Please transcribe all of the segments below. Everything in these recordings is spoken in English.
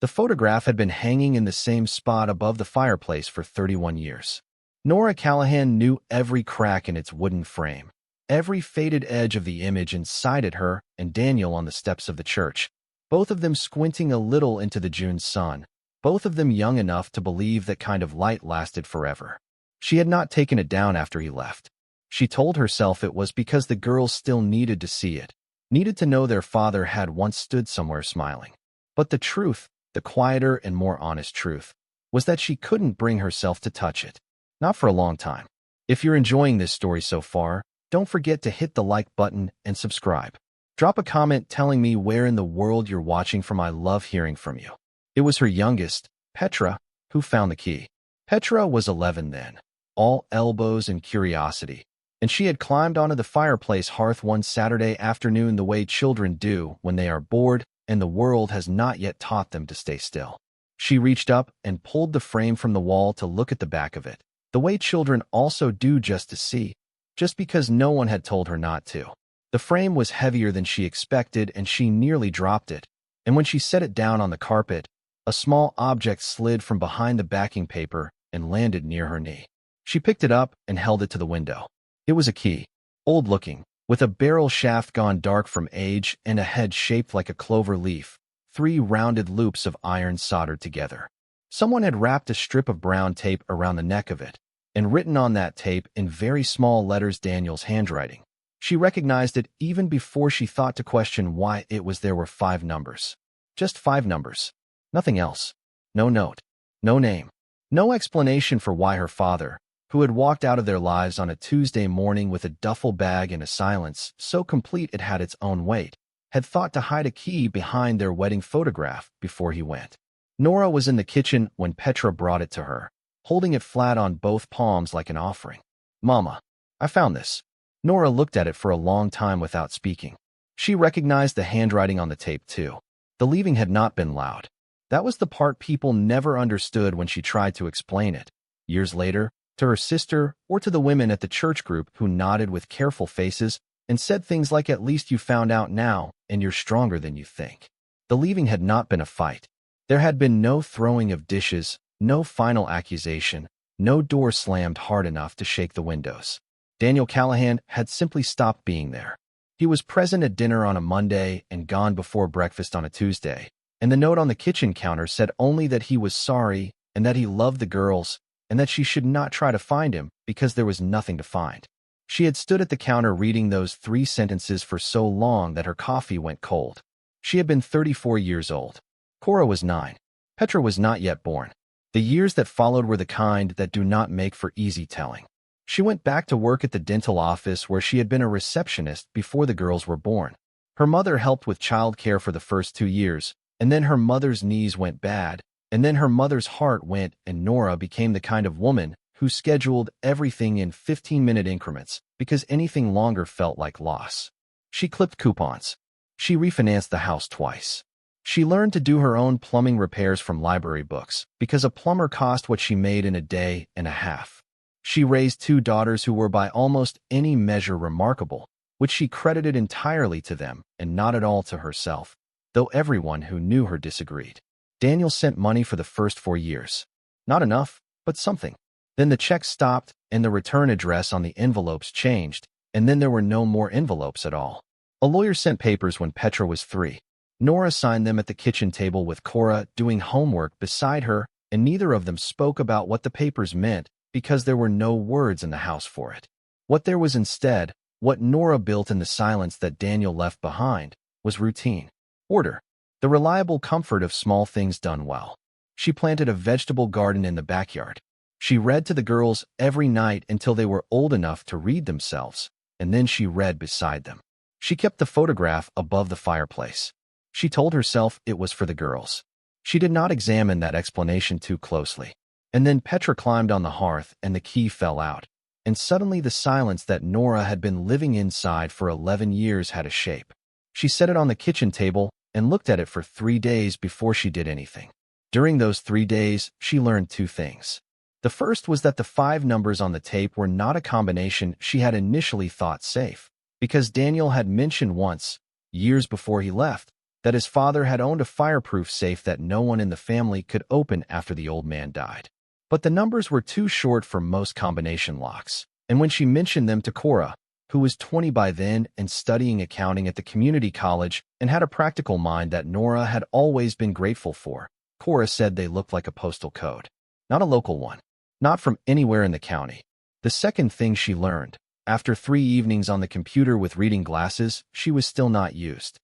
The photograph had been hanging in the same spot above the fireplace for 31 years. Nora Callahan knew every crack in its wooden frame, every faded edge of the image inside it. Her and Daniel on the steps of the church, both of them squinting a little into the June sun, both of them young enough to believe that kind of light lasted forever. She had not taken it down after he left. She told herself it was because the girls still needed to see it, needed to know their father had once stood somewhere smiling. But the truth, the quieter and more honest truth, was that she couldn't bring herself to touch it. Not for a long time. If you're enjoying this story so far, don't forget to hit the like button and subscribe. Drop a comment telling me where in the world you're watching from. I love hearing from you. It was her youngest, Petra, who found the key. Petra was 11 then, all elbows and curiosity, and she had climbed onto the fireplace hearth one Saturday afternoon the way children do when they are bored and the world has not yet taught them to stay still. She reached up and pulled the frame from the wall to look at the back of it, the way children also do just to see, just because no one had told her not to. The frame was heavier than she expected and she nearly dropped it, and when she set it down on the carpet, a small object slid from behind the backing paper and landed near her knee. She picked it up and held it to the window. It was a key, old-looking, with a barrel shaft gone dark from age and a head shaped like a clover leaf, 3 rounded loops of iron soldered together. Someone had wrapped a strip of brown tape around the neck of it, and written on that tape in very small letters Daniel's handwriting. She recognized it even before she thought to question why it was there were 5 numbers. Just 5 numbers. Nothing else. No note. No name. No explanation for why her father, who had walked out of their lives on a Tuesday morning with a duffel bag and a silence so complete it had its own weight, had thought to hide a key behind their wedding photograph before he went. Nora was in the kitchen when Petra brought it to her, holding it flat on both palms like an offering. "Mama, I found this." Nora looked at it for a long time without speaking. She recognized the handwriting on the tape too. The leaving had not been loud. That was the part people never understood when she tried to explain it. Years later, to her sister or to the women at the church group who nodded with careful faces and said things like, "At least you found out now, and you're stronger than you think." The leaving had not been a fight. There had been no throwing of dishes, no final accusation, no door slammed hard enough to shake the windows. Daniel Callahan had simply stopped being there. He was present at dinner on a Monday and gone before breakfast on a Tuesday, and the note on the kitchen counter said only that he was sorry and that he loved the girls and that she should not try to find him because there was nothing to find. She had stood at the counter reading those 3 sentences for so long that her coffee went cold. She had been 34 years old. Cora was 9. Petra was not yet born. The years that followed were the kind that do not make for easy telling. She went back to work at the dental office where she had been a receptionist before the girls were born. Her mother helped with child care for the first 2 years, and then her mother's knees went bad, and then her mother's heart went, and Nora became the kind of woman who scheduled everything in 15-minute increments because anything longer felt like loss. She clipped coupons. She refinanced the house twice. She learned to do her own plumbing repairs from library books because a plumber cost what she made in a day and a half. She raised 2 daughters who were by almost any measure remarkable, which she credited entirely to them and not at all to herself, though everyone who knew her disagreed. Daniel sent money for the first 4 years. Not enough, but something. Then the checks stopped and the return address on the envelopes changed, and then there were no more envelopes at all. A lawyer sent papers when Petra was 3. Nora signed them at the kitchen table with Cora doing homework beside her, and neither of them spoke about what the papers meant because there were no words in the house for it. What there was instead, what Nora built in the silence that Daniel left behind, was routine. Order. The reliable comfort of small things done well. She planted a vegetable garden in the backyard. She read to the girls every night until they were old enough to read themselves, and then she read beside them. She kept the photograph above the fireplace. She told herself it was for the girls. She did not examine that explanation too closely. And then Petra climbed on the hearth and the key fell out, and suddenly the silence that Nora had been living inside for 11 years had a shape. She set it on the kitchen table and looked at it for 3 days before she did anything. During those 3 days, she learned 2 things. The first was that the 5 numbers on the tape were not a combination she had initially thought safe, because Daniel had mentioned once, years before he left, that his father had owned a fireproof safe that no one in the family could open after the old man died. But the numbers were too short for most combination locks, and when she mentioned them to Cora, who was 20 by then and studying accounting at the community college and had a practical mind that Nora had always been grateful for, Cora said they looked like a postal code. Not a local one. Not from anywhere in the county. The second thing she learned, after 3 evenings on the computer with reading glasses she was still not used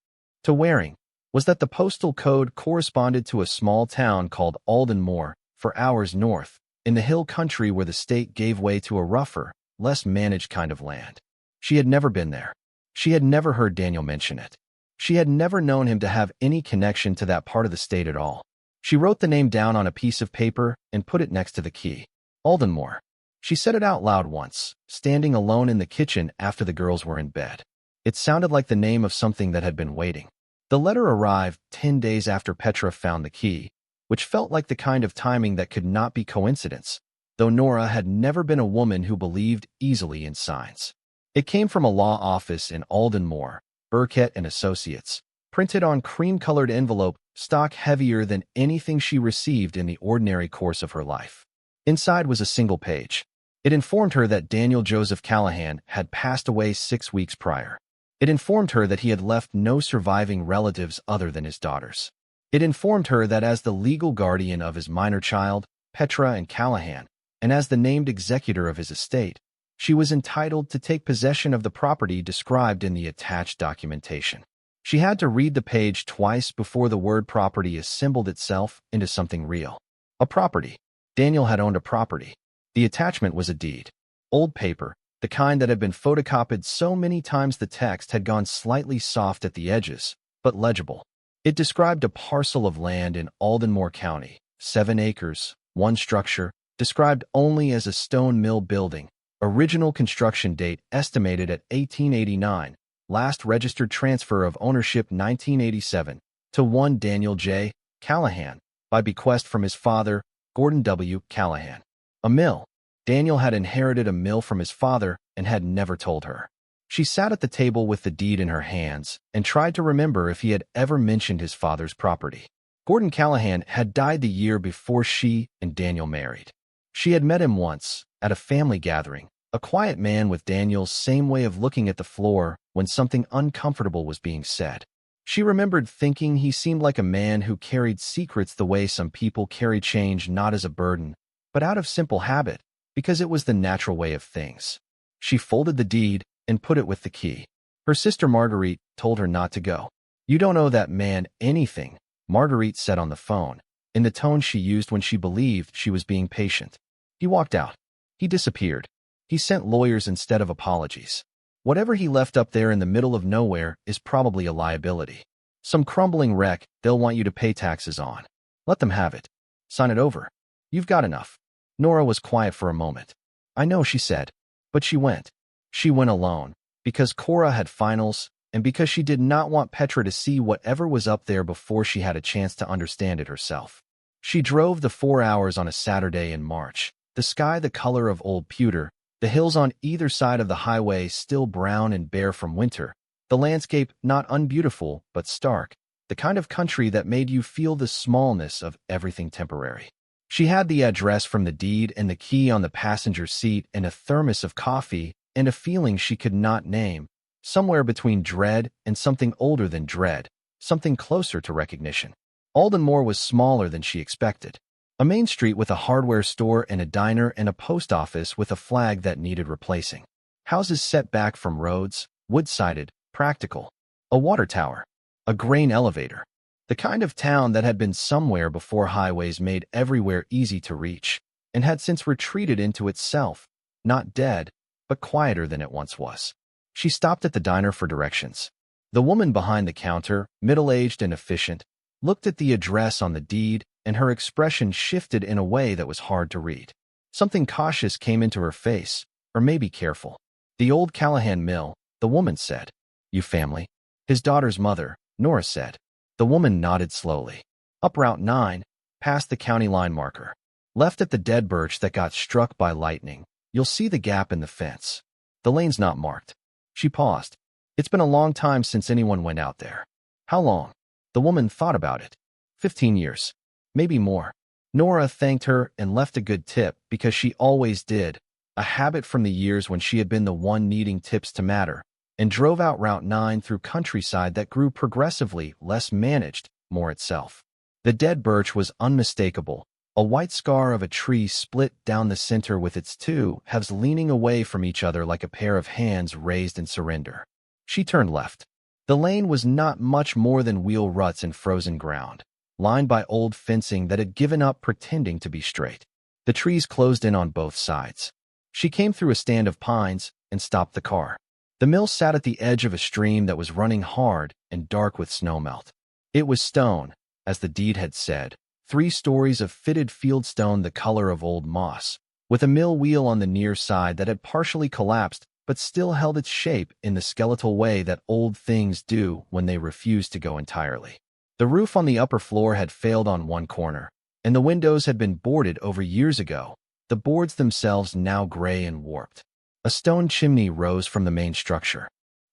to wearing, was that the postal code corresponded to a small town called Aldenmoor, 4 hours north, in the hill country where the state gave way to a rougher, less managed kind of land. She had never been there. She had never heard Daniel mention it. She had never known him to have any connection to that part of the state at all. She wrote the name down on a piece of paper and put it next to the key. Aldenmoor. She said it out loud once, standing alone in the kitchen after the girls were in bed. It sounded like the name of something that had been waiting. The letter arrived 10 days after Petra found the key, which felt like the kind of timing that could not be coincidence, though Nora had never been a woman who believed easily in signs. It came from a law office in Aldenmoor, Burkett and Associates, printed on cream-colored envelope, stock heavier than anything she received in the ordinary course of her life. Inside was a single page. It informed her that Daniel Joseph Callahan had passed away 6 weeks prior. It informed her that he had left no surviving relatives other than his daughters. It informed her that as the legal guardian of his minor child, Petra and Callahan, and as the named executor of his estate, she was entitled to take possession of the property described in the attached documentation. She had to read the page twice before the word property assembled itself into something real. A property. Daniel had owned a property. The attachment was a deed. Old paper, the kind that had been photocopied so many times the text had gone slightly soft at the edges, but legible. It described a parcel of land in Aldenmoor County, 7 acres, 1 structure, described only as a stone mill building, original construction date estimated at 1889, last registered transfer of ownership 1987, to one Daniel J. Callahan, by bequest from his father, Gordon W. Callahan. A mill. Daniel had inherited a mill from his father and had never told her. She sat at the table with the deed in her hands and tried to remember if he had ever mentioned his father's property. Gordon Callahan had died the year before she and Daniel married. She had met him once, at a family gathering, a quiet man with Daniel's same way of looking at the floor when something uncomfortable was being said. She remembered thinking he seemed like a man who carried secrets the way some people carry change, not as a burden, but out of simple habit, because it was the natural way of things. She folded the deed and put it with the key. Her sister Marguerite told her not to go. "You don't owe that man anything," Marguerite said on the phone, in the tone she used when she believed she was being patient. He walked out. He disappeared. He sent lawyers instead of apologies. Whatever he left up there in the middle of nowhere is probably a liability. Some crumbling wreck they'll want you to pay taxes on. Let them have it. Sign it over. You've got enough. Nora was quiet for a moment. "I know," she said. But she went. She went alone, because Cora had finals, and because she did not want Petra to see whatever was up there before she had a chance to understand it herself. She drove the 4 hours on a Saturday in March, the sky the color of old pewter, the hills on either side of the highway still brown and bare from winter, the landscape not unbeautiful but stark, the kind of country that made you feel the smallness of everything temporary. She had the address from the deed and the key on the passenger seat and a thermos of coffee and a feeling she could not name, somewhere between dread and something older than dread, something closer to recognition. Aldenmoor was smaller than she expected. A main street with a hardware store and a diner and a post office with a flag that needed replacing. Houses set back from roads, wood-sided, practical. A water tower. A grain elevator. The kind of town that had been somewhere before highways made everywhere easy to reach, and had since retreated into itself, not dead, but quieter than it once was. She stopped at the diner for directions. The woman behind the counter, middle-aged and efficient, looked at the address on the deed, and her expression shifted in a way that was hard to read. Something cautious came into her face, or maybe careful. "The old Callahan mill," the woman said. "You family?" "His daughter's mother," Nora said. The woman nodded slowly. "Up Route 9, past the county line marker. Left at the dead birch that got struck by lightning. You'll see the gap in the fence. The lane's not marked." She paused. "It's been a long time since anyone went out there." "How long?" The woman thought about it. 15 years. Maybe more. Nora thanked her and left a good tip because she always did, a habit from the years when she had been the one needing tips to matter, and drove out Route 9 through countryside that grew progressively less managed, more itself. The dead birch was unmistakable, a white scar of a tree split down the center with its two halves leaning away from each other like a pair of hands raised in surrender. She turned left. The lane was not much more than wheel ruts in frozen ground, lined by old fencing that had given up pretending to be straight. The trees closed in on both sides. She came through a stand of pines and stopped the car. The mill sat at the edge of a stream that was running hard and dark with snowmelt. It was stone, as the deed had said, 3 stories of fitted fieldstone the color of old moss, with a mill wheel on the near side that had partially collapsed but still held its shape in the skeletal way that old things do when they refuse to go entirely. The roof on the upper floor had failed on one corner, and the windows had been boarded over years ago, the boards themselves now gray and warped. A stone chimney rose from the main structure.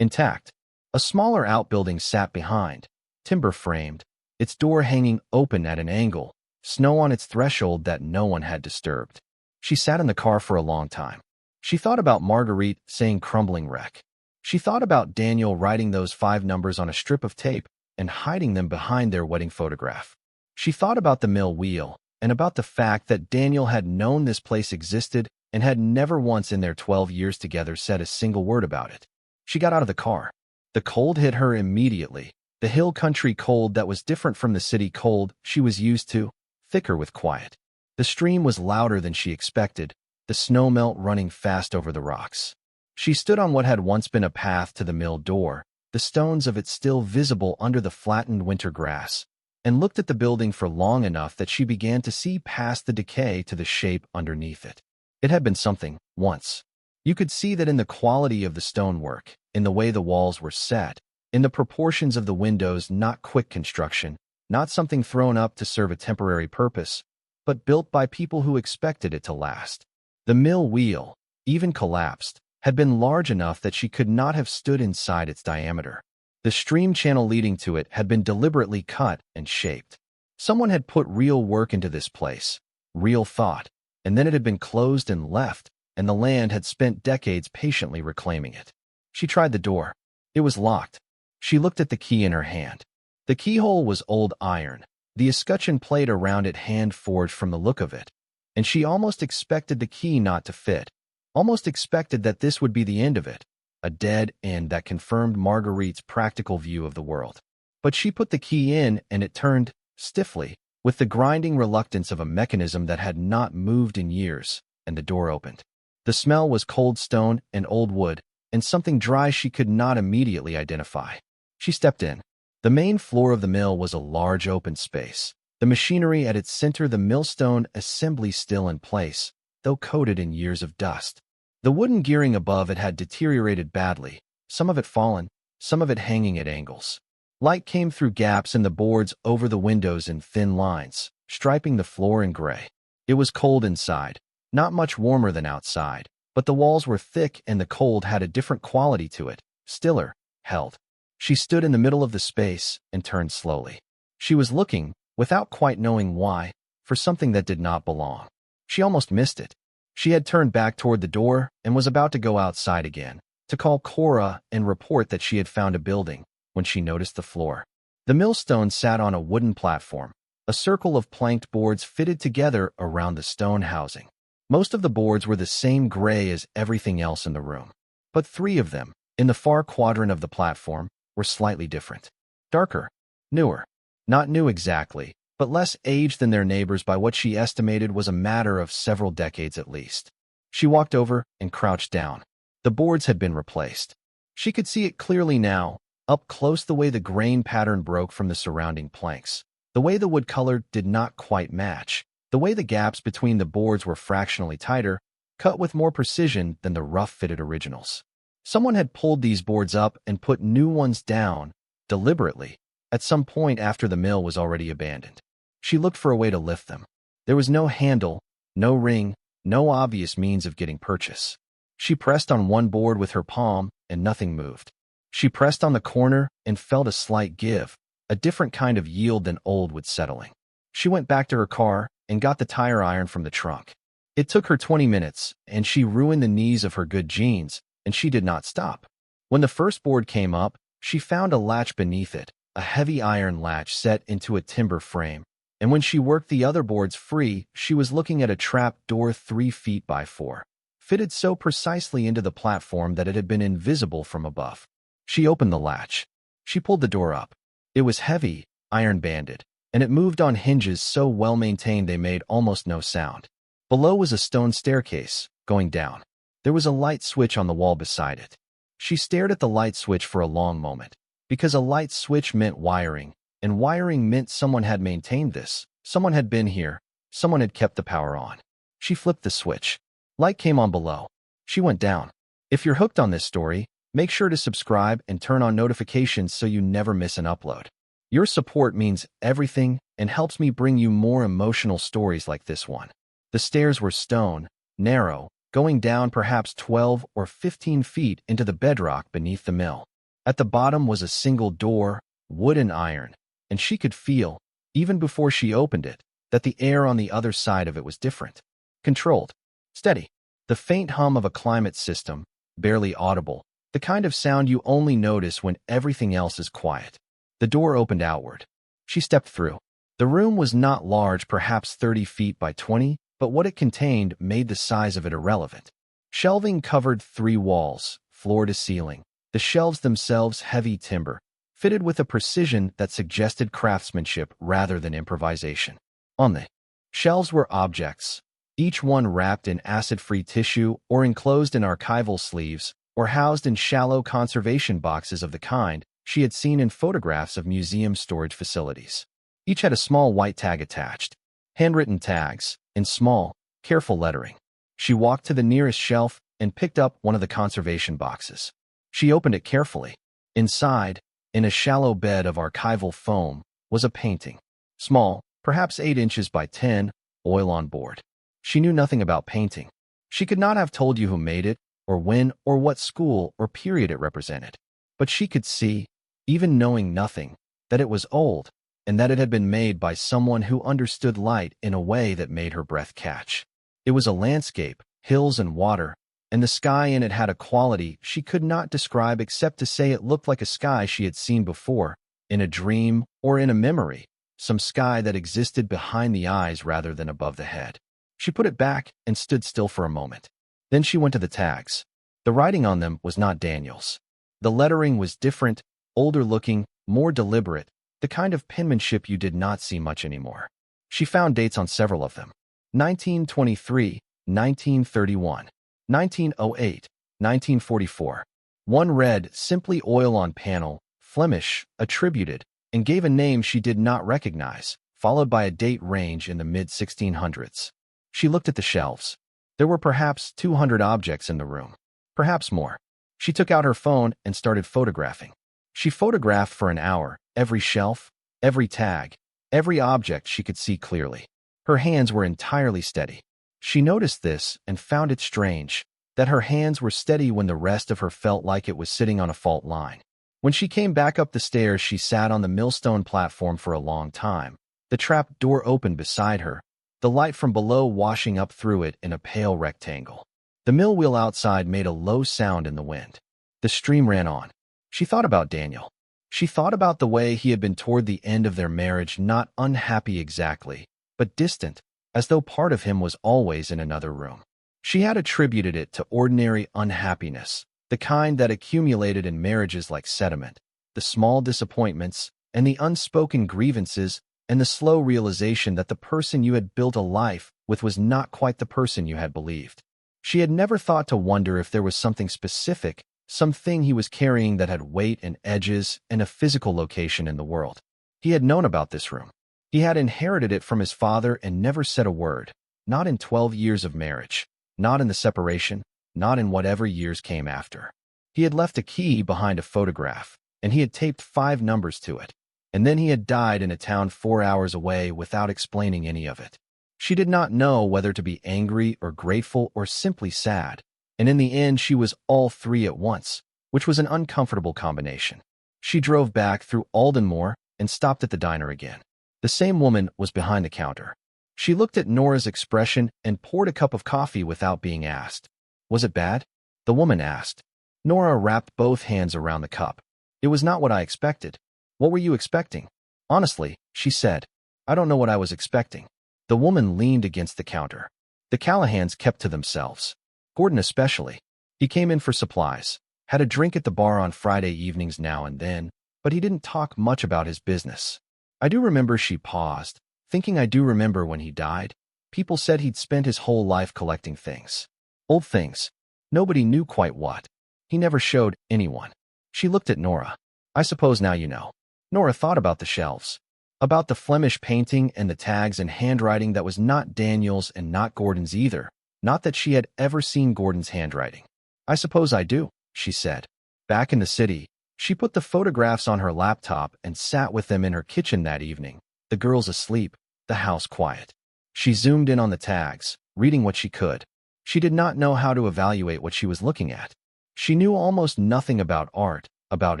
Intact, a smaller outbuilding sat behind, timber-framed, its door hanging open at an angle, snow on its threshold that no one had disturbed. She sat in the car for a long time. She thought about Marguerite saying crumbling wreck. She thought about Daniel writing those 5 numbers on a strip of tape and hiding them behind their wedding photograph. She thought about the mill wheel and about the fact that Daniel had known this place existed and had never once in their 12 years together said a single word about it. She got out of the car. The cold hit her immediately, the hill country cold that was different from the city cold she was used to, thicker with quiet. The stream was louder than she expected, the snowmelt running fast over the rocks. She stood on what had once been a path to the mill door, the stones of it still visible under the flattened winter grass, and looked at the building for long enough that she began to see past the decay to the shape underneath it. It had been something, once. You could see that in the quality of the stonework, in the way the walls were set, in the proportions of the windows, not quick construction, not something thrown up to serve a temporary purpose, but built by people who expected it to last. The mill wheel, even collapsed, had been large enough that she could not have stood inside its diameter. The stream channel leading to it had been deliberately cut and shaped. Someone had put real work into this place, real thought, and then it had been closed and left, and the land had spent decades patiently reclaiming it. She tried the door. It was locked. She looked at the key in her hand. The keyhole was old iron, the escutcheon plate around it hand-forged from the look of it, and she almost expected the key not to fit, almost expected that this would be the end of it, a dead end that confirmed Marguerite's practical view of the world. But she put the key in and it turned, stiffly, with the grinding reluctance of a mechanism that had not moved in years, and the door opened. The smell was cold stone and old wood, and something dry she could not immediately identify. She stepped in. The main floor of the mill was a large open space. The machinery at its center, the millstone assembly still in place, though coated in years of dust. The wooden gearing above it had deteriorated badly, some of it fallen, some of it hanging at angles. Light came through gaps in the boards over the windows in thin lines, striping the floor in gray. It was cold inside, not much warmer than outside, but the walls were thick and the cold had a different quality to it, stiller, held. She stood in the middle of the space and turned slowly. She was looking, without quite knowing why, for something that did not belong. She almost missed it. She had turned back toward the door and was about to go outside again, to call Cora and report that she had found a building, when she noticed the floor. The millstone sat on a wooden platform, a circle of planked boards fitted together around the stone housing. Most of the boards were the same gray as everything else in the room, but 3 of them, in the far quadrant of the platform, were slightly different. Darker, newer. Not new exactly, but less aged than their neighbors by what she estimated was a matter of several decades at least. She walked over and crouched down. The boards had been replaced. She could see it clearly now, up close, the way the grain pattern broke from the surrounding planks, the way the wood color did not quite match, the way the gaps between the boards were fractionally tighter, cut with more precision than the rough-fitted originals. Someone had pulled these boards up and put new ones down, deliberately, at some point after the mill was already abandoned. She looked for a way to lift them. There was no handle, no ring, no obvious means of getting purchase. She pressed on one board with her palm, and nothing moved. She pressed on the corner and felt a slight give, a different kind of yield than old wood settling. She went back to her car and got the tire iron from the trunk. It took her 20 minutes, and she ruined the knees of her good jeans, and she did not stop. When the first board came up, she found a latch beneath it, a heavy iron latch set into a timber frame. And when she worked the other boards free, she was looking at a trap door 3 feet by 4, fitted so precisely into the platform that it had been invisible from above. She opened the latch. She pulled the door up. It was heavy, iron-banded, and it moved on hinges so well-maintained they made almost no sound. Below was a stone staircase, going down. There was a light switch on the wall beside it. She stared at the light switch for a long moment, because a light switch meant wiring, and wiring meant someone had maintained this, someone had been here, someone had kept the power on. She flipped the switch. Light came on below. She went down. If you're hooked on this story, make sure to subscribe and turn on notifications so you never miss an upload. Your support means everything and helps me bring you more emotional stories like this one. The stairs were stone, narrow, going down perhaps 12 or 15 feet into the bedrock beneath the mill. At the bottom was a single door, wood and iron, and she could feel, even before she opened it, that the air on the other side of it was different. Controlled. Steady. The faint hum of a climate system, barely audible, the kind of sound you only notice when everything else is quiet. The door opened outward. She stepped through. The room was not large, perhaps 30 feet by 20, but what it contained made the size of it irrelevant. Shelving covered 3 walls, floor to ceiling. The shelves themselves heavy timber, fitted with a precision that suggested craftsmanship rather than improvisation. On the shelves were objects, each one wrapped in acid-free tissue or enclosed in archival sleeves or housed in shallow conservation boxes of the kind she had seen in photographs of museum storage facilities. Each had a small white tag attached, handwritten tags, in small, careful lettering. She walked to the nearest shelf and picked up one of the conservation boxes. She opened it carefully. Inside, in a shallow bed of archival foam, was a painting. Small, perhaps 8 inches by 10, oil on board. She knew nothing about painting. She could not have told you who made it, or when, or what school or period it represented. But she could see, even knowing nothing, that it was old, and that it had been made by someone who understood light in a way that made her breath catch. It was a landscape, hills and water, and the sky in it had a quality she could not describe except to say it looked like a sky she had seen before, in a dream or in a memory, some sky that existed behind the eyes rather than above the head. She put it back and stood still for a moment. Then she went to the tags. The writing on them was not Daniel's. The lettering was different, older-looking, more deliberate, the kind of penmanship you did not see much anymore. She found dates on several of them. 1923, 1931, 1908, 1944. One read, simply oil on panel, Flemish, attributed, and gave a name she did not recognize, followed by a date range in the mid-1600s. She looked at the shelves. There were perhaps 200 objects in the room. Perhaps more. She took out her phone and started photographing. She photographed for an hour, every shelf, every tag, every object she could see clearly. Her hands were entirely steady. She noticed this and found it strange, that her hands were steady when the rest of her felt like it was sitting on a fault line. When she came back up the stairs, she sat on the millstone platform for a long time. The trap door opened beside her, the light from below washing up through it in a pale rectangle. The mill wheel outside made a low sound in the wind. The stream ran on. She thought about Daniel. She thought about the way he had been toward the end of their marriage, not unhappy exactly, but distant, as though part of him was always in another room. She had attributed it to ordinary unhappiness, the kind that accumulated in marriages like sediment, the small disappointments and the unspoken grievances and the slow realization that the person you had built a life with was not quite the person you had believed. She had never thought to wonder if there was something specific, something he was carrying that had weight and edges and a physical location in the world. He had known about this room. He had inherited it from his father and never said a word, not in 12 years of marriage, not in the separation, not in whatever years came after. He had left a key behind a photograph, and he had taped 5 numbers to it, and then he had died in a town 4 hours away without explaining any of it. She did not know whether to be angry or grateful or simply sad, and in the end she was all 3 at once, which was an uncomfortable combination. She drove back through Aldenmoor, and stopped at the diner again. The same woman was behind the counter. She looked at Nora's expression and poured a cup of coffee without being asked. Was it bad? The woman asked. Nora wrapped both hands around the cup. It was not what I expected. What were you expecting? Honestly, she said. I don't know what I was expecting. The woman leaned against the counter. The Callahans kept to themselves. Gordon especially. He came in for supplies, had a drink at the bar on Friday evenings now and then, but he didn't talk much about his business. I do remember, she paused, thinking I do remember when he died. People said he'd spent his whole life collecting things. Old things. Nobody knew quite what. He never showed anyone. She looked at Nora. I suppose now you know. Nora thought about the shelves, about the Flemish painting and the tags and handwriting that was not Daniel's and not Gordon's either. Not that she had ever seen Gordon's handwriting. I suppose I do, she said. Back in the city, she put the photographs on her laptop and sat with them in her kitchen that evening, the girls asleep, the house quiet. She zoomed in on the tags, reading what she could. She did not know how to evaluate what she was looking at. She knew almost nothing about art, about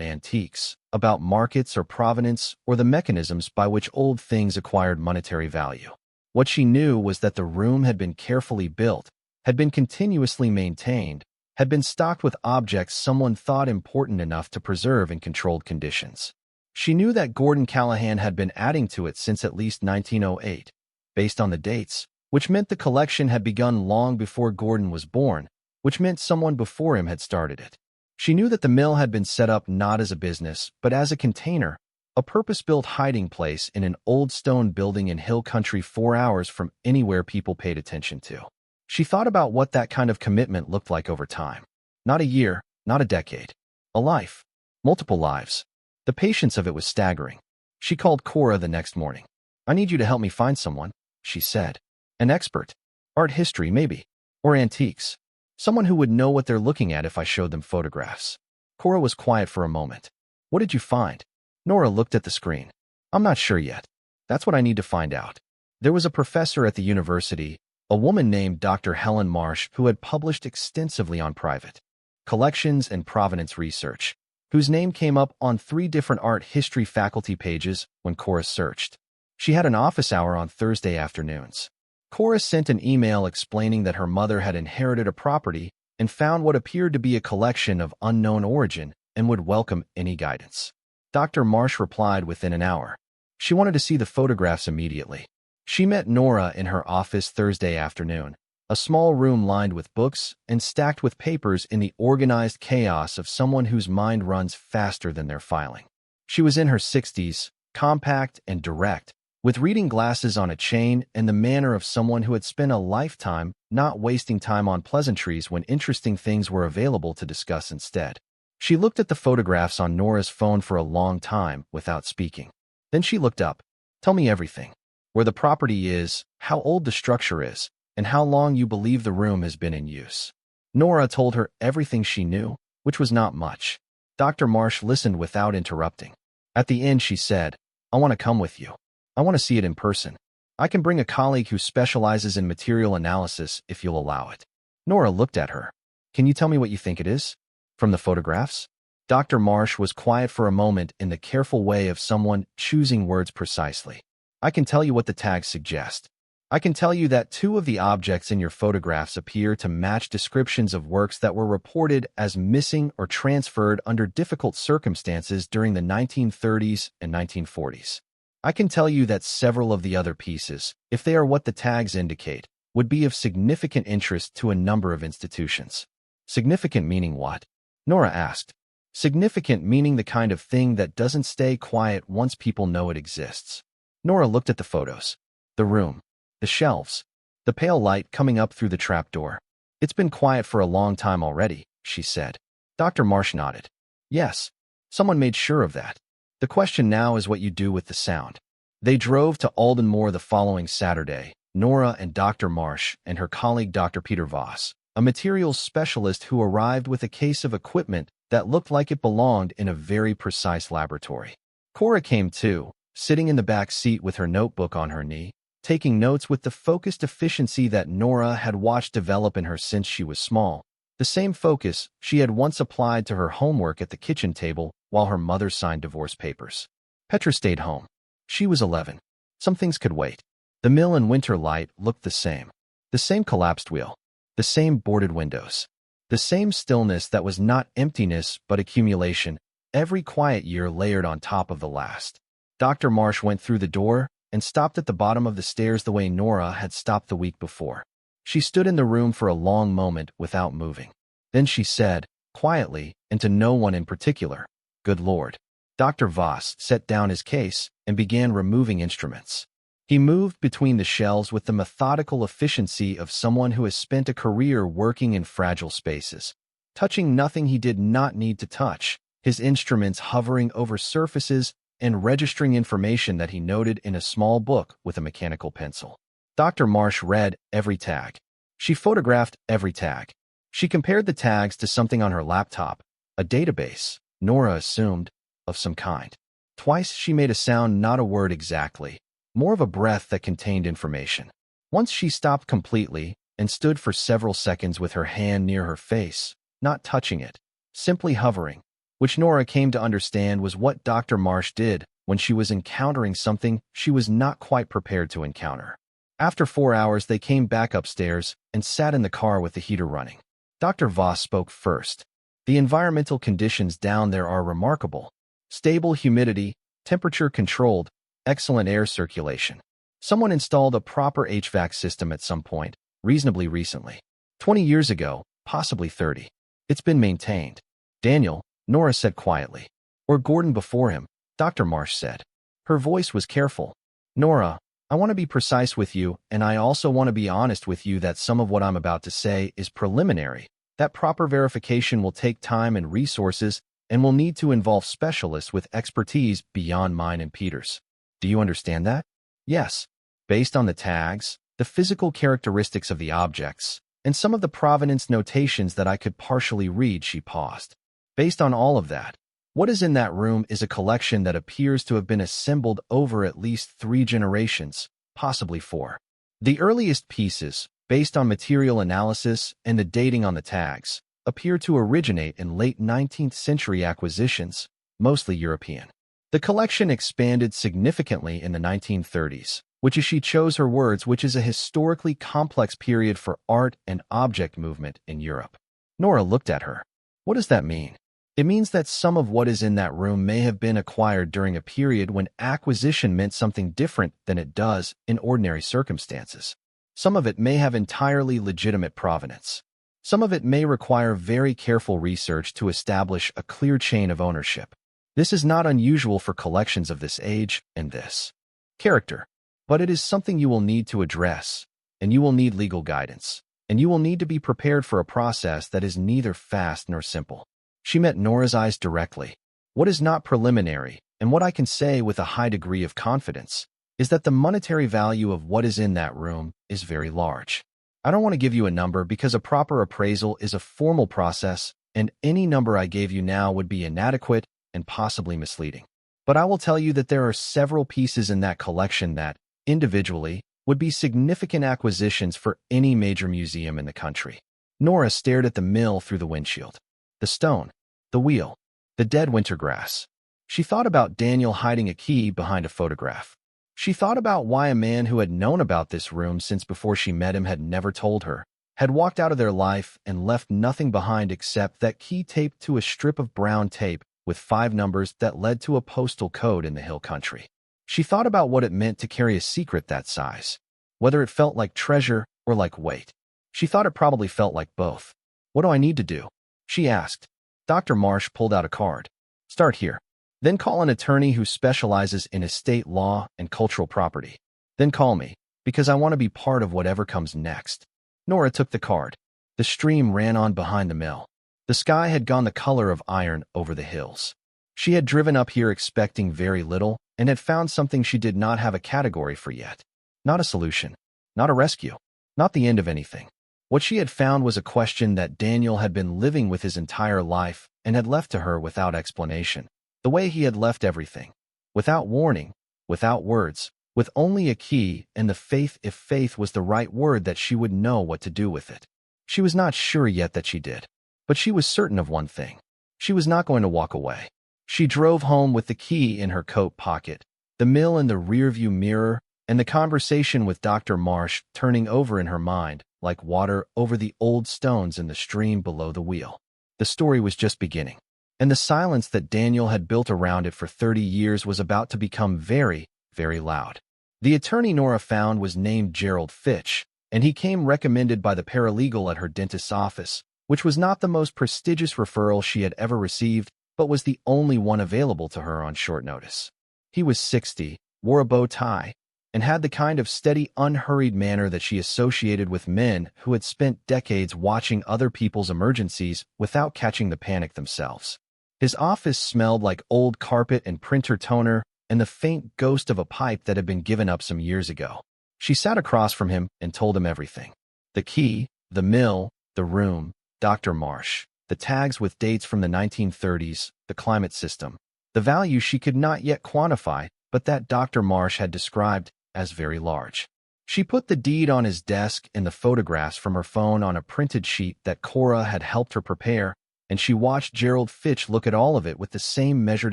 antiques, about markets or provenance or the mechanisms by which old things acquired monetary value. What she knew was that the room had been carefully built, had been continuously maintained, had been stocked with objects someone thought important enough to preserve in controlled conditions. She knew that Gordon Callahan had been adding to it since at least 1908, based on the dates, which meant the collection had begun long before Gordon was born, which meant someone before him had started it. She knew that the mill had been set up not as a business, but as a container, a purpose-built hiding place in an old stone building in hill country 4 hours from anywhere people paid attention to. She thought about what that kind of commitment looked like over time. Not a year, not a decade. A life. Multiple lives. The patience of it was staggering. She called Cora the next morning. I need you to help me find someone, she said. An expert. Art history, maybe. Or antiques. Someone who would know what they're looking at if I showed them photographs. Cora was quiet for a moment. What did you find? Nora looked at the screen. I'm not sure yet. That's what I need to find out. There was a professor at the university, a woman named Dr. Helen Marsh, who had published extensively on private collections and provenance research, whose name came up on 3 different art history faculty pages when Cora searched. She had an office hour on Thursday afternoons. Cora sent an email explaining that her mother had inherited a property and found what appeared to be a collection of unknown origin and would welcome any guidance. Dr. Marsh replied within an hour. She wanted to see the photographs immediately. She met Nora in her office Thursday afternoon, a small room lined with books and stacked with papers in the organized chaos of someone whose mind runs faster than their filing. She was in her 60s, compact and direct, with reading glasses on a chain and the manner of someone who had spent a lifetime not wasting time on pleasantries when interesting things were available to discuss instead. She looked at the photographs on Nora's phone for a long time without speaking. Then she looked up. Tell me everything. Where the property is, how old the structure is, and how long you believe the room has been in use. Nora told her everything she knew, which was not much. Dr. Marsh listened without interrupting. At the end, she said, I want to come with you. I want to see it in person. I can bring a colleague who specializes in material analysis if you'll allow it. Nora looked at her. Can you tell me what you think it is? From the photographs? Dr. Marsh was quiet for a moment in the careful way of someone choosing words precisely. I can tell you what the tags suggest. I can tell you that 2 of the objects in your photographs appear to match descriptions of works that were reported as missing or transferred under difficult circumstances during the 1930s and 1940s. I can tell you that several of the other pieces, if they are what the tags indicate, would be of significant interest to a number of institutions. Significant meaning what? Nora asked. Significant meaning the kind of thing that doesn't stay quiet once people know it exists. Nora looked at the photos. The room. The shelves. The pale light coming up through the trapdoor. It's been quiet for a long time already, she said. Dr. Marsh nodded. Yes. Someone made sure of that. The question now is what you do with the sound. They drove to Aldenmoor the following Saturday, Nora and Dr. Marsh and her colleague Dr. Peter Voss, a materials specialist who arrived with a case of equipment that looked like it belonged in a very precise laboratory. Cora came too, sitting in the back seat with her notebook on her knee, taking notes with the focused efficiency that Nora had watched develop in her since she was small, the same focus she had once applied to her homework at the kitchen table while her mother signed divorce papers. Petra stayed home. She was 11. Some things could wait. The mill and winter light looked the same. The same collapsed wheel. The same boarded windows. The same stillness that was not emptiness but accumulation, every quiet year layered on top of the last. Dr. Marsh went through the door and stopped at the bottom of the stairs the way Nora had stopped the week before. She stood in the room for a long moment without moving. Then she said, quietly, and to no one in particular, "Good Lord." Dr. Voss set down his case and began removing instruments. He moved between the shelves with the methodical efficiency of someone who has spent a career working in fragile spaces, touching nothing he did not need to touch, his instruments hovering over surfaces and registering information that he noted in a small book with a mechanical pencil. Dr. Marsh read every tag. She photographed every tag. She compared the tags to something on her laptop, a database, Nora assumed, of some kind. Twice she made a sound, not a word exactly, more of a breath that contained information. Once she stopped completely and stood for several seconds with her hand near her face, not touching it, simply hovering, which Nora came to understand was what Dr. Marsh did when she was encountering something she was not quite prepared to encounter. After 4 hours, they came back upstairs and sat in the car with the heater running. Dr. Voss spoke first. "The environmental conditions down there are remarkable. Stable humidity, temperature controlled, excellent air circulation. Someone installed a proper HVAC system at some point, reasonably recently. 20 years ago, possibly 30. It's been maintained." "Daniel," Nora said quietly. "Or Gordon before him," Dr. Marsh said. Her voice was careful. "Nora, I want to be precise with you, and I also want to be honest with you that some of what I'm about to say is preliminary. That proper verification will take time and resources and will need to involve specialists with expertise beyond mine and Peter's. Do you understand that?" "Yes. Based on the tags, the physical characteristics of the objects, and some of the provenance notations that I could partially read," she paused. "Based on all of that, what is in that room is a collection that appears to have been assembled over at least 3 generations, possibly 4. The earliest pieces, based on material analysis and the dating on the tags, appear to originate in late 19th century acquisitions, mostly European. The collection expanded significantly in the 1930s, which, as she chose her words, which is a historically complex period for art and object movement in Europe. Nora looked at her. "What does that mean?" "It means that some of what is in that room may have been acquired during a period when acquisition meant something different than it does in ordinary circumstances. Some of it may have entirely legitimate provenance. Some of it may require very careful research to establish a clear chain of ownership. This is not unusual for collections of this age and this character, but it is something you will need to address, and you will need legal guidance, and you will need to be prepared for a process that is neither fast nor simple." She met Nora's eyes directly. "What is not preliminary, and what I can say with a high degree of confidence, is that the monetary value of what is in that room is very large. I don't want to give you a number because a proper appraisal is a formal process, and any number I gave you now would be inadequate and possibly misleading. But I will tell you that there are several pieces in that collection that, individually, would be significant acquisitions for any major museum in the country." Nora stared at the mill through the windshield. The stone, the wheel, the dead winter grass. She thought about Daniel hiding a key behind a photograph. She thought about why a man who had known about this room since before she met him had never told her, had walked out of their life and left nothing behind except that key taped to a strip of brown tape with 5 numbers that led to a postal code in the hill country. She thought about what it meant to carry a secret that size, whether it felt like treasure or like weight. She thought it probably felt like both. "What do I need to do?" she asked. Dr. Marsh pulled out a card. "Start here. Then call an attorney who specializes in estate law and cultural property. Then call me, because I want to be part of whatever comes next." Nora took the card. The stream ran on behind the mill. The sky had gone the color of iron over the hills. She had driven up here expecting very little and had found something she did not have a category for yet. Not a solution. Not a rescue. Not the end of anything. What she had found was a question that Daniel had been living with his entire life and had left to her without explanation. The way he had left everything. Without warning, without words, with only a key and the faith, if faith was the right word, that she would know what to do with it. She was not sure yet that she did. But she was certain of one thing. She was not going to walk away. She drove home with the key in her coat pocket, the mill in the rearview mirror, and the conversation with Dr. Marsh turning over in her mind like water over the old stones in the stream below the wheel. The story was just beginning, and the silence that Daniel had built around it for 30 years was about to become very, very loud. The attorney Nora found was named Gerald Fitch, and he came recommended by the paralegal at her dentist's office, which was not the most prestigious referral she had ever received, but was the only one available to her on short notice. He was 60, wore a bow tie, and had the kind of steady, unhurried manner that she associated with men who had spent decades watching other people's emergencies without catching the panic themselves. His office smelled like old carpet and printer toner and the faint ghost of a pipe that had been given up some years ago. She sat across from him and told him everything. The key, the mill, the room, Dr. Marsh, the tags with dates from the 1930s, the climate system, the value she could not yet quantify, but that Dr. Marsh had described as very large. She put the deed on his desk and the photographs from her phone on a printed sheet that Cora had helped her prepare, and she watched Gerald Fitch look at all of it with the same measured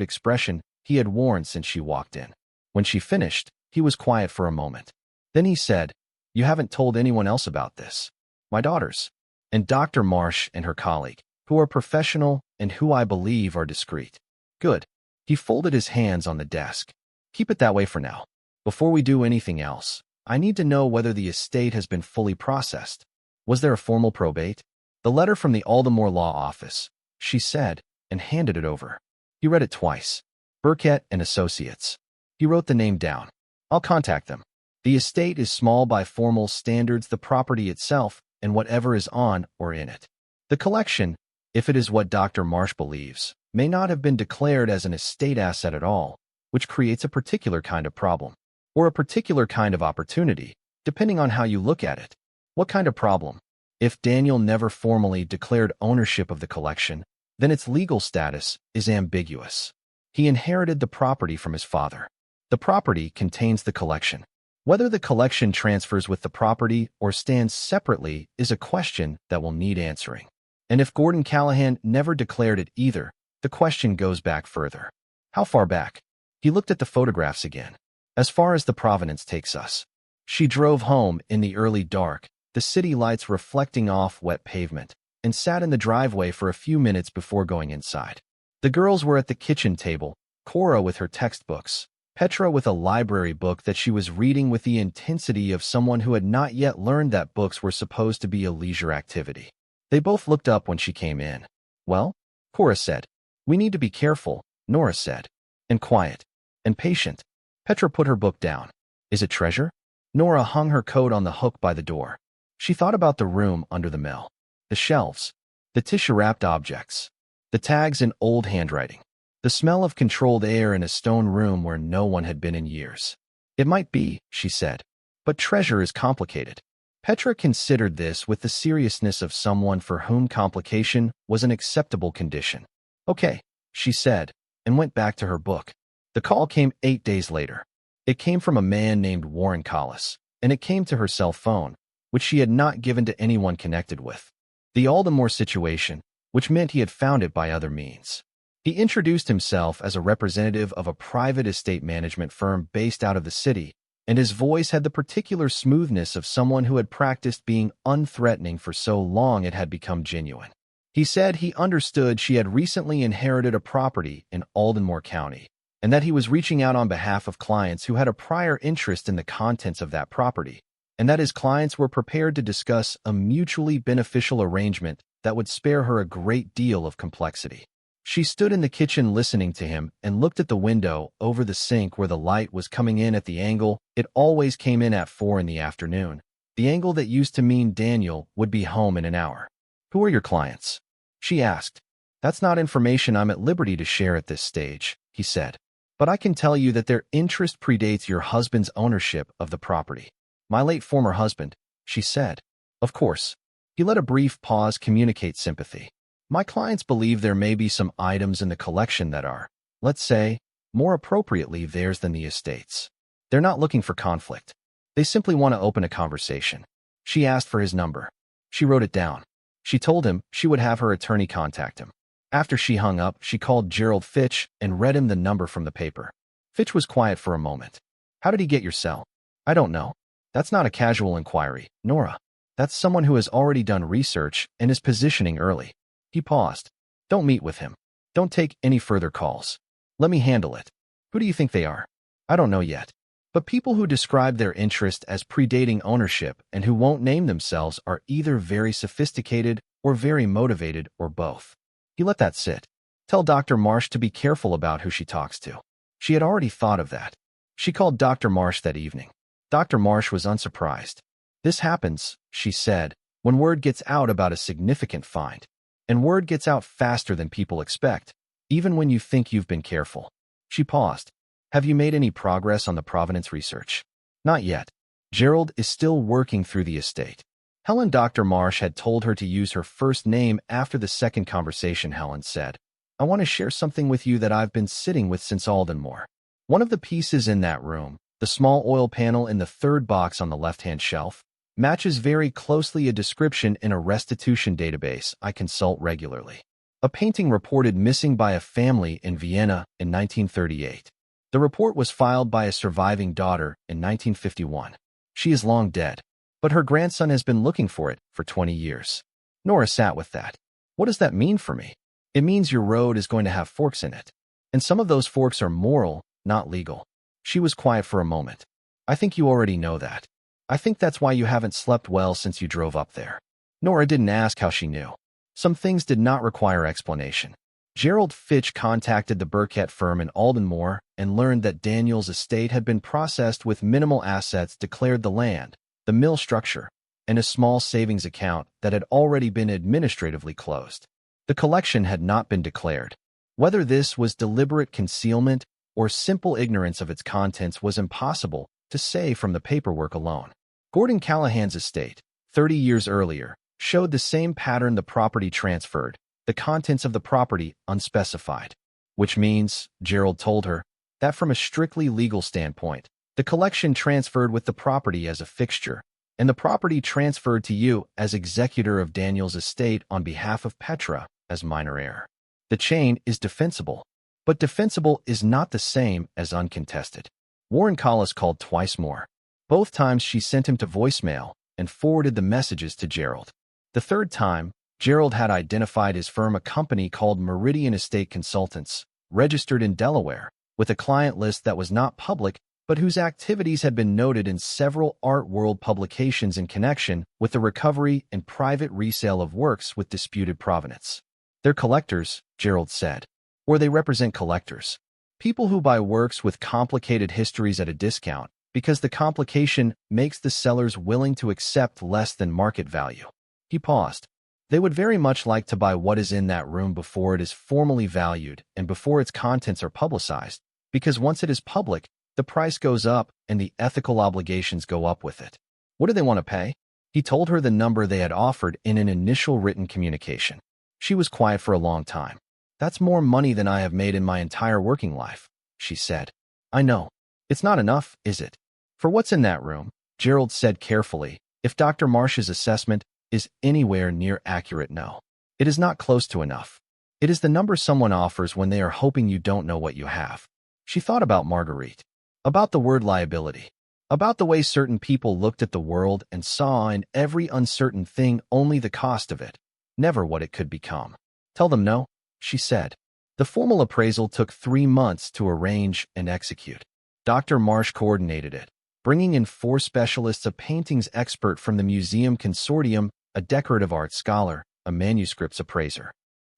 expression he had worn since she walked in. When she finished, he was quiet for a moment. Then he said, "You haven't told anyone else about this." "My daughters, and Dr. Marsh and her colleague, who are professional and who I believe are discreet." "Good." He folded his hands on the desk. "Keep it that way for now. Before we do anything else, I need to know whether the estate has been fully processed. Was there a formal probate?" "The letter from the Aldenmoor law office," she said, and handed it over. He read it twice. "Burkett and Associates." He wrote the name down. "I'll contact them. The estate is small by formal standards, the property itself, and whatever is on or in it. The collection, if it is what Dr. Marsh believes, may not have been declared as an estate asset at all, which creates a particular kind of problem. Or a particular kind of opportunity, depending on how you look at it." "What kind of problem?" "If Daniel never formally declared ownership of the collection, then its legal status is ambiguous. He inherited the property from his father. The property contains the collection. Whether the collection transfers with the property or stands separately is a question that will need answering. And if Gordon Callahan never declared it either, the question goes back further." "How far back?" He looked at the photographs again. "As far as the Providence takes us." She drove home in the early dark, the city lights reflecting off wet pavement, and sat in the driveway for a few minutes before going inside. The girls were at the kitchen table, Cora with her textbooks, Petra with a library book that she was reading with the intensity of someone who had not yet learned that books were supposed to be a leisure activity. They both looked up when she came in. "Well?" Cora said. "We need to be careful," Nora said. "And quiet. And patient." Petra put her book down. "Is it treasure?" Nora hung her coat on the hook by the door. She thought about the room under the mill, the shelves, the tissue-wrapped objects, the tags in old handwriting, the smell of controlled air in a stone room where no one had been in years. "It might be," she said, "but treasure is complicated." Petra considered this with the seriousness of someone for whom complication was an acceptable condition. "Okay," she said, and went back to her book. The call came 8 days later. It came from a man named Warren Collis, and it came to her cell phone, which she had not given to anyone connected with the Aldenmoor situation, which meant he had found it by other means. He introduced himself as a representative of a private estate management firm based out of the city, and his voice had the particular smoothness of someone who had practiced being unthreatening for so long it had become genuine. He said he understood she had recently inherited a property in Aldenmoor County, and that he was reaching out on behalf of clients who had a prior interest in the contents of that property, and that his clients were prepared to discuss a mutually beneficial arrangement that would spare her a great deal of complexity. She stood in the kitchen listening to him and looked at the window over the sink where the light was coming in at the angle it always came in at 4 in the afternoon, the angle that used to mean Daniel would be home in an hour. "Who are your clients?" she asked. "That's not information I'm at liberty to share at this stage," he said. "But I can tell you that their interest predates your husband's ownership of the property." "My late former husband," she said. "Of course." He let a brief pause communicate sympathy. "My clients believe there may be some items in the collection that are, let's say, more appropriately theirs than the estate's. They're not looking for conflict. They simply want to open a conversation." She asked for his number. She wrote it down. She told him she would have her attorney contact him. After she hung up, she called Gerald Fitch and read him the number from the paper. Fitch was quiet for a moment. How did he get your cell? I don't know. That's not a casual inquiry, Nora. That's someone who has already done research and is positioning early. He paused. Don't meet with him. Don't take any further calls. Let me handle it. Who do you think they are? I don't know yet. But people who describe their interest as predating ownership and who won't name themselves are either very sophisticated or very motivated or both. He let that sit. Tell Dr. Marsh to be careful about who she talks to. She had already thought of that. She called Dr. Marsh that evening. Dr. Marsh was unsurprised. This happens, she said, when word gets out about a significant find. And word gets out faster than people expect, even when you think you've been careful. She paused. Have you made any progress on the provenance research? Not yet. Gerald is still working through the estate. Helen. Dr. Marsh had told her to use her first name after the second conversation. Helen said, I want to share something with you that I've been sitting with since Aldenmoor. One of the pieces in that room, the small oil panel in the third box on the left-hand shelf, matches very closely a description in a restitution database I consult regularly. A painting reported missing by a family in Vienna in 1938. The report was filed by a surviving daughter in 1951. She is long dead, but her grandson has been looking for it for 20 years. Nora sat with that. What does that mean for me? It means your road is going to have forks in it. And some of those forks are moral, not legal. She was quiet for a moment. I think you already know that. I think that's why you haven't slept well since you drove up there. Nora didn't ask how she knew. Some things did not require explanation. Gerald Fitch contacted the Burkett firm in Aldenmoor and learned that Daniel's estate had been processed with minimal assets, declared the land, the mill structure, and a small savings account that had already been administratively closed. The collection had not been declared. Whether this was deliberate concealment or simple ignorance of its contents was impossible to say from the paperwork alone. Gordon Callahan's estate, 30 years earlier, showed the same pattern. The property transferred, the contents of the property unspecified. Which means, Gerald told her, that from a strictly legal standpoint, the collection transferred with the property as a fixture, and the property transferred to you as executor of Daniel's estate on behalf of Petra as minor heir. The chain is defensible, but defensible is not the same as uncontested. Warren Collis called twice more. Both times she sent him to voicemail and forwarded the messages to Gerald. The third time, Gerald had identified his firm, a company called Meridian Estate Consultants, registered in Delaware, with a client list that was not public but whose activities had been noted in several art world publications in connection with the recovery and private resale of works with disputed provenance. They're collectors, Gerald said. Or they represent collectors. People who buy works with complicated histories at a discount because the complication makes the sellers willing to accept less than market value. He paused. They would very much like to buy what is in that room before it is formally valued and before its contents are publicized, because once it is public, the price goes up and the ethical obligations go up with it. What do they want to pay? He told her the number they had offered in an initial written communication. She was quiet for a long time. That's more money than I have made in my entire working life, she said. I know. It's not enough, is it? For what's in that room, Gerald said carefully, if Dr. Marsh's assessment is anywhere near accurate, no. It is not close to enough. It is the number someone offers when they are hoping you don't know what you have. She thought about Marguerite. About the word liability. About the way certain people looked at the world and saw in every uncertain thing only the cost of it, never what it could become. Tell them no, she said. The formal appraisal took 3 months to arrange and execute. Dr. Marsh coordinated it, bringing in 4 specialists, a paintings expert from the museum consortium, a decorative art scholar, a manuscripts appraiser,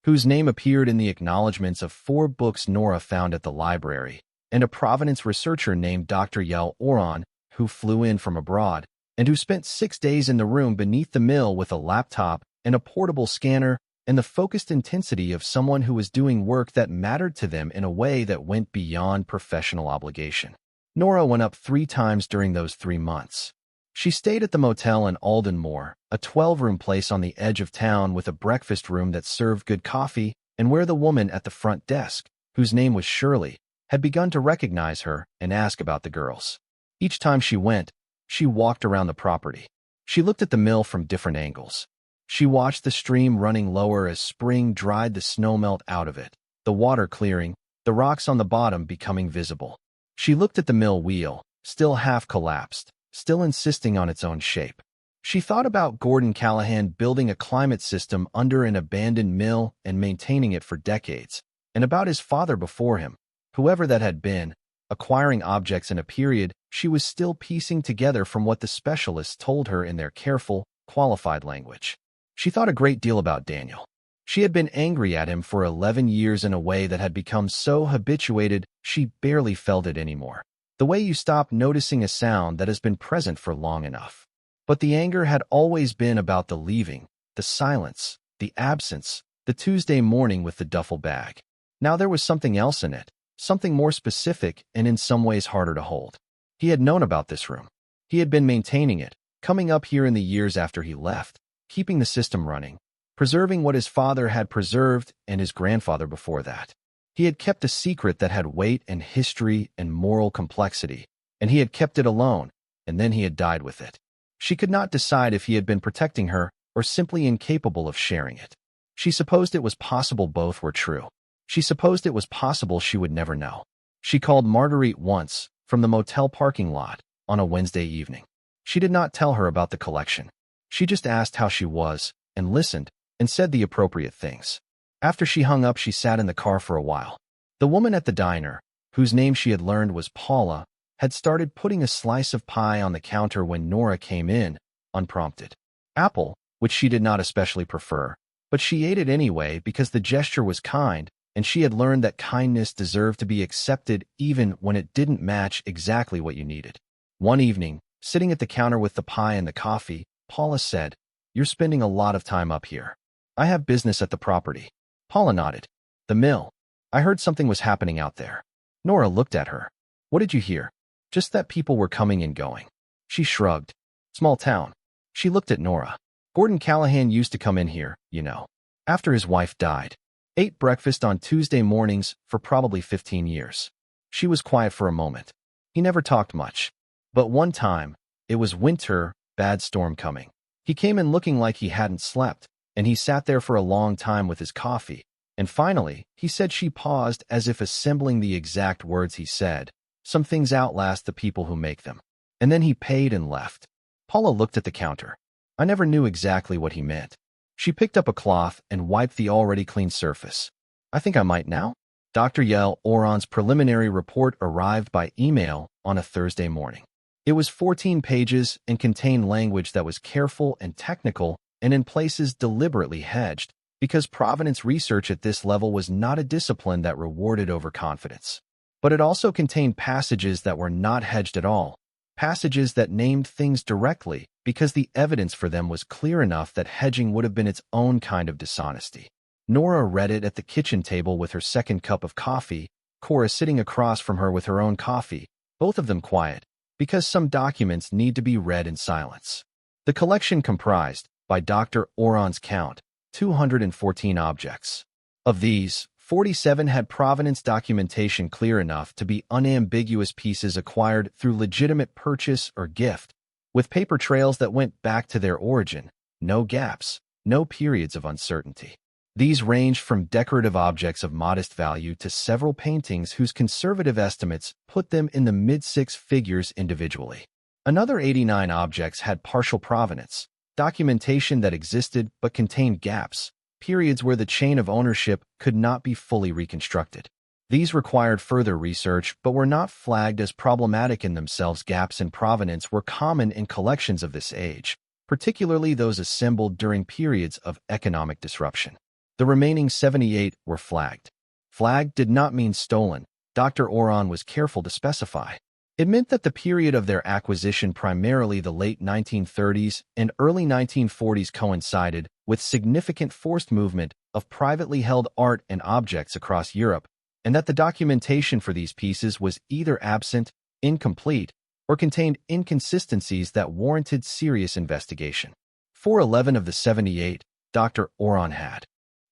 whose name appeared in the acknowledgments of 4 books Nora found at the library, and a provenance researcher named Dr. Yael Oran, who flew in from abroad, and who spent 6 days in the room beneath the mill with a laptop and a portable scanner and the focused intensity of someone who was doing work that mattered to them in a way that went beyond professional obligation. Nora went up 3 times during those 3 months. She stayed at the motel in Aldenmoor, a 12-room place on the edge of town with a breakfast room that served good coffee and where the woman at the front desk, whose name was Shirley, had begun to recognize her and ask about the girls. Each time she went, she walked around the property. She looked at the mill from different angles. She watched the stream running lower as spring dried the snowmelt out of it, the water clearing, the rocks on the bottom becoming visible. She looked at the mill wheel, still half collapsed, still insisting on its own shape. She thought about Gordon Callahan building a climate system under an abandoned mill and maintaining it for decades, and about his father before him, whoever that had been, acquiring objects in a period she was still piecing together from what the specialists told her in their careful, qualified language. She thought a great deal about Daniel. She had been angry at him for 11 years in a way that had become so habituated she barely felt it anymore. The way you stop noticing a sound that has been present for long enough. But the anger had always been about the leaving, the silence, the absence, the Tuesday morning with the duffel bag. Now there was something else in it, something more specific and in some ways harder to hold. He had known about this room. He had been maintaining it, coming up here in the years after he left, keeping the system running, preserving what his father had preserved and his grandfather before that. He had kept a secret that had weight and history and moral complexity, and he had kept it alone, and then he had died with it. She could not decide if he had been protecting her or simply incapable of sharing it. She supposed it was possible both were true. She supposed it was possible she would never know. She called Marguerite once, from the motel parking lot, on a Wednesday evening. She did not tell her about the collection. She just asked how she was, and listened, and said the appropriate things. After she hung up, she sat in the car for a while. The woman at the diner, whose name she had learned was Paula, had started putting a slice of pie on the counter when Nora came in, unprompted. Apple, which she did not especially prefer, but she ate it anyway because the gesture was kind, and she had learned that kindness deserved to be accepted even when it didn't match exactly what you needed. One evening, sitting at the counter with the pie and the coffee, Paula said, "You're spending a lot of time up here. I have business at the property." Paula nodded. "The mill. I heard something was happening out there." Nora looked at her. "What did you hear?" "Just that people were coming and going." She shrugged. "Small town." She looked at Nora. "Gordon Callahan used to come in here, you know. After his wife died. Ate breakfast on Tuesday mornings for probably 15 years. She was quiet for a moment. He never talked much. But one time, it was winter, bad storm coming. He came in looking like he hadn't slept, and he sat there for a long time with his coffee. And finally, he said she paused as if assembling the exact words he said. "Some things outlast the people who make them." And then he paid and left. Paula looked at the counter. I never knew exactly what he meant. She picked up a cloth and wiped the already clean surface. "I think I might now." Dr. Yell Oron's preliminary report arrived by email on a Thursday morning. It was 14 pages and contained language that was careful and technical and in places deliberately hedged, because provenance research at this level was not a discipline that rewarded overconfidence. But it also contained passages that were not hedged at all, passages that named things directly because the evidence for them was clear enough that hedging would have been its own kind of dishonesty. Nora read it at the kitchen table with her second cup of coffee, Cora sitting across from her with her own coffee, both of them quiet, because some documents need to be read in silence. The collection comprised, by Dr. Oron's count, 214 objects. Of these, 47 had provenance documentation clear enough to be unambiguous pieces acquired through legitimate purchase or gift, with paper trails that went back to their origin, no gaps, no periods of uncertainty. These ranged from decorative objects of modest value to several paintings whose conservative estimates put them in the mid-six figures individually. Another 89 objects had partial provenance, documentation that existed but contained gaps, periods where the chain of ownership could not be fully reconstructed. These required further research but were not flagged as problematic in themselves. Gaps in provenance were common in collections of this age, particularly those assembled during periods of economic disruption. The remaining 78 were flagged. Flagged did not mean stolen, Dr. Oron was careful to specify. It meant that the period of their acquisition, primarily the late 1930s and early 1940s, coincided with significant forced movement of privately held art and objects across Europe, and that the documentation for these pieces was either absent, incomplete, or contained inconsistencies that warranted serious investigation. 411 of the 78, Dr. Oron had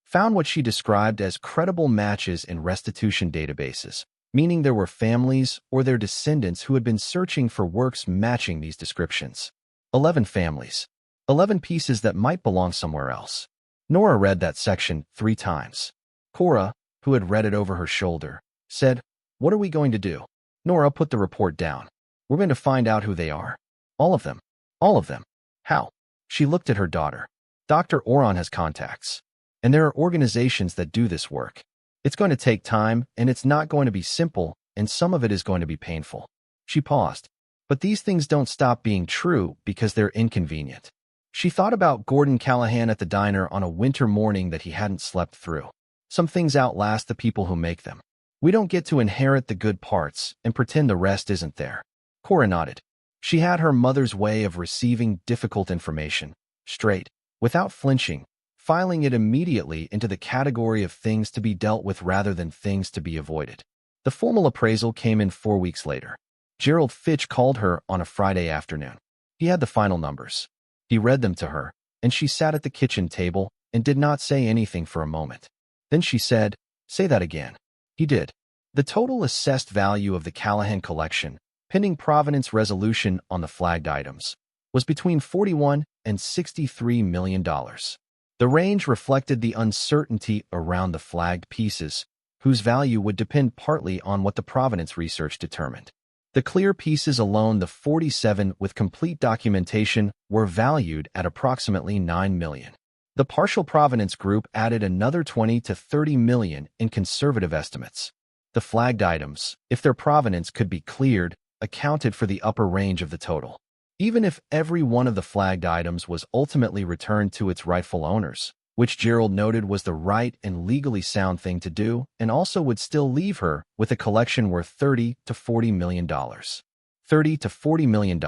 found what she described as credible matches in restitution databases, meaning there were families or their descendants who had been searching for works matching these descriptions. 11 families. 11 pieces that might belong somewhere else. Nora read that section 3 times. Cora, who had read it over her shoulder, said, "What are we going to do?" Nora put the report down. "We're going to find out who they are. All of them. All of them." "How?" She looked at her daughter. "Dr. Oron has contacts. And there are organizations that do this work. It's going to take time, and it's not going to be simple, and some of it is going to be painful." She paused. "But these things don't stop being true because they're inconvenient." She thought about Gordon Callahan at the diner on a winter morning that he hadn't slept through. Some things outlast the people who make them. We don't get to inherit the good parts and pretend the rest isn't there. Cora nodded. She had her mother's way of receiving difficult information, straight, without flinching, filing it immediately into the category of things to be dealt with rather than things to be avoided. The formal appraisal came in 4 weeks later. Gerald Fitch called her on a Friday afternoon. He had the final numbers. He read them to her, and she sat at the kitchen table and did not say anything for a moment. Then she said, "Say that again." He did. The total assessed value of the Callahan collection, pending provenance resolution on the flagged items, was between $41 and $63 million. The range reflected the uncertainty around the flagged pieces, whose value would depend partly on what the provenance research determined. The clear pieces alone, the 47 with complete documentation, were valued at approximately $9 million. The partial provenance group added another $20 to $30 million in conservative estimates. The flagged items, if their provenance could be cleared, accounted for the upper range of the total. Even if every one of the flagged items was ultimately returned to its rightful owners, which Gerald noted was the right and legally sound thing to do, and also would still leave her with a collection worth $30 to $40 million. $30 to $40 million.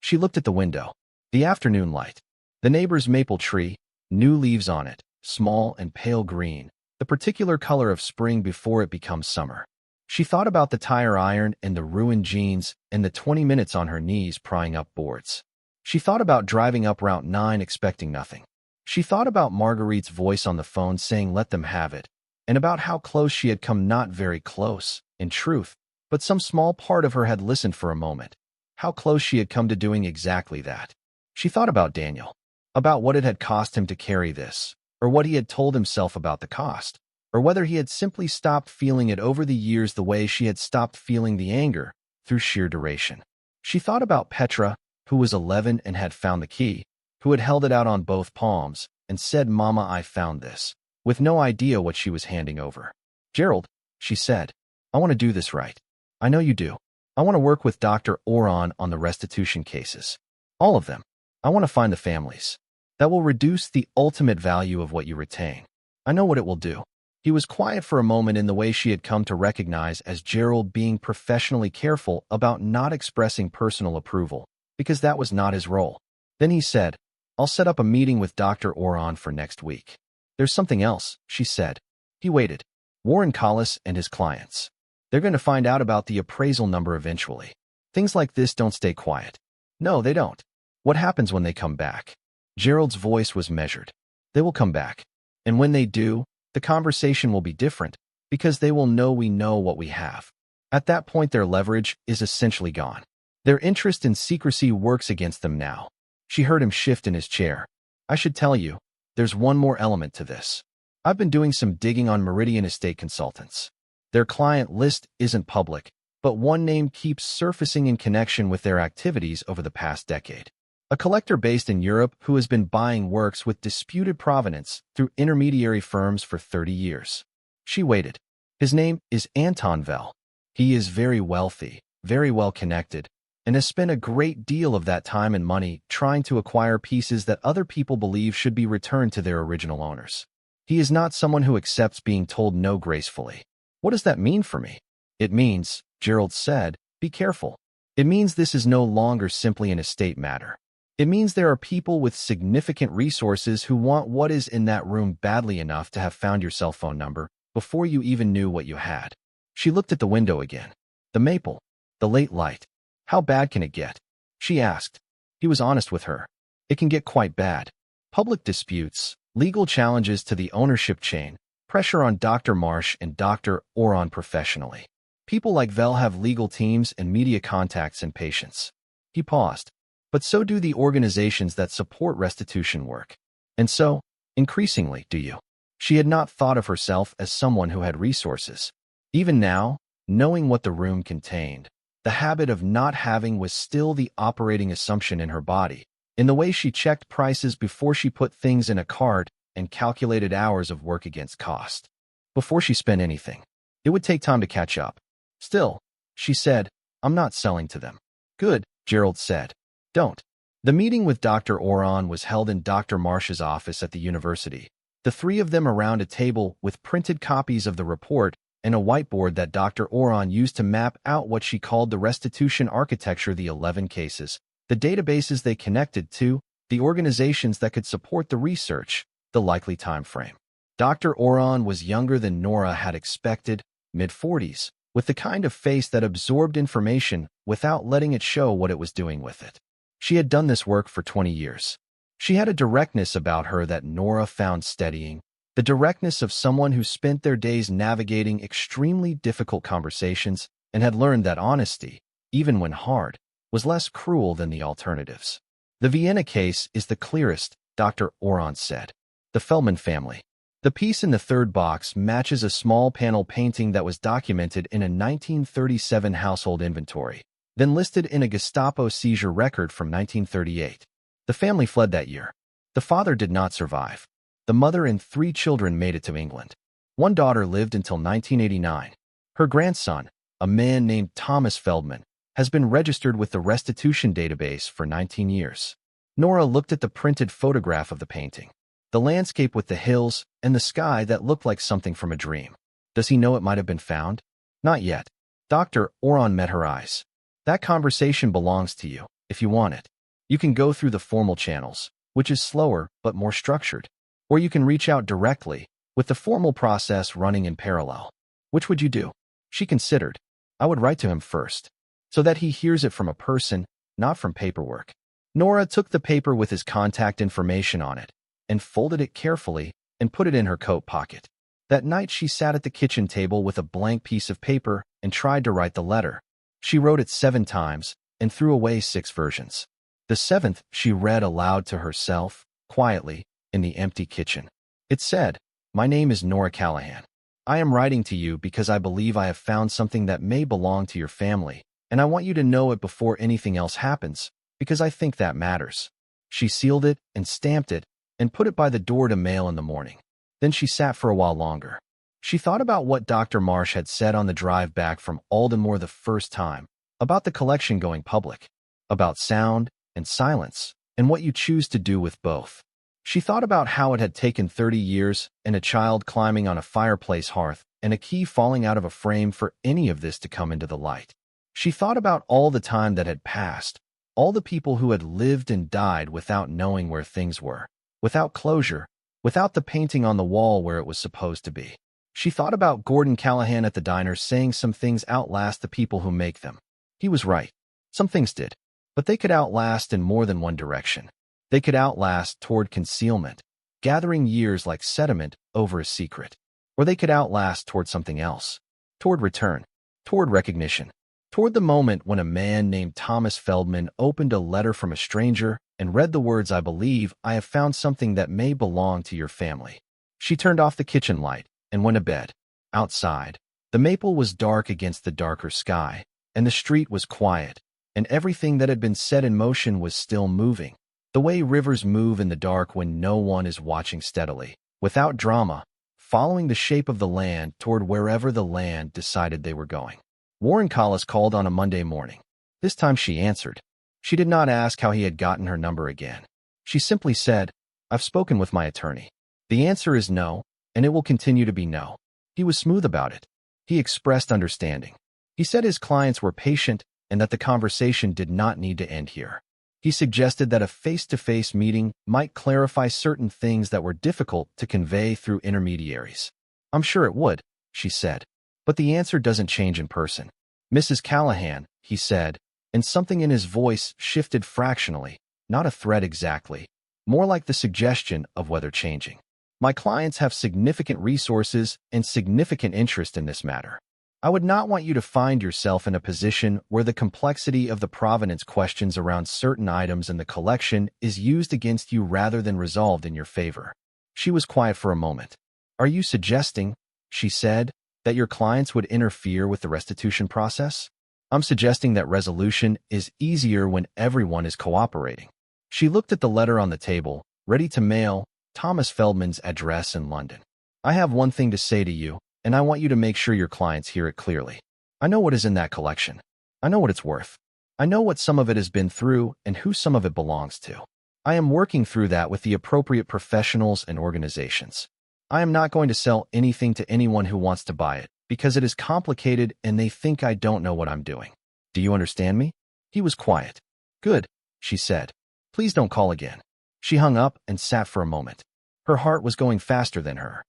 She looked at the window. The afternoon light. The neighbor's maple tree, new leaves on it, small and pale green, the particular color of spring before it becomes summer. She thought about the tire iron and the ruined jeans and the 20 minutes on her knees prying up boards. She thought about driving up Route 9 expecting nothing. She thought about Marguerite's voice on the phone saying let them have it, and about how close she had come, not very close, in truth, but some small part of her had listened for a moment. How close she had come to doing exactly that. She thought about Daniel, about what it had cost him to carry this, or what he had told himself about the cost, or whether he had simply stopped feeling it over the years the way she had stopped feeling the anger, through sheer duration. She thought about Petra, who was 11 and had found the key, who had held it out on both palms and said, "Mama, I found this," with no idea what she was handing over. "Gerald," she said, "I want to do this right. I know you do. I want to work with Dr. Oron on the restitution cases. All of them. I want to find the families. That will reduce the ultimate value of what you retain. I know what it will do." He was quiet for a moment in the way she had come to recognize as Gerald being professionally careful about not expressing personal approval, because that was not his role. Then he said, "I'll set up a meeting with Dr. Oron for next week." "There's something else," she said. He waited. "Warren Collis and his clients. They're going to find out about the appraisal number eventually. Things like this don't stay quiet." "No, they don't." "What happens when they come back?" Gerald's voice was measured. "They will come back. And when they do, the conversation will be different, because they will know we know what we have. At that point, their leverage is essentially gone. Their interest in secrecy works against them now." She heard him shift in his chair. "I should tell you, there's one more element to this. I've been doing some digging on Meridian Estate Consultants. Their client list isn't public, but one name keeps surfacing in connection with their activities over the past decade. A collector based in Europe who has been buying works with disputed provenance through intermediary firms for 30 years. She waited. "His name is Anton Vell. He is very wealthy, very well connected, and has spent a great deal of that time and money trying to acquire pieces that other people believe should be returned to their original owners. He is not someone who accepts being told no gracefully." "What does that mean for me?" "It means," Gerald said, "be careful. It means this is no longer simply an estate matter. It means there are people with significant resources who want what is in that room badly enough to have found your cell phone number before you even knew what you had." She looked at the window again. The maple, the late light. "How bad can it get?" she asked. He was honest with her. "It can get quite bad. Public disputes, legal challenges to the ownership chain, pressure on Dr. Marsh and Dr. Oron professionally. People like Vell have legal teams and media contacts and patience." He paused. but so do the organizations that support restitution work. And so, increasingly, do you. She had not thought of herself as someone who had resources. Even now, knowing what the room contained, the habit of not having was still the operating assumption in her body, in the way she checked prices before she put things in a cart and calculated hours of work against cost. Before she spent anything, it would take time to catch up. Still, she said, I'm not selling to them. Good, Gerald said. Don't. The meeting with Dr. Oron was held in Dr. Marsh's office at the university, the three of them around a table with printed copies of the report and a whiteboard that Dr. Oron used to map out what she called the restitution architecture, the 11 cases, the databases they connected to, the organizations that could support the research, the likely time frame. Dr. Oron was younger than Nora had expected, mid-40s, with the kind of face that absorbed information without letting it show what it was doing with it. She had done this work for 20 years. She had a directness about her that Nora found steadying, the directness of someone who spent their days navigating extremely difficult conversations and had learned that honesty, even when hard, was less cruel than the alternatives. The Vienna case is the clearest, Dr. Oron said. The Feldman family. The piece in the third box matches a small panel painting that was documented in a 1937 household inventory, then listed in a Gestapo seizure record from 1938. The family fled that year. The father did not survive. The mother and 3 children made it to England. One daughter lived until 1989. Her grandson, a man named Thomas Feldman, has been registered with the restitution database for 19 years. Nora looked at the printed photograph of the painting, the landscape with the hills and the sky that looked like something from a dream. Does he know it might have been found? Not yet. Dr. Oron met her eyes. That conversation belongs to you, if you want it. You can go through the formal channels, which is slower but more structured, or you can reach out directly, with the formal process running in parallel. Which would you do? She considered. I would write to him first, so that he hears it from a person, not from paperwork. Nora took the paper with his contact information on it, and folded it carefully and put it in her coat pocket. That night she sat at the kitchen table with a blank piece of paper and tried to write the letter. She wrote it 7 times and threw away 6 versions. The 7th she read aloud to herself, quietly, in the empty kitchen. It said, My name is Nora Callahan. I am writing to you because I believe I have found something that may belong to your family, and I want you to know it before anything else happens, because I think that matters. She sealed it and stamped it and put it by the door to mail in the morning. Then she sat for a while longer. She thought about what Dr. Marsh had said on the drive back from Aldenmoor the first time, about the collection going public, about sound and silence, and what you choose to do with both. She thought about how it had taken 30 years and a child climbing on a fireplace hearth and a key falling out of a frame for any of this to come into the light. She thought about all the time that had passed, all the people who had lived and died without knowing where things were, without closure, without the painting on the wall where it was supposed to be. She thought about Gordon Callahan at the diner saying some things outlast the people who make them. He was right. Some things did. But they could outlast in more than one direction. They could outlast toward concealment, gathering years like sediment over a secret. Or they could outlast toward something else, toward return, toward recognition, toward the moment when a man named Thomas Feldman opened a letter from a stranger and read the words, I believe I have found something that may belong to your family. She turned off the kitchen light and went to bed. Outside, the maple was dark against the darker sky, and the street was quiet, and everything that had been set in motion was still moving, the way rivers move in the dark when no one is watching steadily, without drama, following the shape of the land toward wherever the land decided they were going. Warren Collis called on a Monday morning. This time she answered. She did not ask how he had gotten her number again. She simply said, I've spoken with my attorney. The answer is no, and it will continue to be no. He was smooth about it. He expressed understanding. He said his clients were patient and that the conversation did not need to end here. He suggested that a face-to-face meeting might clarify certain things that were difficult to convey through intermediaries. I'm sure it would, she said. But the answer doesn't change in person. Mrs. Callahan, he said, and something in his voice shifted fractionally, not a threat exactly, more like the suggestion of weather changing. My clients have significant resources and significant interest in this matter. I would not want you to find yourself in a position where the complexity of the provenance questions around certain items in the collection is used against you rather than resolved in your favor. She was quiet for a moment. Are you suggesting, she said, that your clients would interfere with the restitution process? I'm suggesting that resolution is easier when everyone is cooperating. She looked at the letter on the table, ready to mail, Thomas Feldman's address in London. I have one thing to say to you, and I want you to make sure your clients hear it clearly. I know what is in that collection. I know what it's worth. I know what some of it has been through and who some of it belongs to. I am working through that with the appropriate professionals and organizations. I am not going to sell anything to anyone who wants to buy it, because it is complicated and they think I don't know what I'm doing. Do you understand me? He was quiet. Good, she said. Please don't call again. She hung up and sat for a moment. Her heart was going faster than her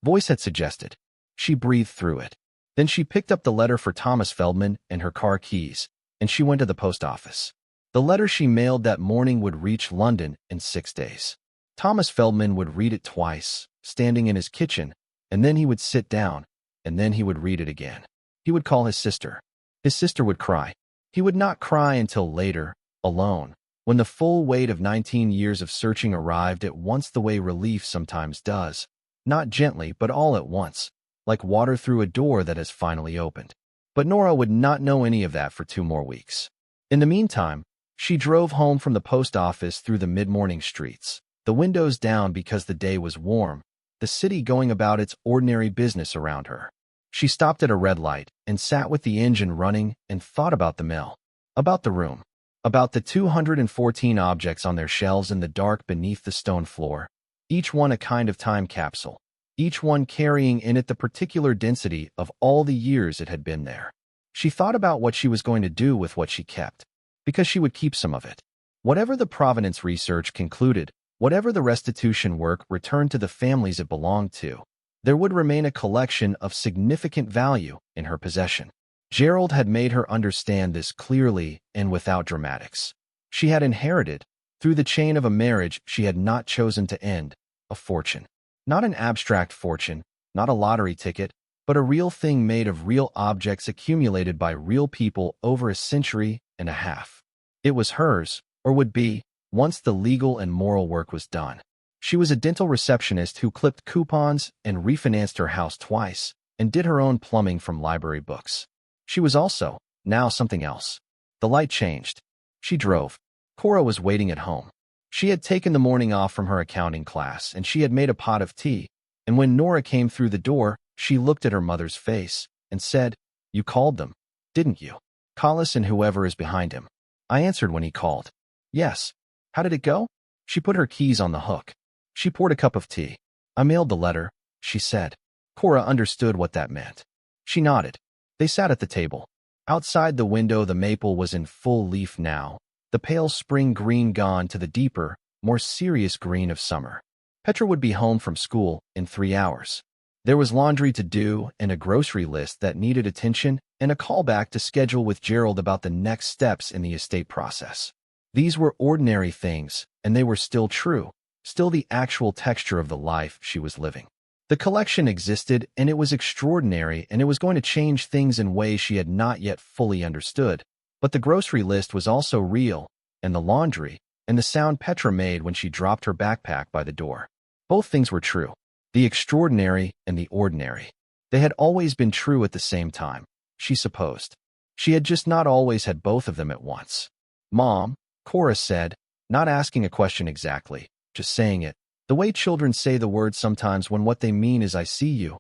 voice had suggested. She breathed through it. Then she picked up the letter for Thomas Feldman and her car keys, and she went to the post office. The letter she mailed that morning would reach London in 6 days. Thomas Feldman would read it twice, standing in his kitchen, and then he would sit down, and then he would read it again. He would call his sister. His sister would cry. He would not cry until later, alone, when the full weight of 19 years of searching arrived at once the way relief sometimes does, not gently but all at once, like water through a door that has finally opened. But Nora would not know any of that for 2 more weeks. In the meantime, she drove home from the post office through the mid-morning streets, the windows down because the day was warm, the city going about its ordinary business around her. She stopped at a red light and sat with the engine running and thought about the mill, about the room, about the 214 objects on their shelves in the dark beneath the stone floor, each one a kind of time capsule, each one carrying in it the particular density of all the years it had been there. She thought about what she was going to do with what she kept, because she would keep some of it. Whatever the provenance research concluded, whatever the restitution work returned to the families it belonged to, there would remain a collection of significant value in her possession. Gerald had made her understand this clearly and without dramatics. She had inherited, through the chain of a marriage she had not chosen to end, a fortune. Not an abstract fortune, not a lottery ticket, but a real thing made of real objects accumulated by real people over a century and a half. It was hers, or would be, once the legal and moral work was done. She was a dental receptionist who clipped coupons and refinanced her house twice, and did her own plumbing from library books. She was also, now, something else. The light changed. She drove. Cora was waiting at home. She had taken the morning off from her accounting class, and she had made a pot of tea, and when Nora came through the door, she looked at her mother's face and said, "You called them, didn't you? Collis and whoever is behind him." I answered when he called. "Yes. How did it go?" She put her keys on the hook. She poured a cup of tea. "I mailed the letter," she said. Cora understood what that meant. She nodded. They sat at the table. Outside the window the maple was in full leaf now, the pale spring green gone to the deeper, more serious green of summer. Petra would be home from school in 3 hours. There was laundry to do and a grocery list that needed attention and a callback to schedule with Gerald about the next steps in the estate process. These were ordinary things, and they were still true, still the actual texture of the life she was living. The collection existed, and it was extraordinary, and it was going to change things in ways she had not yet fully understood. But the grocery list was also real, and the laundry, and the sound Petra made when she dropped her backpack by the door. Both things were true, the extraordinary and the ordinary. They had always been true at the same time, she supposed. She had just not always had both of them at once. "Mom," Cora said, not asking a question exactly, just saying it, the way children say the word sometimes when what they mean is "I see you.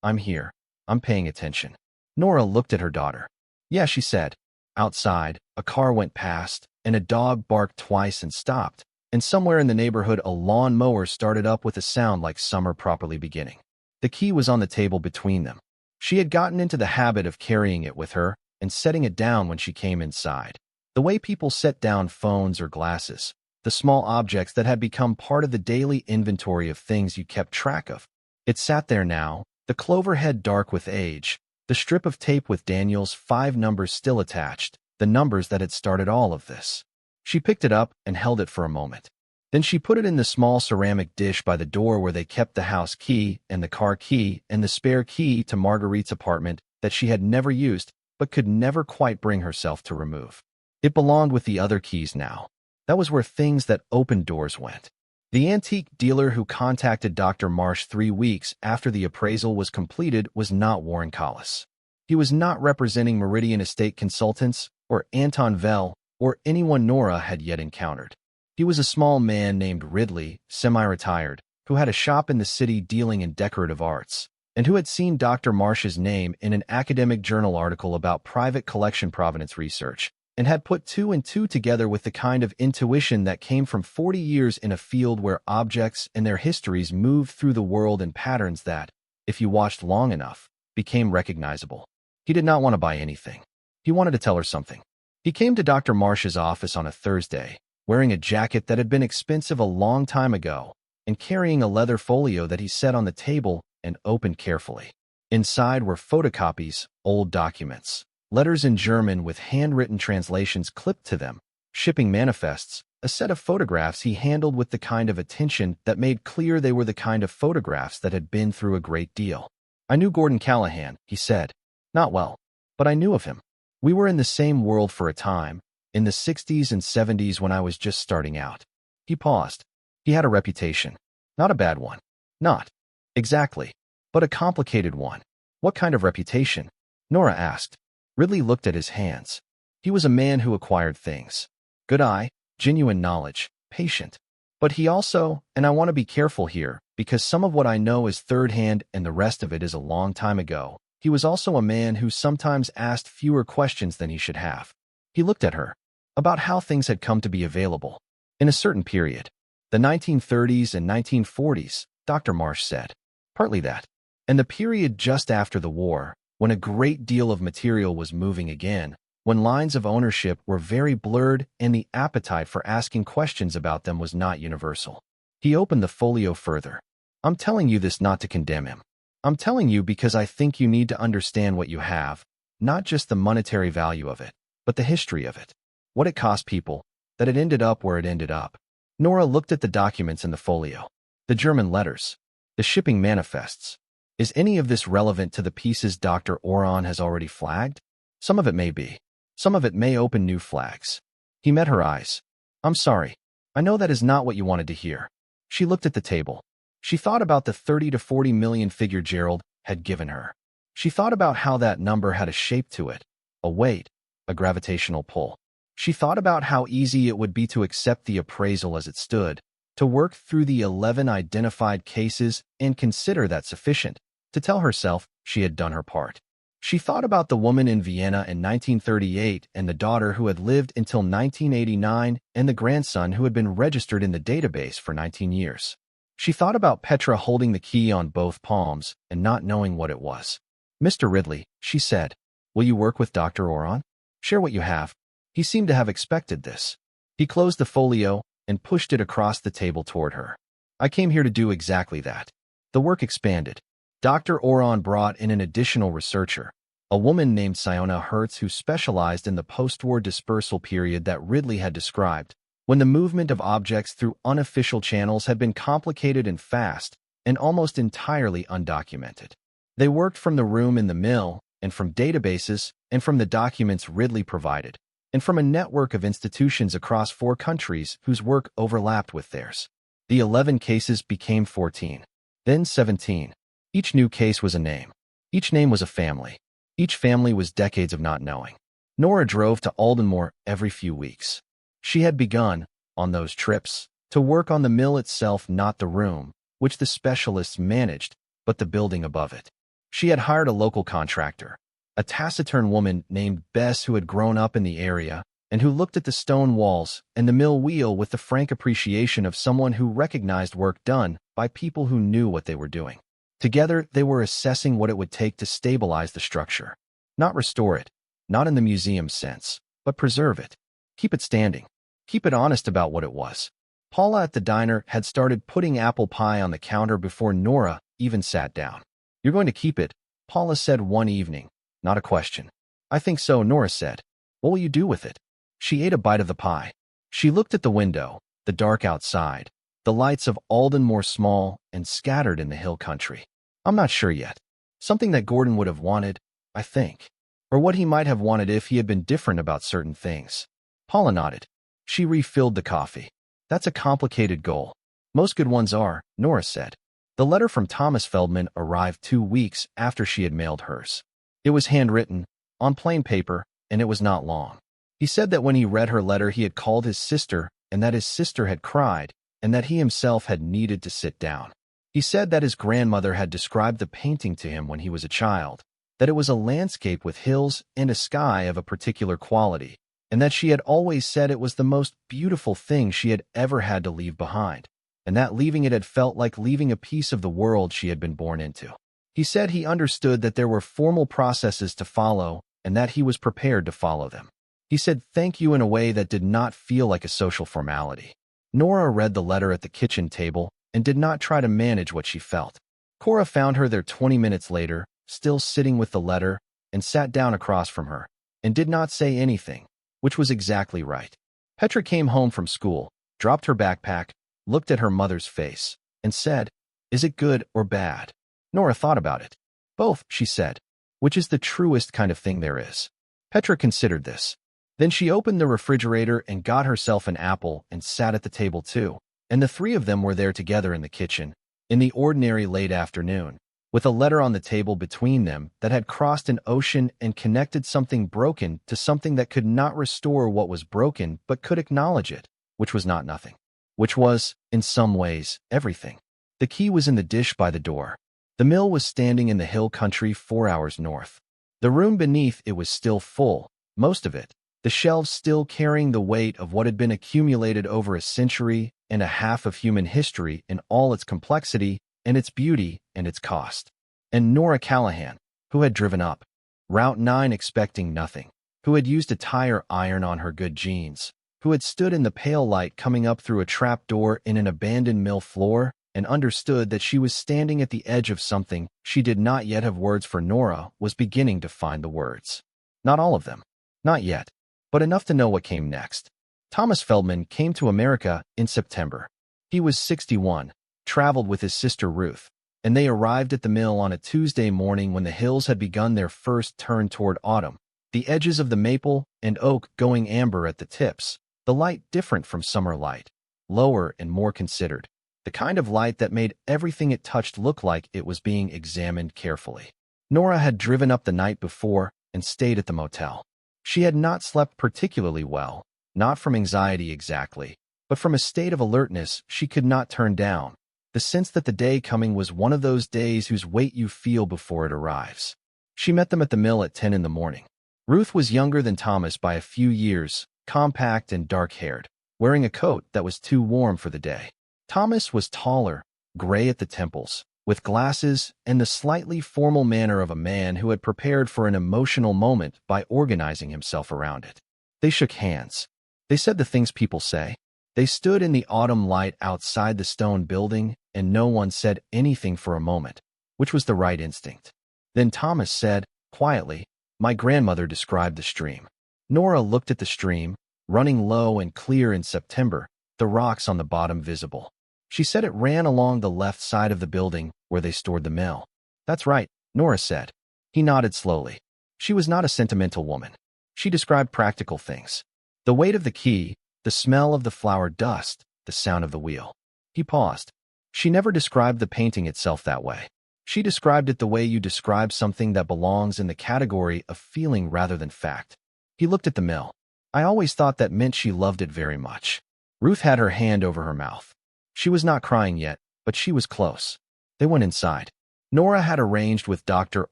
I'm here. I'm paying attention." Nora looked at her daughter. "Yeah," she said. Outside, a car went past, and a dog barked twice and stopped, and somewhere in the neighborhood a lawn mower started up with a sound like summer properly beginning. The key was on the table between them. She had gotten into the habit of carrying it with her and setting it down when she came inside. The way people set down phones or glasses, the small objects that had become part of the daily inventory of things you kept track of. It sat there now, the clover head dark with age, the strip of tape with Daniel's 5 numbers still attached, the numbers that had started all of this. She picked it up and held it for a moment. Then she put it in the small ceramic dish by the door where they kept the house key and the car key and the spare key to Marguerite's apartment that she had never used but could never quite bring herself to remove. It belonged with the other keys now. That was where things that opened doors went. The antique dealer who contacted Dr. Marsh 3 weeks after the appraisal was completed was not Warren Collis. He was not representing Meridian Estate Consultants or Anton Vell or anyone Nora had yet encountered. He was a small man named Ridley, semi-retired, who had a shop in the city dealing in decorative arts, and who had seen Dr. Marsh's name in an academic journal article about private collection provenance research, and had put 2 and 2 together with the kind of intuition that came from 40 years in a field where objects and their histories moved through the world in patterns that, if you watched long enough, became recognizable. He did not want to buy anything. He wanted to tell her something. He came to Dr. Marsh's office on a Thursday, wearing a jacket that had been expensive a long time ago, and carrying a leather folio that he set on the table and opened carefully. Inside were photocopies, old documents, letters in German with handwritten translations clipped to them, shipping manifests, a set of photographs he handled with the kind of attention that made clear they were the kind of photographs that had been through a great deal. "I knew Gordon Callahan," he said. "Not well, but I knew of him. We were in the same world for a time, in the 60s and 70s when I was just starting out." He paused. He had a reputation. Not a bad one. Not exactly, but a complicated one. "What kind of reputation?" Nora asked. Ridley looked at his hands. He was a man who acquired things. Good eye, genuine knowledge, patient. But he also, and I want to be careful here, because some of what I know is third-hand and the rest of it is a long time ago, he was also a man who sometimes asked fewer questions than he should have. He looked at her. About how things had come to be available. In a certain period. The 1930s and 1940s, Dr. Marsh said. Partly that. And the period just after the war, when a great deal of material was moving again, when lines of ownership were very blurred and the appetite for asking questions about them was not universal. He opened the folio further. "I'm telling you this not to condemn him. I'm telling you because I think you need to understand what you have, not just the monetary value of it, but the history of it. What it cost people, that it ended up where it ended up." Nora looked at the documents in the folio. The German letters. The shipping manifests. "Is any of this relevant to the pieces Dr. Oron has already flagged? Some of it may be. Some of it may open new flags." He met her eyes. "I'm sorry. I know that is not what you wanted to hear." She looked at the table. She thought about the 30 to 40 million figure Gerald had given her. She thought about how that number had a shape to it, a weight, a gravitational pull. She thought about how easy it would be to accept the appraisal as it stood, to work through the 11 identified cases and consider that sufficient, to tell herself she had done her part. She thought about the woman in Vienna in 1938 and the daughter who had lived until 1989 and the grandson who had been registered in the database for 19 years. She thought about Petra holding the key on both palms and not knowing what it was. "Mr. Ridley," she said, "will you work with Dr. Oron? Share what you have." He seemed to have expected this. He closed the folio and pushed it across the table toward her. "I came here to do exactly that." The work expanded. Dr. Oron brought in an additional researcher, a woman named Siona Hertz who specialized in the post-war dispersal period that Ridley had described, when the movement of objects through unofficial channels had been complicated and fast and almost entirely undocumented. They worked from the room in the mill and from databases and from the documents Ridley provided, and from a network of institutions across 4 countries whose work overlapped with theirs. The 11 cases became 14, then 17. Each new case was a name. Each name was a family. Each family was decades of not knowing. Nora drove to Aldenmoor every few weeks. She had begun, on those trips, to work on the mill itself, not the room, which the specialists managed, but the building above it. She had hired a local contractor, a taciturn woman named Bess who had grown up in the area and who looked at the stone walls and the mill wheel with the frank appreciation of someone who recognized work done by people who knew what they were doing. Together, they were assessing what it would take to stabilize the structure. Not restore it, not in the museum sense, but preserve it. Keep it standing. Keep it honest about what it was. Paula at the diner had started putting apple pie on the counter before Nora even sat down. "You're going to keep it," Paula said one evening. Not a question. "I think so," Nora said. "What will you do with it?" She ate a bite of the pie. She looked at the window, the dark outside, the lights of Aldenmoor small and scattered in the hill country. "I'm not sure yet. Something that Gordon would have wanted, I think. Or what he might have wanted if he had been different about certain things. Paula nodded. She refilled the coffee. That's a complicated goal. Most good ones are, Nora said. The letter from Thomas Feldman arrived 2 weeks after she had mailed hers. It was handwritten, on plain paper, and it was not long. He said that when he read her letter he had called his sister and that his sister had cried and that he himself had needed to sit down. He said that his grandmother had described the painting to him when he was a child, that it was a landscape with hills and a sky of a particular quality, and that she had always said it was the most beautiful thing she had ever had to leave behind, and that leaving it had felt like leaving a piece of the world she had been born into. He said he understood that there were formal processes to follow and that he was prepared to follow them. He said thank you in a way that did not feel like a social formality. Nora read the letter at the kitchen table and did not try to manage what she felt. Cora found her there 20 minutes later, still sitting with the letter, and sat down across from her, and did not say anything, which was exactly right. Petra came home from school, dropped her backpack, looked at her mother's face, and said, "Is it good or bad?" Nora thought about it. "Both," she said, "which is the truest kind of thing there is." Petra considered this. Then she opened the refrigerator and got herself an apple and sat at the table too, and the three of them were there together in the kitchen, in the ordinary late afternoon, with a letter on the table between them that had crossed an ocean and connected something broken to something that could not restore what was broken but could acknowledge it, which was not nothing, which was, in some ways, everything. The key was in the dish by the door. The mill was standing in the hill country 4 hours north. The room beneath it was still full, most of it, the shelves still carrying the weight of what had been accumulated over a century and a half of human history in all its complexity and its beauty and its cost. And Nora Callahan, who had driven up Route 9 expecting nothing, who had used a tire iron on her good jeans, who had stood in the pale light coming up through a trapdoor in an abandoned mill floor and understood that she was standing at the edge of something she did not yet have words for. Nora was beginning to find the words. Not all of them. Not yet. But enough to know what came next. Thomas Feldman came to America in September. He was 61, traveled with his sister Ruth, and they arrived at the mill on a Tuesday morning when the hills had begun their first turn toward autumn, the edges of the maple and oak going amber at the tips, the light different from summer light, lower and more considered, the kind of light that made everything it touched look like it was being examined carefully. Nora had driven up the night before and stayed at the motel. She had not slept particularly well, not from anxiety exactly, but from a state of alertness she could not turn down, the sense that the day coming was one of those days whose weight you feel before it arrives. She met them at the mill at 10 in the morning. Ruth was younger than Thomas by a few years, compact and dark-haired, wearing a coat that was too warm for the day. Thomas was taller, gray at the temples, with glasses and the slightly formal manner of a man who had prepared for an emotional moment by organizing himself around it. They shook hands. They said the things people say. They stood in the autumn light outside the stone building, and no one said anything for a moment, which was the right instinct. Then Thomas said, quietly, "My grandmother described the stream." Nora looked at the stream, running low and clear in September, the rocks on the bottom visible. She said it ran along the left side of the building where they stored the mill. "That's right," Nora said. He nodded slowly. She was not a sentimental woman. She described practical things. The weight of the key, the smell of the flour dust, the sound of the wheel. He paused. She never described the painting itself that way. She described it the way you describe something that belongs in the category of feeling rather than fact. He looked at the mill. "I always thought that meant she loved it very much." Ruth had her hand over her mouth. She was not crying yet, but she was close. They went inside. Nora had arranged with Dr.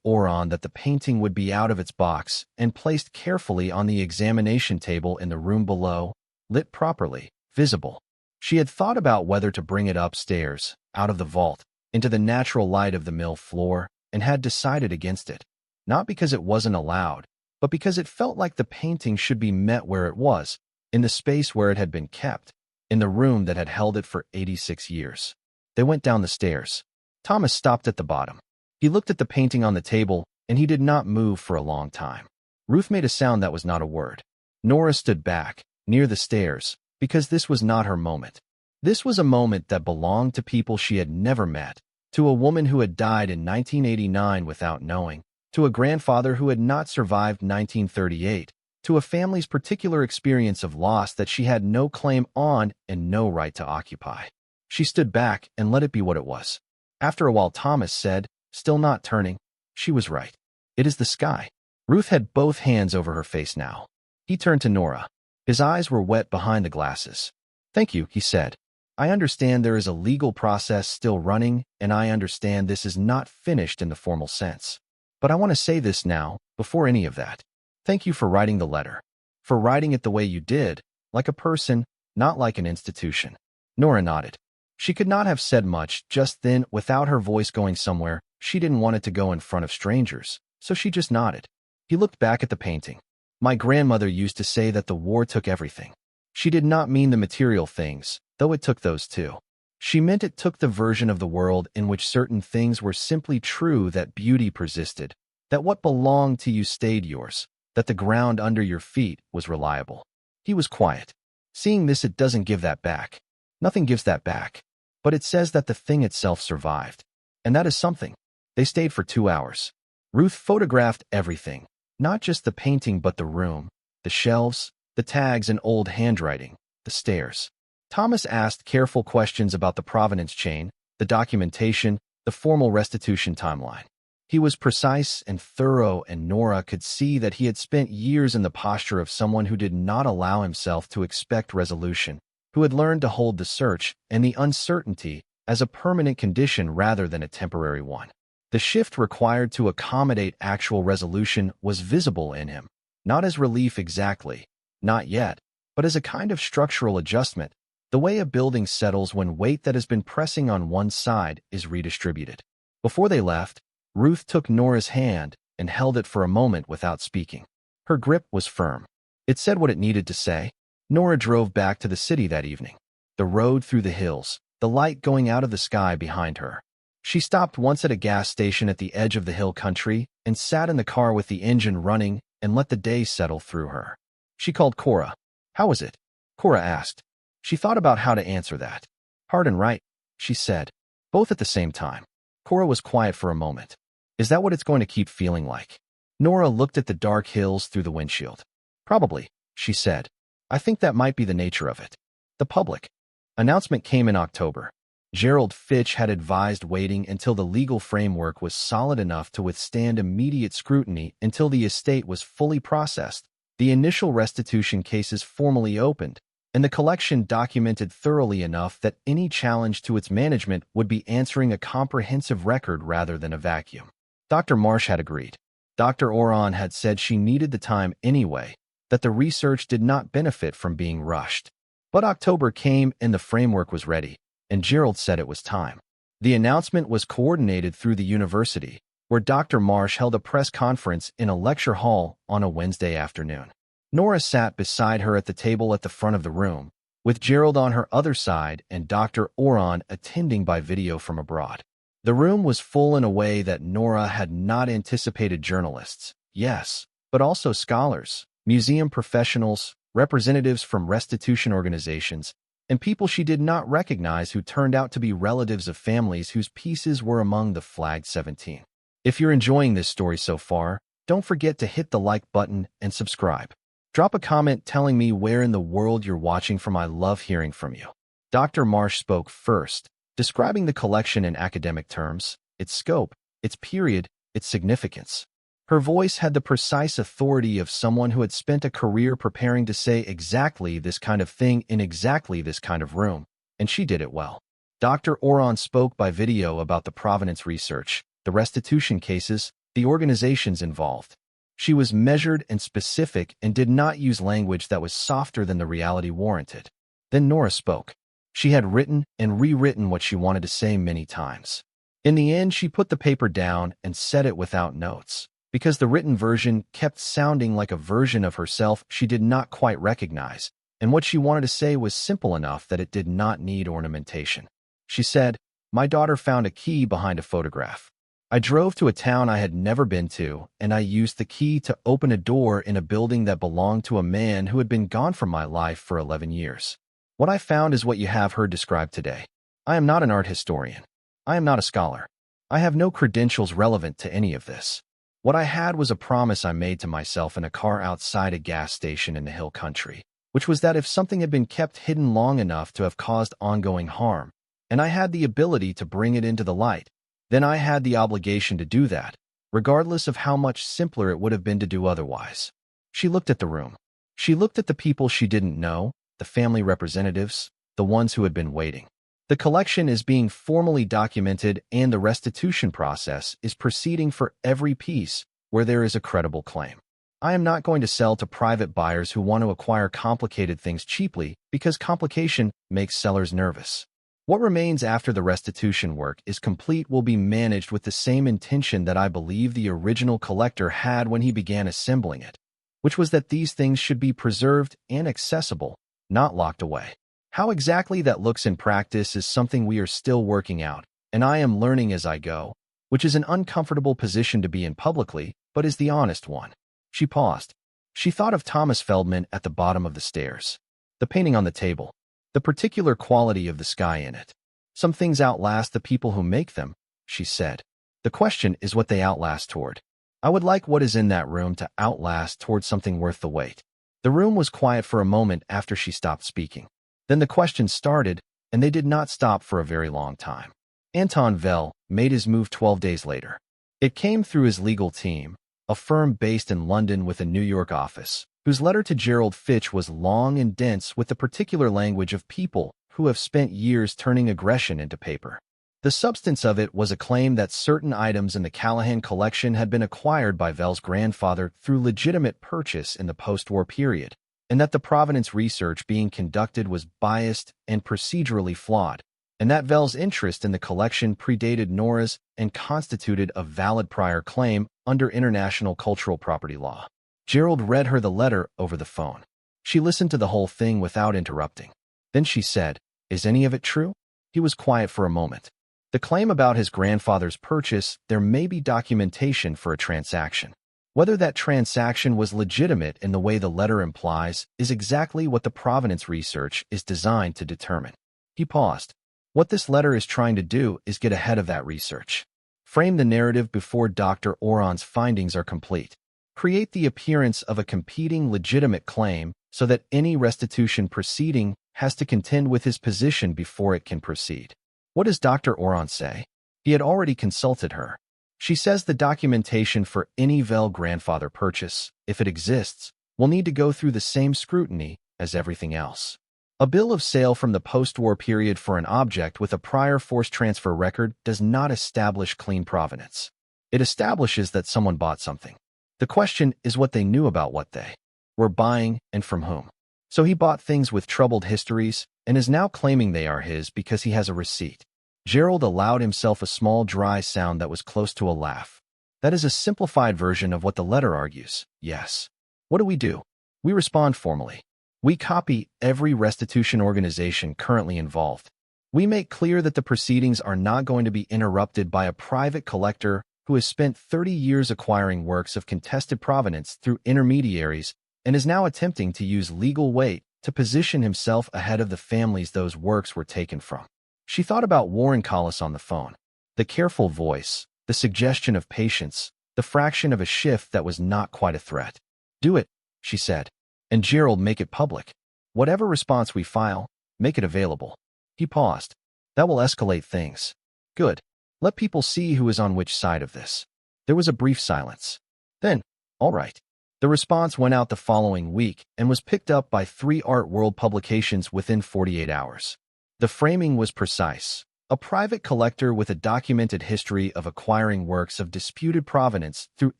Oron that the painting would be out of its box and placed carefully on the examination table in the room below, lit properly, visible. She had thought about whether to bring it upstairs, out of the vault, into the natural light of the mill floor, and had decided against it. Not because it wasn't allowed, but because it felt like the painting should be met where it was, in the space where it had been kept, in the room that had held it for 86 years. They went down the stairs. Thomas stopped at the bottom. He looked at the painting on the table, and he did not move for a long time. Ruth made a sound that was not a word. Nora stood back, near the stairs, because this was not her moment. This was a moment that belonged to people she had never met, to a woman who had died in 1989 without knowing, to a grandfather who had not survived 1938, to a family's particular experience of loss that she had no claim on and no right to occupy. She stood back and let it be what it was. After a while, Thomas said, still not turning, she was right. It is the sky. Ruth had both hands over her face now. He turned to Nora. His eyes were wet behind the glasses. Thank you, he said. I understand there is a legal process still running, and I understand this is not finished in the formal sense. But I want to say this now, before any of that. Thank you for writing the letter. For writing it the way you did, like a person, not like an institution. Nora nodded. She could not have said much just then without her voice going somewhere. She didn't want it to go in front of strangers, so she just nodded. He looked back at the painting. My grandmother used to say that the war took everything. She did not mean the material things, though it took those too. She meant it took the version of the world in which certain things were simply true, that beauty persisted, that what belonged to you stayed yours, that the ground under your feet was reliable. He was quiet. Seeing this, it doesn't give that back. Nothing gives that back. But it says that the thing itself survived. And that is something. They stayed for 2 hours. Ruth photographed everything, not just the painting but the room, the shelves, the tags and old handwriting, the stairs. Thomas asked careful questions about the provenance chain, the documentation, the formal restitution timeline. He was precise and thorough, and Nora could see that he had spent years in the posture of someone who did not allow himself to expect resolution, who had learned to hold the search and the uncertainty as a permanent condition rather than a temporary one. The shift required to accommodate actual resolution was visible in him, not as relief exactly, not yet, but as a kind of structural adjustment, the way a building settles when weight that has been pressing on one side is redistributed. Before they left, Ruth took Nora's hand and held it for a moment without speaking. Her grip was firm. It said what it needed to say. Nora drove back to the city that evening. The road through the hills, the light going out of the sky behind her. She stopped once at a gas station at the edge of the hill country and sat in the car with the engine running and let the day settle through her. She called Cora. How was it? Cora asked. She thought about how to answer that. Hard and right, she said, both at the same time. Cora was quiet for a moment. Is that what it's going to keep feeling like? Nora looked at the dark hills through the windshield. Probably, she said. I think that might be the nature of it. The public. Announcement came in October. Gerald Fitch had advised waiting until the legal framework was solid enough to withstand immediate scrutiny until the estate was fully processed, the initial restitution cases formally opened, and the collection documented thoroughly enough that any challenge to its management would be answering a comprehensive record rather than a vacuum. Dr. Marsh had agreed. Dr. Oron had said she needed the time anyway, that the research did not benefit from being rushed. But October came and the framework was ready, and Gerald said it was time. The announcement was coordinated through the university, where Dr. Marsh held a press conference in a lecture hall on a Wednesday afternoon. Nora sat beside her at the table at the front of the room, with Gerald on her other side and Dr. Oron attending by video from abroad. The room was full in a way that Nora had not anticipated. Journalists, yes, but also scholars, museum professionals, representatives from restitution organizations, and people she did not recognize who turned out to be relatives of families whose pieces were among the flagged 17. If you're enjoying this story so far, don't forget to hit the like button and subscribe. Drop a comment telling me where in the world you're watching from. I love hearing from you. Dr. Marsh spoke first, describing the collection in academic terms, its scope, its period, its significance. Her voice had the precise authority of someone who had spent a career preparing to say exactly this kind of thing in exactly this kind of room, and she did it well. Dr. Oron spoke by video about the provenance research, the restitution cases, the organizations involved. She was measured and specific and did not use language that was softer than the reality warranted. Then Nora spoke. She had written and rewritten what she wanted to say many times. In the end, she put the paper down and said it without notes, because the written version kept sounding like a version of herself she did not quite recognize, and what she wanted to say was simple enough that it did not need ornamentation. She said, "My daughter found a key behind a photograph. I drove to a town I had never been to, and I used the key to open a door in a building that belonged to a man who had been gone from my life for 11 years. What I found is what you have heard described today. I am not an art historian. I am not a scholar. I have no credentials relevant to any of this. What I had was a promise I made to myself in a car outside a gas station in the hill country, which was that if something had been kept hidden long enough to have caused ongoing harm, and I had the ability to bring it into the light, then I had the obligation to do that, regardless of how much simpler it would have been to do otherwise. She looked at the room. She looked at the people she didn't know, the family representatives, the ones who had been waiting. The collection is being formally documented and the restitution process is proceeding for every piece where there is a credible claim. I am not going to sell to private buyers who want to acquire complicated things cheaply because complication makes sellers nervous. What remains after the restitution work is complete will be managed with the same intention that I believe the original collector had when he began assembling it, which was that these things should be preserved and accessible, not locked away. How exactly that looks in practice is something we are still working out, and I am learning as I go, which is an uncomfortable position to be in publicly, but is the honest one. She paused. She thought of Thomas Feldman at the bottom of the stairs. The painting on the table. The particular quality of the sky in it. Some things outlast the people who make them, she said. The question is what they outlast toward. I would like what is in that room to outlast toward something worth the wait. The room was quiet for a moment after she stopped speaking. Then the questions started, and they did not stop for a very long time. Anton Vell made his move 12 days later. It came through his legal team, a firm based in London with a New York office, whose letter to Gerald Fitch was long and dense with the particular language of people who have spent years turning aggression into paper. The substance of it was a claim that certain items in the Callahan collection had been acquired by Vell's grandfather through legitimate purchase in the post-war period, and that the provenance research being conducted was biased and procedurally flawed, and that Vell's interest in the collection predated Nora's and constituted a valid prior claim under international cultural property law. Gerald read her the letter over the phone. She listened to the whole thing without interrupting. Then she said, "Is any of it true?" He was quiet for a moment. The claim about his grandfather's purchase, there may be documentation for a transaction. Whether that transaction was legitimate in the way the letter implies is exactly what the provenance research is designed to determine. He paused. What this letter is trying to do is get ahead of that research. Frame the narrative before Dr. Oron's findings are complete. Create the appearance of a competing legitimate claim so that any restitution proceeding has to contend with his position before it can proceed. What does Dr. Oron say? He had already consulted her. She says the documentation for any Vell grandfather purchase, if it exists, will need to go through the same scrutiny as everything else. A bill of sale from the post-war period for an object with a prior forced transfer record does not establish clean provenance. It establishes that someone bought something. The question is what they knew about what they were buying and from whom. So he bought things with troubled histories and is now claiming they are his because he has a receipt. Gerald allowed himself a small dry sound that was close to a laugh. That is a simplified version of what the letter argues, yes. What do? We respond formally. We copy every restitution organization currently involved. We make clear that the proceedings are not going to be interrupted by a private collector who has spent 30 years acquiring works of contested provenance through intermediaries and is now attempting to use legal weight to position himself ahead of the families those works were taken from. She thought about Warren Collis on the phone. The careful voice, the suggestion of patience, the fraction of a shift that was not quite a threat. Do it, she said. And Gerald, make it public. Whatever response we file, make it available. He paused. That will escalate things. Good. Let people see who is on which side of this. There was a brief silence. Then, all right. The response went out the following week and was picked up by 3 Art World publications within 48 hours. The framing was precise. A private collector with a documented history of acquiring works of disputed provenance through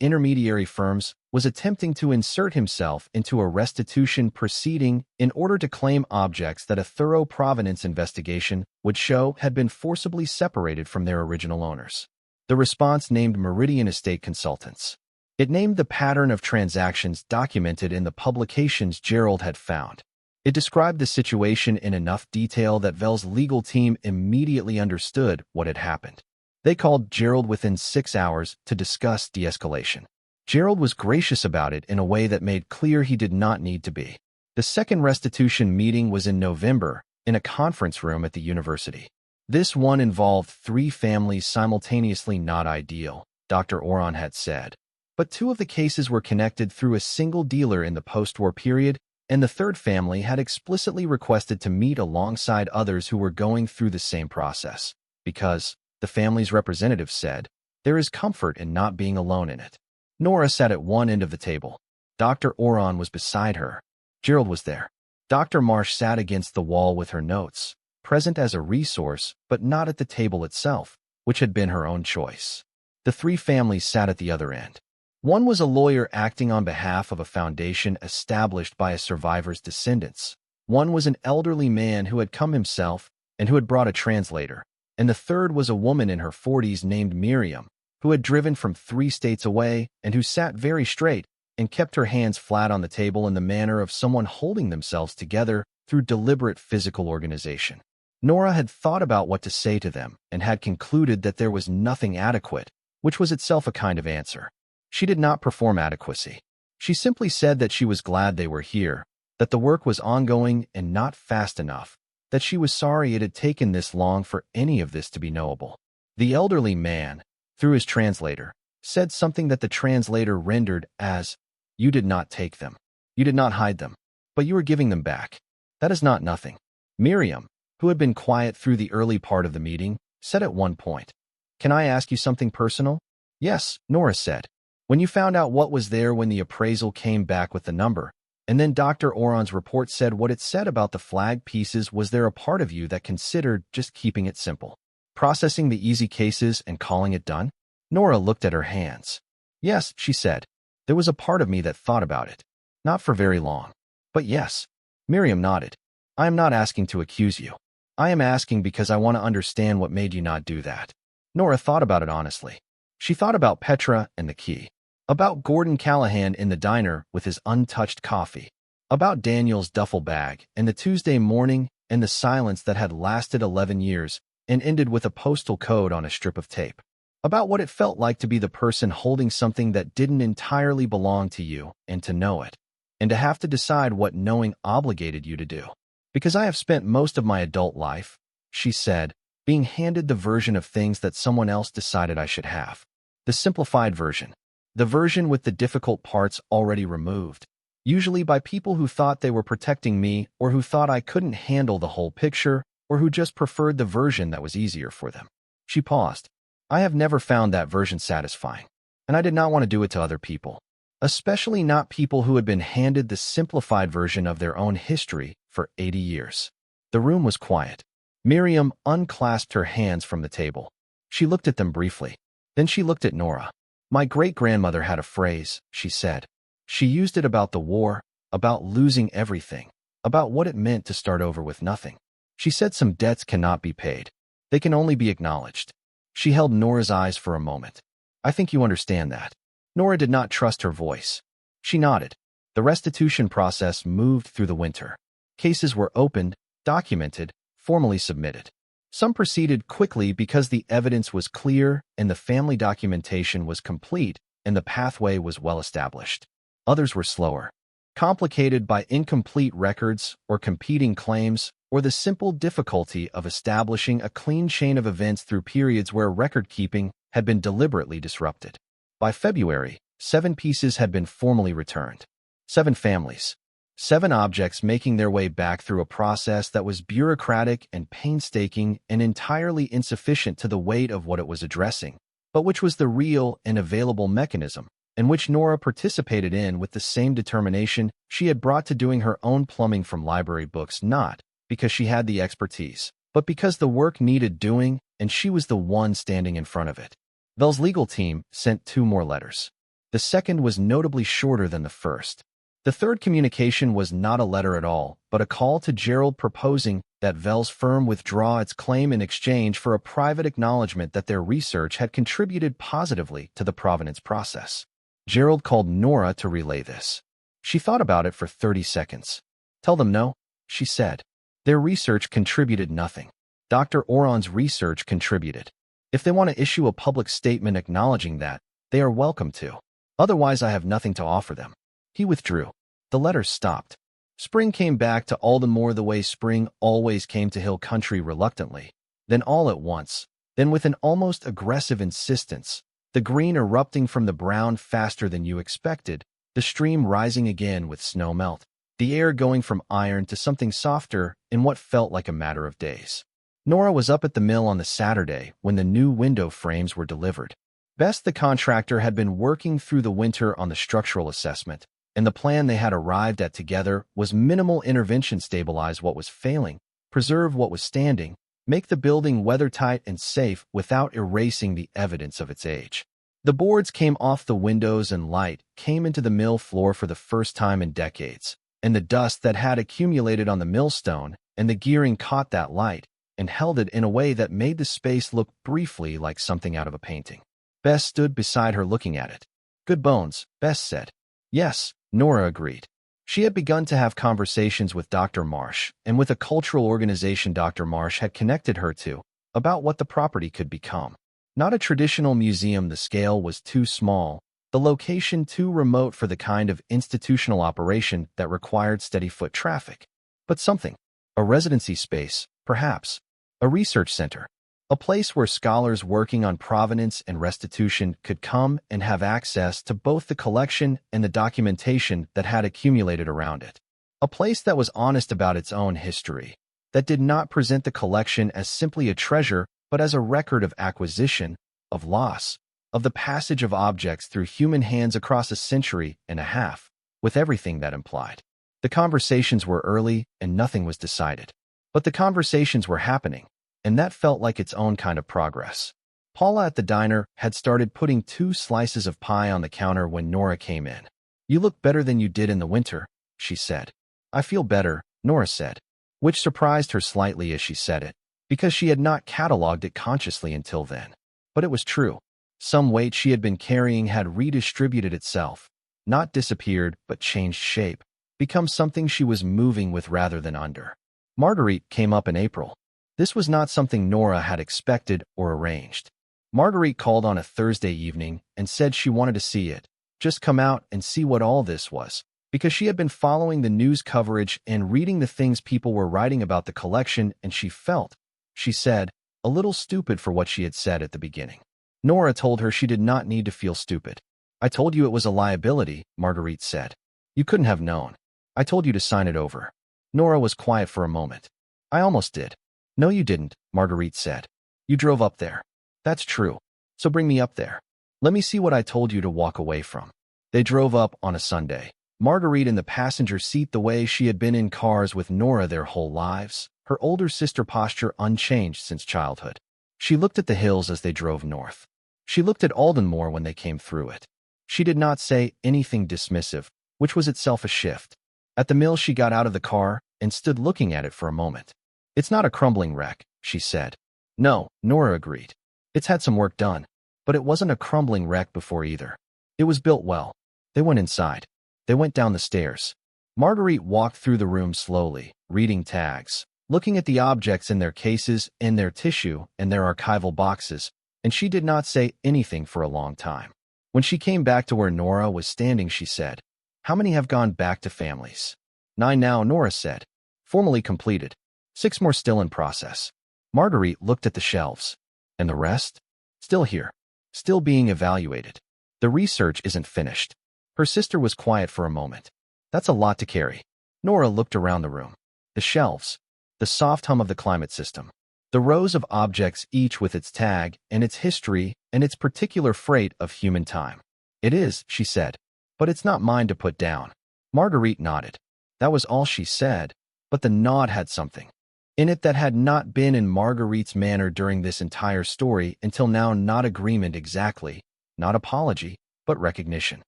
intermediary firms was attempting to insert himself into a restitution proceeding in order to claim objects that a thorough provenance investigation would show had been forcibly separated from their original owners. The response named Meridian Estate Consultants. It named the pattern of transactions documented in the publications Gerald had found. It described the situation in enough detail that Vell's legal team immediately understood what had happened. They called Gerald within 6 hours to discuss de-escalation. Gerald was gracious about it in a way that made clear he did not need to be. The second restitution meeting was in November in a conference room at the university. This one involved 3 families simultaneously not ideal, Dr. Oron had said. But two of the cases were connected through a single dealer in the post-war period, and the third family had explicitly requested to meet alongside others who were going through the same process, because, the family's representative said, there is comfort in not being alone in it. Nora sat at one end of the table. Dr. Oron was beside her. Gerald was there. Dr. Marsh sat against the wall with her notes, present as a resource, but not at the table itself, which had been her own choice. The three families sat at the other end. One was a lawyer acting on behalf of a foundation established by a survivor's descendants. One was an elderly man who had come himself and who had brought a translator. And the third was a woman in her 40s named Miriam, who had driven from 3 states away and who sat very straight and kept her hands flat on the table in the manner of someone holding themselves together through deliberate physical organization. Nora had thought about what to say to them and had concluded that there was nothing adequate, which was itself a kind of answer. She did not perform adequacy. She simply said that she was glad they were here, that the work was ongoing and not fast enough, that she was sorry it had taken this long for any of this to be knowable. The elderly man, through his translator, said something that the translator rendered as, "You did not take them. You did not hide them. But you are giving them back. That is not nothing." Miriam, who had been quiet through the early part of the meeting, said at one point, "Can I ask you something personal?" "Yes," Nora said. "When you found out what was there when the appraisal came back with the number, and then Dr. Oron's report said what it said about the flag pieces, was there a part of you that considered just keeping it simple, processing the easy cases and calling it done?" Nora looked at her hands. "Yes," she said. "There was a part of me that thought about it. Not for very long. But yes." Miriam nodded. "I am not asking to accuse you. I am asking because I want to understand what made you not do that." Nora thought about it honestly. She thought about Petra and the key. About Gordon Callahan in the diner with his untouched coffee. About Daniel's duffel bag and the Tuesday morning and the silence that had lasted 11 years and ended with a postal code on a strip of tape. About what it felt like to be the person holding something that didn't entirely belong to you and to know it, and to have to decide what knowing obligated you to do. "Because I have spent most of my adult life," she said, "being handed the version of things that someone else decided I should have. The simplified version. The version with the difficult parts already removed, usually by people who thought they were protecting me or who thought I couldn't handle the whole picture or who just preferred the version that was easier for them." She paused. "I have never found that version satisfying, and I did not want to do it to other people, especially not people who had been handed the simplified version of their own history for 80 years. The room was quiet. Miriam unclasped her hands from the table. She looked at them briefly. Then she looked at Nora. "My great-grandmother had a phrase," she said. "She used it about the war, about losing everything, about what it meant to start over with nothing. She said some debts cannot be paid. They can only be acknowledged." She held Nora's eyes for a moment. "I think you understand that." Nora did not trust her voice. She nodded. The restitution process moved through the winter. Cases were opened, documented, formally submitted. Some proceeded quickly because the evidence was clear and the family documentation was complete and the pathway was well established. Others were slower, complicated by incomplete records or competing claims or the simple difficulty of establishing a clean chain of events through periods where record-keeping had been deliberately disrupted. By February, 7 pieces had been formally returned. 7 families. 7 objects making their way back through a process that was bureaucratic and painstaking and entirely insufficient to the weight of what it was addressing, but which was the real and available mechanism, and which Nora participated in with the same determination she had brought to doing her own plumbing from library books, not because she had the expertise, but because the work needed doing and she was the one standing in front of it. Bell's legal team sent 2 more letters. The second was notably shorter than the first. The third communication was not a letter at all, but a call to Gerald proposing that Vell's firm withdraw its claim in exchange for a private acknowledgement that their research had contributed positively to the provenance process. Gerald called Nora to relay this. She thought about it for 30 seconds. "Tell them no," she said. "Their research contributed nothing. Dr. Oron's research contributed. If they want to issue a public statement acknowledging that, they are welcome to. Otherwise, I have nothing to offer them." He withdrew. The letters stopped. Spring came back to Aldenmoor the way spring always came to hill country, reluctantly, then all at once, then with an almost aggressive insistence, the green erupting from the brown faster than you expected, the stream rising again with snow melt, the air going from iron to something softer in what felt like a matter of days. Nora was up at the mill on the Saturday when the new window frames were delivered. Best, the contractor, had been working through the winter on the structural assessment, and the plan they had arrived at together was minimal intervention: stabilize what was failing, preserve what was standing, make the building weathertight and safe without erasing the evidence of its age. The boards came off the windows and light came into the mill floor for the first time in decades, and the dust that had accumulated on the millstone and the gearing caught that light and held it in a way that made the space look briefly like something out of a painting. Bess stood beside her looking at it. "Good bones," Bess said. "Yes," Nora agreed. She had begun to have conversations with Dr. Marsh and with a cultural organization Dr. Marsh had connected her to about what the property could become. Not a traditional museum. The scale was too small, the location too remote for the kind of institutional operation that required steady foot traffic. But something. A residency space, perhaps. A research center. A place where scholars working on provenance and restitution could come and have access to both the collection and the documentation that had accumulated around it. A place that was honest about its own history, that did not present the collection as simply a treasure but as a record of acquisition, of loss, of the passage of objects through human hands across a century and a half, with everything that implied. The conversations were early and nothing was decided. But the conversations were happening, and that felt like its own kind of progress. Paula at the diner had started putting 2 slices of pie on the counter when Nora came in. "You look better than you did in the winter," she said. "I feel better," Nora said, which surprised her slightly as she said it, because she had not cataloged it consciously until then. But it was true. Some weight she had been carrying had redistributed itself, not disappeared but changed shape, become something she was moving with rather than under. Marguerite came up in April. This was not something Nora had expected or arranged. Marguerite called on a Thursday evening and said she wanted to see it, just come out and see what all this was, because she had been following the news coverage and reading the things people were writing about the collection, and she felt, she said, a little stupid for what she had said at the beginning. Nora told her she did not need to feel stupid. "I told you it was a liability," Marguerite said. "You couldn't have known. I told you to sign it over." Nora was quiet for a moment. "I almost did." "No, you didn't," Marguerite said. "You drove up there." "That's true. So bring me up there. Let me see what I told you to walk away from." They drove up on a Sunday. Marguerite in the passenger seat, the way she had been in cars with Nora their whole lives, her older sister posture unchanged since childhood. She looked at the hills as they drove north. She looked at Aldenmoor when they came through it. She did not say anything dismissive, which was itself a shift. At the mill she got out of the car and stood looking at it for a moment. "It's not a crumbling wreck," she said. "No," Nora agreed. "It's had some work done. But it wasn't a crumbling wreck before either. It was built well." They went inside. They went down the stairs. Marguerite walked through the room slowly, reading tags, looking at the objects in their cases and their tissue and their archival boxes, and she did not say anything for a long time. When she came back to where Nora was standing, she said, "How many have gone back to families?" 9 now, Nora said. "Formally completed. 6 more still in process." Marguerite looked at the shelves. "And the rest?" "Still here. Still being evaluated. The research isn't finished." Her sister was quiet for a moment. "That's a lot to carry." Nora looked around the room. The shelves. The soft hum of the climate system. The rows of objects, each with its tag and its history and its particular freight of human time. "It is," she said. "But it's not mine to put down." Marguerite nodded. That was all she said, but the nod had something in it that had not been in Marguerite's manner during this entire story until now. Not agreement exactly, not apology, but recognition.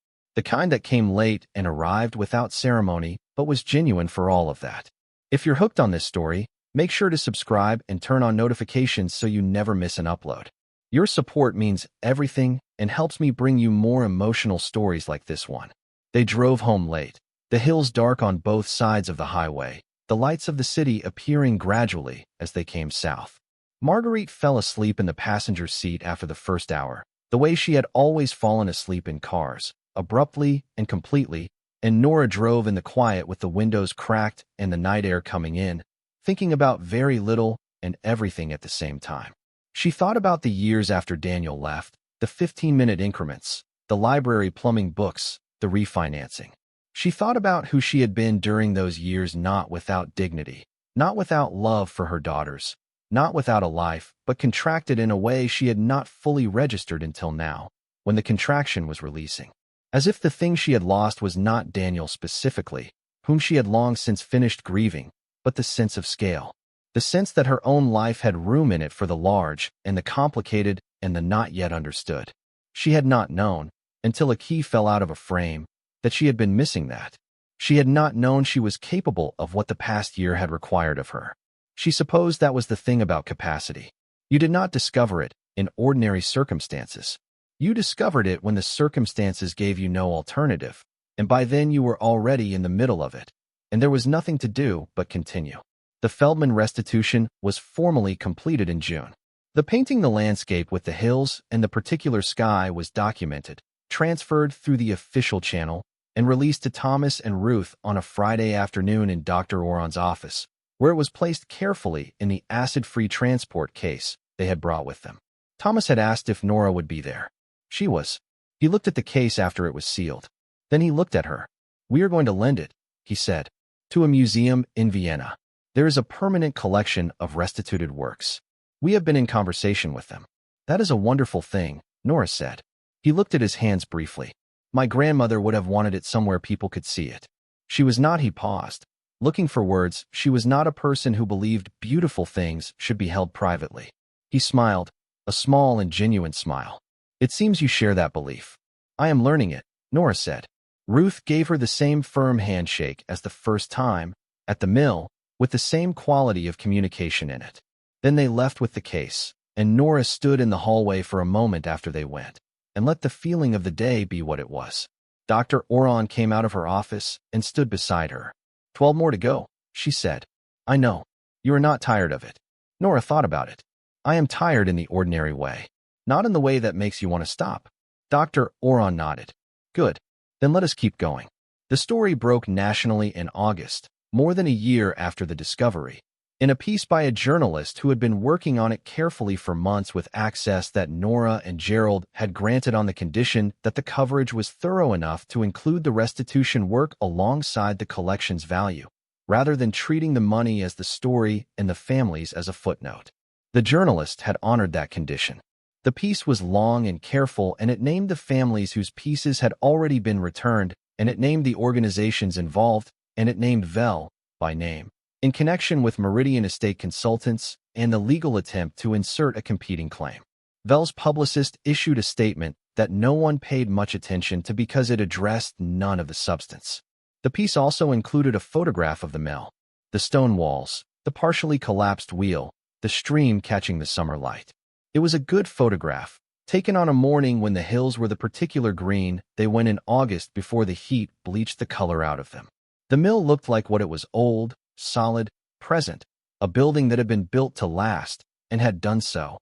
The kind that came late and arrived without ceremony, but was genuine for all of that. If you're hooked on this story, make sure to subscribe and turn on notifications so you never miss an upload. Your support means everything and helps me bring you more emotional stories like this one. They drove home late, the hills dark on both sides of the highway, the lights of the city appearing gradually as they came south. Marguerite fell asleep in the passenger seat after the first hour, the way she had always fallen asleep in cars, abruptly and completely, and Nora drove in the quiet with the windows cracked and the night air coming in, thinking about very little and everything at the same time. She thought about the years after Daniel left, The 15-minute increments, the library plumbing books, the refinancing. She thought about who she had been during those years, not without dignity, not without love for her daughters, not without a life, but contracted in a way she had not fully registered until now, when the contraction was releasing. As if the thing she had lost was not Daniel specifically, whom she had long since finished grieving, but the sense of scale. The sense that her own life had room in it for the large and the complicated and the not yet understood. She had not known, until a key fell out of a frame, that she had been missing that. She had not known she was capable of what the past year had required of her. She supposed that was the thing about capacity. You did not discover it in ordinary circumstances. You discovered it when the circumstances gave you no alternative, and by then you were already in the middle of it, and there was nothing to do but continue. The Feldman restitution was formally completed in June. Painting the landscape with the hills and the particular sky was documented, transferred through the official channel, and released to Thomas and Ruth on a Friday afternoon in Dr. Oron's office, where it was placed carefully in the acid-free transport case they had brought with them. Thomas had asked if Nora would be there. She was. He looked at the case after it was sealed. Then he looked at her. "We are going to lend it," he said, "to a museum in Vienna. There is a permanent collection of restituted works. We have been in conversation with them." "That is a wonderful thing," Nora said. He looked at his hands briefly. "My grandmother would have wanted it somewhere people could see it." She was not, he paused, looking for words, she was not a person who believed beautiful things should be held privately. He smiled, a small and genuine smile. "It seems you share that belief." "I am learning it," Nora said. Ruth gave her the same firm handshake as the first time, at the mill, with the same quality of communication in it. Then they left with the case, and Nora stood in the hallway for a moment after they went, and let the feeling of the day be what it was. Dr. Oron came out of her office and stood beside her. 12 more to go," she said. "I know. You are not tired of it." Nora thought about it. "I am tired in the ordinary way. Not in the way that makes you want to stop." Dr. Oron nodded. "Good. Then let us keep going." The story broke nationally in August, more than a year after the discovery, in a piece by a journalist who had been working on it carefully for months with access that Nora and Gerald had granted on the condition that the coverage was thorough enough to include the restitution work alongside the collection's value, rather than treating the money as the story and the families as a footnote. The journalist had honored that condition. The piece was long and careful, and it named the families whose pieces had already been returned, and it named the organizations involved, and it named Vel, by name, in connection with Meridian Estate Consultants and the legal attempt to insert a competing claim. Vel's publicist issued a statement that no one paid much attention to because it addressed none of the substance. The piece also included a photograph of the mill, the stone walls, the partially collapsed wheel, the stream catching the summer light. It was a good photograph, taken on a morning when the hills were the particular green they went in August before the heat bleached the color out of them. The mill looked like what it was: old, solid, present, a building that had been built to last, and had done so,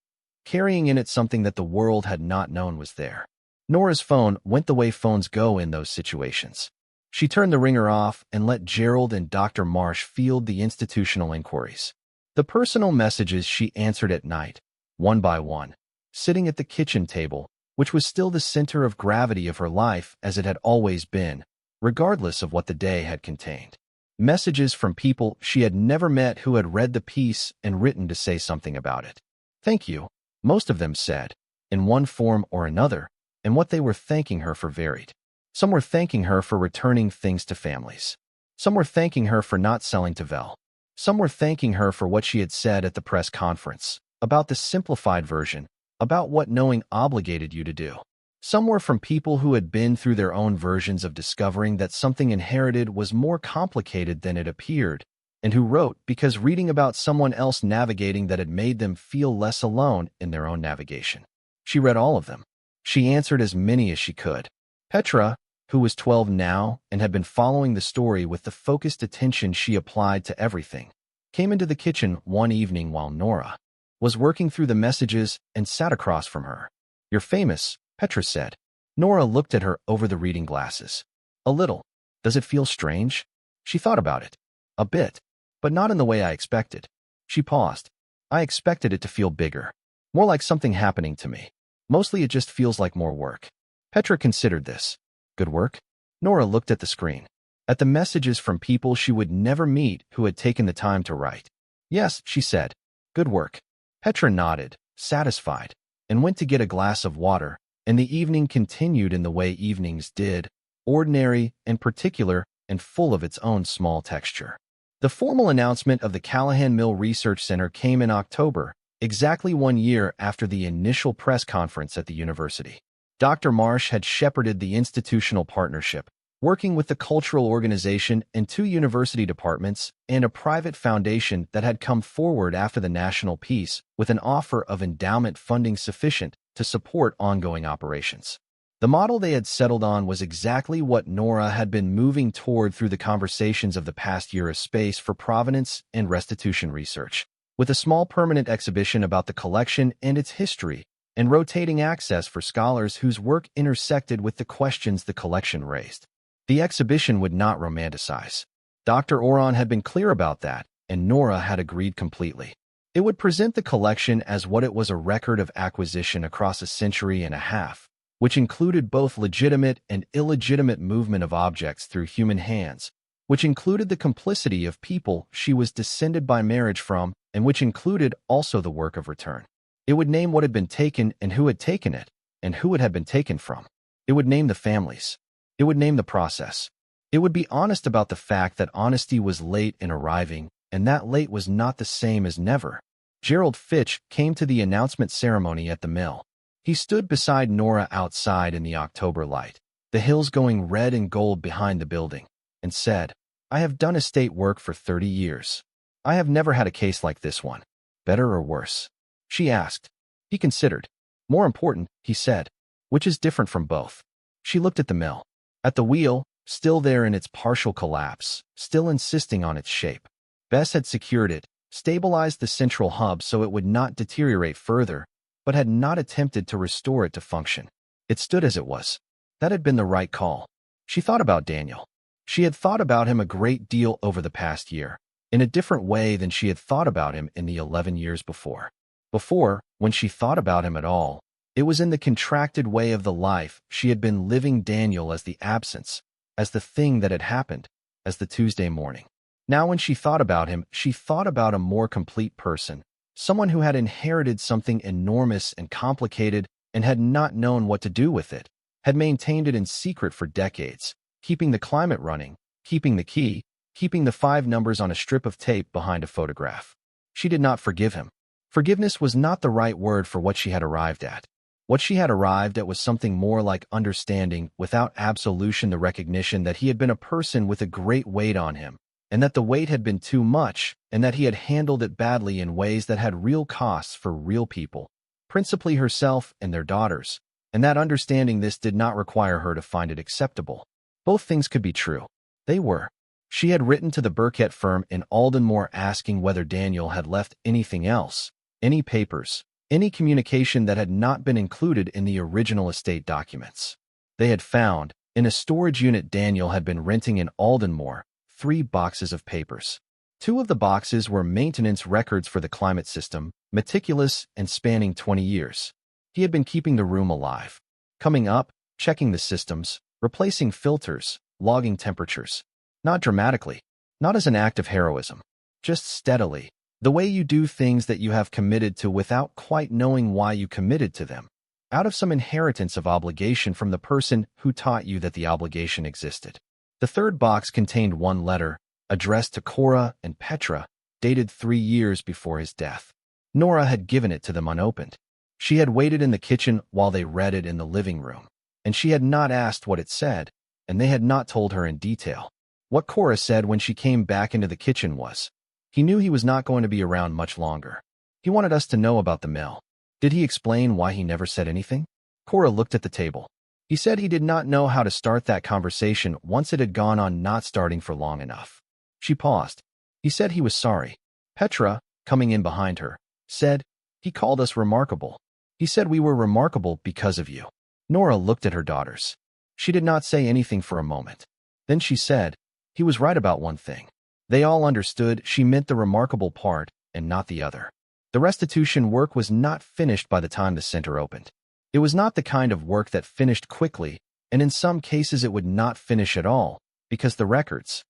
carrying in it something that the world had not known was there. Nora's phone went the way phones go in those situations. She turned the ringer off and let Gerald and Dr. Marsh field the institutional inquiries. The personal messages she answered at night, one by one, sitting at the kitchen table, which was still the center of gravity of her life as it had always been, regardless of what the day had contained. Messages from people she had never met who had read the piece and written to say something about it. "Thank you," most of them said, in one form or another, and what they were thanking her for varied. Some were thanking her for returning things to families. Some were thanking her for not selling to Vel. Some were thanking her for what she had said at the press conference, about the simplified version, about what knowing obligated you to do. Some were from people who had been through their own versions of discovering that something inherited was more complicated than it appeared, and who wrote because reading about someone else navigating that had made them feel less alone in their own navigation. She read all of them. She answered as many as she could. Petra, who was 12 now and had been following the story with the focused attention she applied to everything, came into the kitchen one evening while Nora was working through the messages and sat across from her. "You're famous," Petra said. Nora looked at her over the reading glasses. "A little. Does it feel strange?" She thought about it. "A bit, but not in the way I expected." She paused. "I expected it to feel bigger, more like something happening to me." Mostly it just feels like more work. Petra considered this. Good work? Nora looked at the screen. At the messages from people she would never meet who had taken the time to write. Yes, she said. Good work. Petra nodded, satisfied, and went to get a glass of water, and the evening continued in the way evenings did, ordinary and particular and full of its own small texture. The formal announcement of the Callahan Mill Research Center came in October, exactly 1 year after the initial press conference at the university. Dr. Marsh had shepherded the institutional partnership, working with the cultural organization and 2 university departments and a private foundation that had come forward after the national peace with an offer of endowment funding sufficient to support ongoing operations. The model they had settled on was exactly what Nora had been moving toward through the conversations of the past year: a space for provenance and restitution research, with a small permanent exhibition about the collection and its history, and rotating access for scholars whose work intersected with the questions the collection raised. The exhibition would not romanticize. Dr. Oron had been clear about that, and Nora had agreed completely. It would present the collection as what it was: a record of acquisition across a century and a half, which included both legitimate and illegitimate movement of objects through human hands, which included the complicity of people she was descended by marriage from, and which included also the work of return. It would name what had been taken and who had taken it, and who it had been taken from. It would name the families. It would name the process. It would be honest about the fact that honesty was late in arriving, and that late was not the same as never. Gerald Fitch came to the announcement ceremony at the mill. He stood beside Nora outside in the October light, the hills going red and gold behind the building, and said, "I have done estate work for 30 years. I have never had a case like this one. Better or worse?" She asked. He considered. "More important," he said. "Which is different from both?" She looked at the mill. At the wheel, still there in its partial collapse, still insisting on its shape. Bess had secured it, stabilized the central hub so it would not deteriorate further, but had not attempted to restore it to function. It stood as it was. That had been the right call. She thought about Daniel. She had thought about him a great deal over the past year, in a different way than she had thought about him in the 11 years before. Before, when she thought about him at all, it was in the contracted way of the life she had been living: Daniel as the absence, as the thing that had happened, as the Tuesday morning. Now when she thought about him, she thought about a more complete person, someone who had inherited something enormous and complicated and had not known what to do with it, had maintained it in secret for decades, keeping the climate running, keeping the key, keeping the 5 numbers on a strip of tape behind a photograph. She did not forgive him. Forgiveness was not the right word for what she had arrived at. What she had arrived at was something more like understanding, without absolution, the recognition that he had been a person with a great weight on him, and that the weight had been too much, and that he had handled it badly in ways that had real costs for real people, principally herself and their daughters, and that understanding this did not require her to find it acceptable. Both things could be true. They were. She had written to the Burkett firm in Aldenmoor asking whether Daniel had left anything else, any papers, any communication that had not been included in the original estate documents. They had found, in a storage unit Daniel had been renting in Aldenmoor, 3 boxes of papers. 2 of the boxes were maintenance records for the climate system, meticulous and spanning 20 years. He had been keeping the room alive, coming up, checking the systems, replacing filters, logging temperatures. Not dramatically, not as an act of heroism, just steadily, the way you do things that you have committed to without quite knowing why you committed to them, out of some inheritance of obligation from the person who taught you that the obligation existed. The 3rd box contained 1 letter, addressed to Cora and Petra, dated 3 years before his death. Nora had given it to them unopened. She had waited in the kitchen while they read it in the living room, and she had not asked what it said, and they had not told her in detail. What Cora said when she came back into the kitchen was, "He knew he was not going to be around much longer. He wanted us to know about the mill." Did he explain why he never said anything? Cora looked at the table. He said he did not know how to start that conversation once it had gone on not starting for long enough. She paused. He said he was sorry. Petra, coming in behind her, said, "He called us remarkable. He said we were remarkable because of you." Nora looked at her daughters. She did not say anything for a moment. Then she said, "He was right about one thing." They all understood she meant the remarkable part and not the other. The restitution work was not finished by the time the center opened. It was not the kind of work that finished quickly, and in some cases it would not finish at all, because the records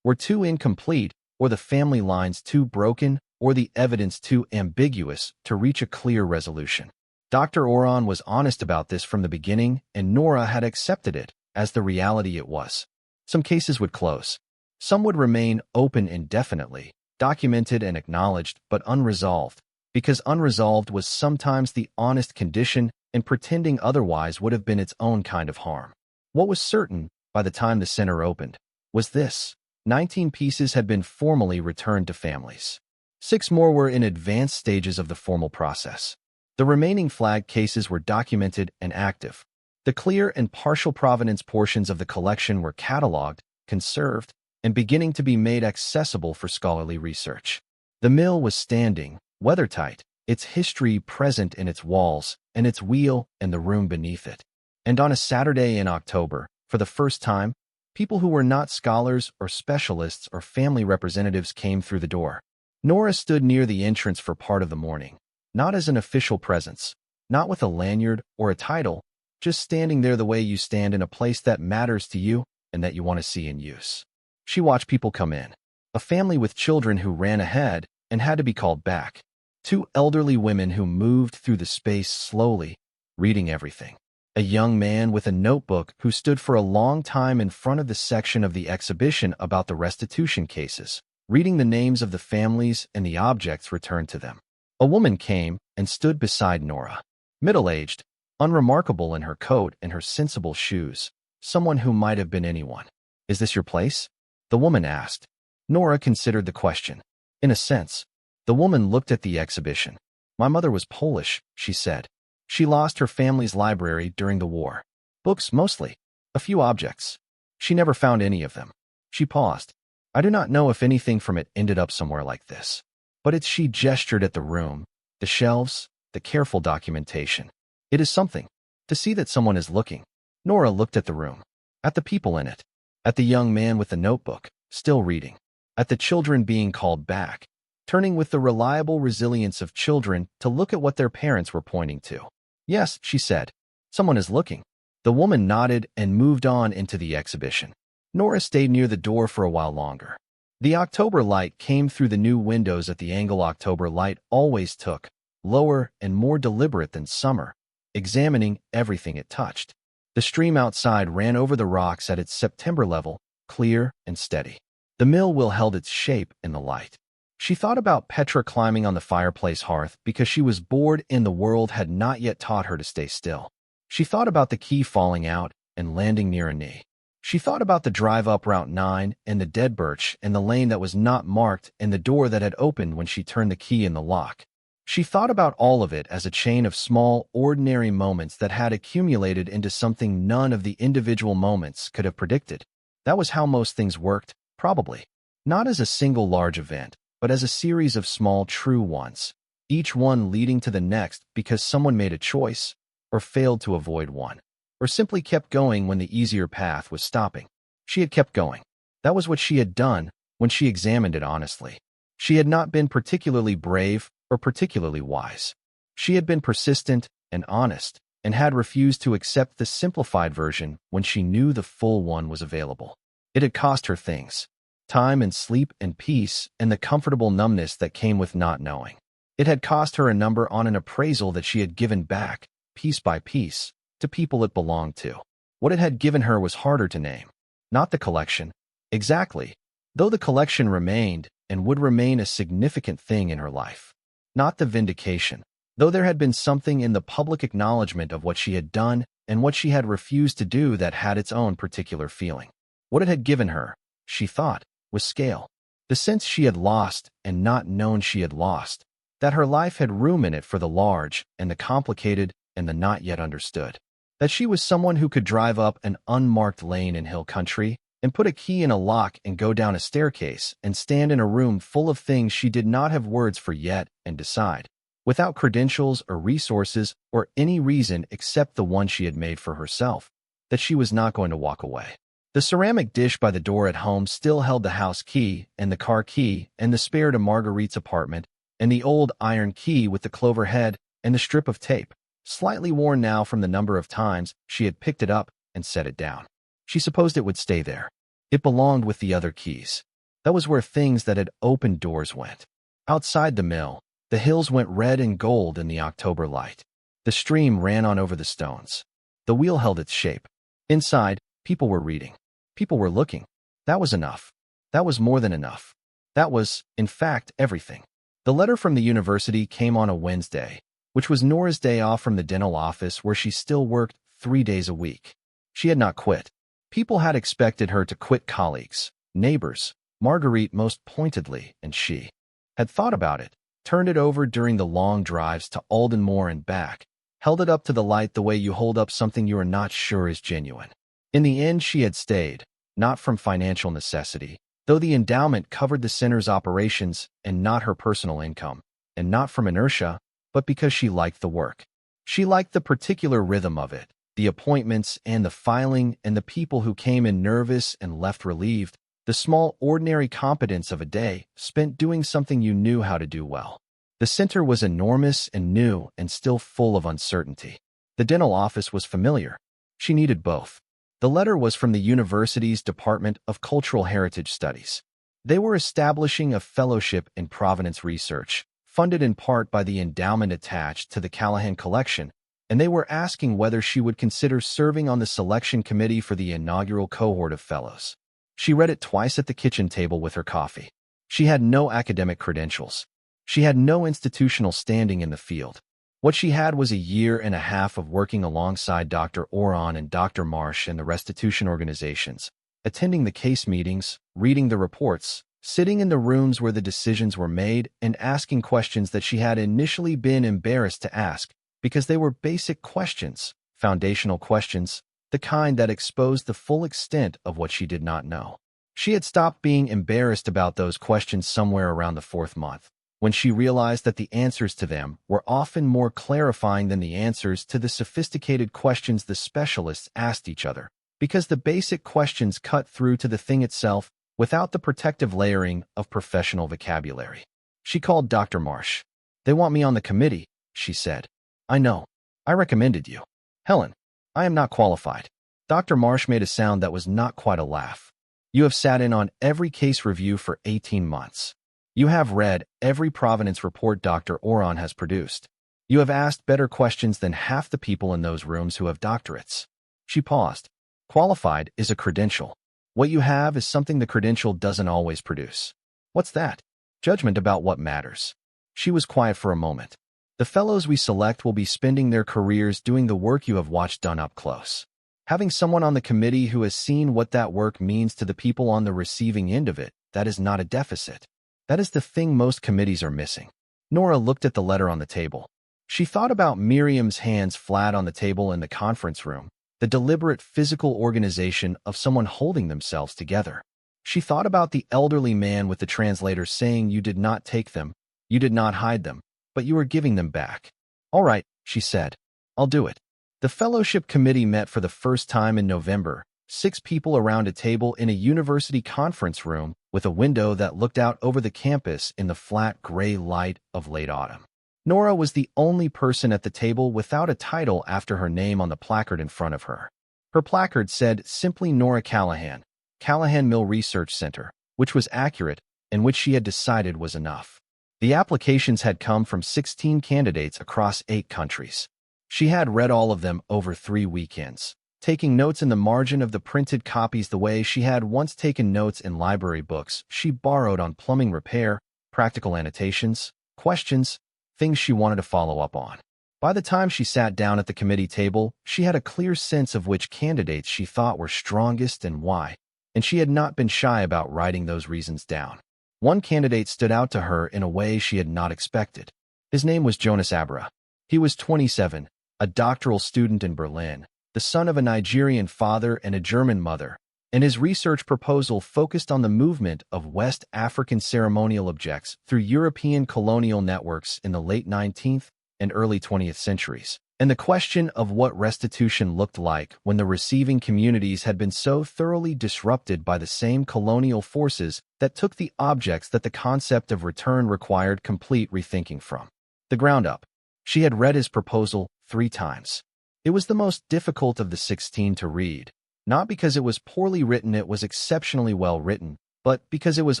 were too incomplete, or the family lines too broken, or the evidence too ambiguous to reach a clear resolution. Dr. Oron was honest about this from the beginning, and Nora had accepted it as the reality it was. Some cases would close. Some would remain open indefinitely, documented and acknowledged, but unresolved, because unresolved was sometimes the honest condition, and pretending otherwise would have been its own kind of harm. What was certain, by the time the center opened, was this: 19 pieces had been formally returned to families. 6 more were in advanced stages of the formal process. The remaining flagged cases were documented and active. The clear and partial provenance portions of the collection were cataloged, conserved, and beginning to be made accessible for scholarly research. The mill was standing, weathertight, its history present in its walls, and its wheel and the room beneath it. And on a Saturday in October, for the first time, people who were not scholars or specialists or family representatives came through the door. Nora stood near the entrance for part of the morning, not as an official presence, not with a lanyard or a title, just standing there the way you stand in a place that matters to you and that you want to see in use. She watched people come in. A family with children who ran ahead and had to be called back. 2 elderly women who moved through the space slowly, reading everything. A young man with a notebook who stood for a long time in front of the section of the exhibition about the restitution cases, reading the names of the families and the objects returned to them. A woman came and stood beside Nora. Middle-aged, unremarkable in her coat and her sensible shoes, someone who might have been anyone. "Is this your place?" the woman asked. Nora considered the question. In a sense. The woman looked at the exhibition. "My mother was Polish," she said. "She lost her family's library during the war. Books, mostly. A few objects. She never found any of them." She paused. "I do not know if anything from it ended up somewhere like this. But it's," she gestured at the room, the shelves, the careful documentation. "It is something. To see that someone is looking." Nora looked at the room. At the people in it. At the young man with the notebook, still reading. At the children being called back, turning with the reliable resilience of children to look at what their parents were pointing to. "Yes," she said. "Someone is looking." The woman nodded and moved on into the exhibition. Nora stayed near the door for a while longer. The October light came through the new windows at the angle October light always took, lower and more deliberate than summer, examining everything it touched. The stream outside ran over the rocks at its September level, clear and steady. The mill wheel held its shape in the light. She thought about Petra climbing on the fireplace hearth because she was bored and the world had not yet taught her to stay still. She thought about the key falling out and landing near a knee. She thought about the drive up Route 9 and the dead birch and the lane that was not marked and the door that had opened when she turned the key in the lock. She thought about all of it as a chain of small, ordinary moments that had accumulated into something none of the individual moments could have predicted. That was how most things worked, probably. Not as a single large event, but as a series of small true ones, each one leading to the next because someone made a choice, or failed to avoid one, or simply kept going when the easier path was stopping. She had kept going. That was what she had done when she examined it honestly. She had not been particularly brave or particularly wise. She had been persistent and honest, and had refused to accept the simplified version when she knew the full one was available. It had cost her things. Time and sleep and peace and the comfortable numbness that came with not knowing. It had cost her a number on an appraisal that she had given back, piece by piece, to people it belonged to. What it had given her was harder to name. Not the collection. Exactly. Though the collection remained and would remain a significant thing in her life. Not the vindication. Though there had been something in the public acknowledgement of what she had done and what she had refused to do that had its own particular feeling. What it had given her, she thought, was scale. The sense she had lost and not known she had lost, that her life had room in it for the large and the complicated and the not yet understood. That she was someone who could drive up an unmarked lane in hill country and put a key in a lock and go down a staircase and stand in a room full of things she did not have words for yet and decide, without credentials or resources or any reason except the one she had made for herself, that she was not going to walk away. The ceramic dish by the door at home still held the house key and the car key and the spare to Marguerite's apartment and the old iron key with the clover head and the strip of tape. slightly worn now from the number of times she had picked it up and set it down. She supposed it would stay there. It belonged with the other keys. That was where things that had opened doors went. Outside the mill, the hills went red and gold in the October light. The stream ran on over the stones. The wheel held its shape. Inside, people were reading. People were looking. That was enough. That was more than enough. That was, in fact, everything. The letter from the university came on a Wednesday, which was Nora's day off from the dental office where she still worked 3 days a week. She had not quit. People had expected her to quit colleagues, neighbors, Marguerite most pointedly, and she had thought about it, turned it over during the long drives to Aldenmoor and back, held it up to the light the way you hold up something you are not sure is genuine. In the end, she had stayed, not from financial necessity, though the endowment covered the center's operations and not her personal income, and not from inertia, but because she liked the work. She liked the particular rhythm of it, the appointments and the filing and the people who came in nervous and left relieved, the small ordinary competence of a day spent doing something you knew how to do well. The center was enormous and new and still full of uncertainty. The dental office was familiar. She needed both. The letter was from the university's Department of Cultural Heritage Studies. They were establishing a fellowship in provenance research, funded in part by the endowment attached to the Callahan collection, and they were asking whether she would consider serving on the selection committee for the inaugural cohort of fellows. She read it twice at the kitchen table with her coffee. She had no academic credentials. She had no institutional standing in the field. What she had was a year and a half of working alongside Dr. Oron and Dr. Marsh and the restitution organizations, attending the case meetings, reading the reports, sitting in the rooms where the decisions were made, and asking questions that she had initially been embarrassed to ask because they were basic questions, foundational questions, the kind that exposed the full extent of what she did not know. She had stopped being embarrassed about those questions somewhere around the 4th month, when she realized that the answers to them were often more clarifying than the answers to the sophisticated questions the specialists asked each other, because the basic questions cut through to the thing itself without the protective layering of professional vocabulary. She called Dr. Marsh. "They want me on the committee," she said. "I know. I recommended you. Helen, I am not qualified." Dr. Marsh made a sound that was not quite a laugh. "You have sat in on every case review for 18 months. You have read every provenance report Dr. Oron has produced. You have asked better questions than half the people in those rooms who have doctorates." She paused. "Qualified is a credential. What you have is something the credential doesn't always produce." "What's that?" "Judgment about what matters." She was quiet for a moment. "The fellows we select will be spending their careers doing the work you have watched done up close. Having someone on the committee who has seen what that work means to the people on the receiving end of it, that is not a deficit. That is the thing most committees are missing." Nora looked at the letter on the table. She thought about Miriam's hands flat on the table in the conference room, the deliberate physical organization of someone holding themselves together. She thought about the elderly man with the translator saying you did not take them, you did not hide them, but you were giving them back. "All right," she said. "I'll do it." The fellowship committee met for the first time in November, 6 people around a table in a university conference room with a window that looked out over the campus in the flat gray light of late autumn. Nora was the only person at the table without a title after her name on the placard in front of her. Her placard said simply Nora Callahan, Callahan Mill Research Center, which was accurate and which she had decided was enough. The applications had come from 16 candidates across 8 countries. She had read all of them over 3 weekends, taking notes in the margin of the printed copies the way she had once taken notes in library books she borrowed on plumbing repair, practical annotations, questions, things she wanted to follow up on. By the time she sat down at the committee table, she had a clear sense of which candidates she thought were strongest and why, and she had not been shy about writing those reasons down. One candidate stood out to her in a way she had not expected. His name was Jonas Abra. He was 27, a doctoral student in Berlin, the son of a Nigerian father and a German mother, and his research proposal focused on the movement of West African ceremonial objects through European colonial networks in the late 19th and early 20th centuries, and the question of what restitution looked like when the receiving communities had been so thoroughly disrupted by the same colonial forces that took the objects that the concept of return required complete rethinking from the ground up. She had read his proposal 3 times. It was the most difficult of the 16 to read, not because it was poorly written, it was exceptionally well written, but because it was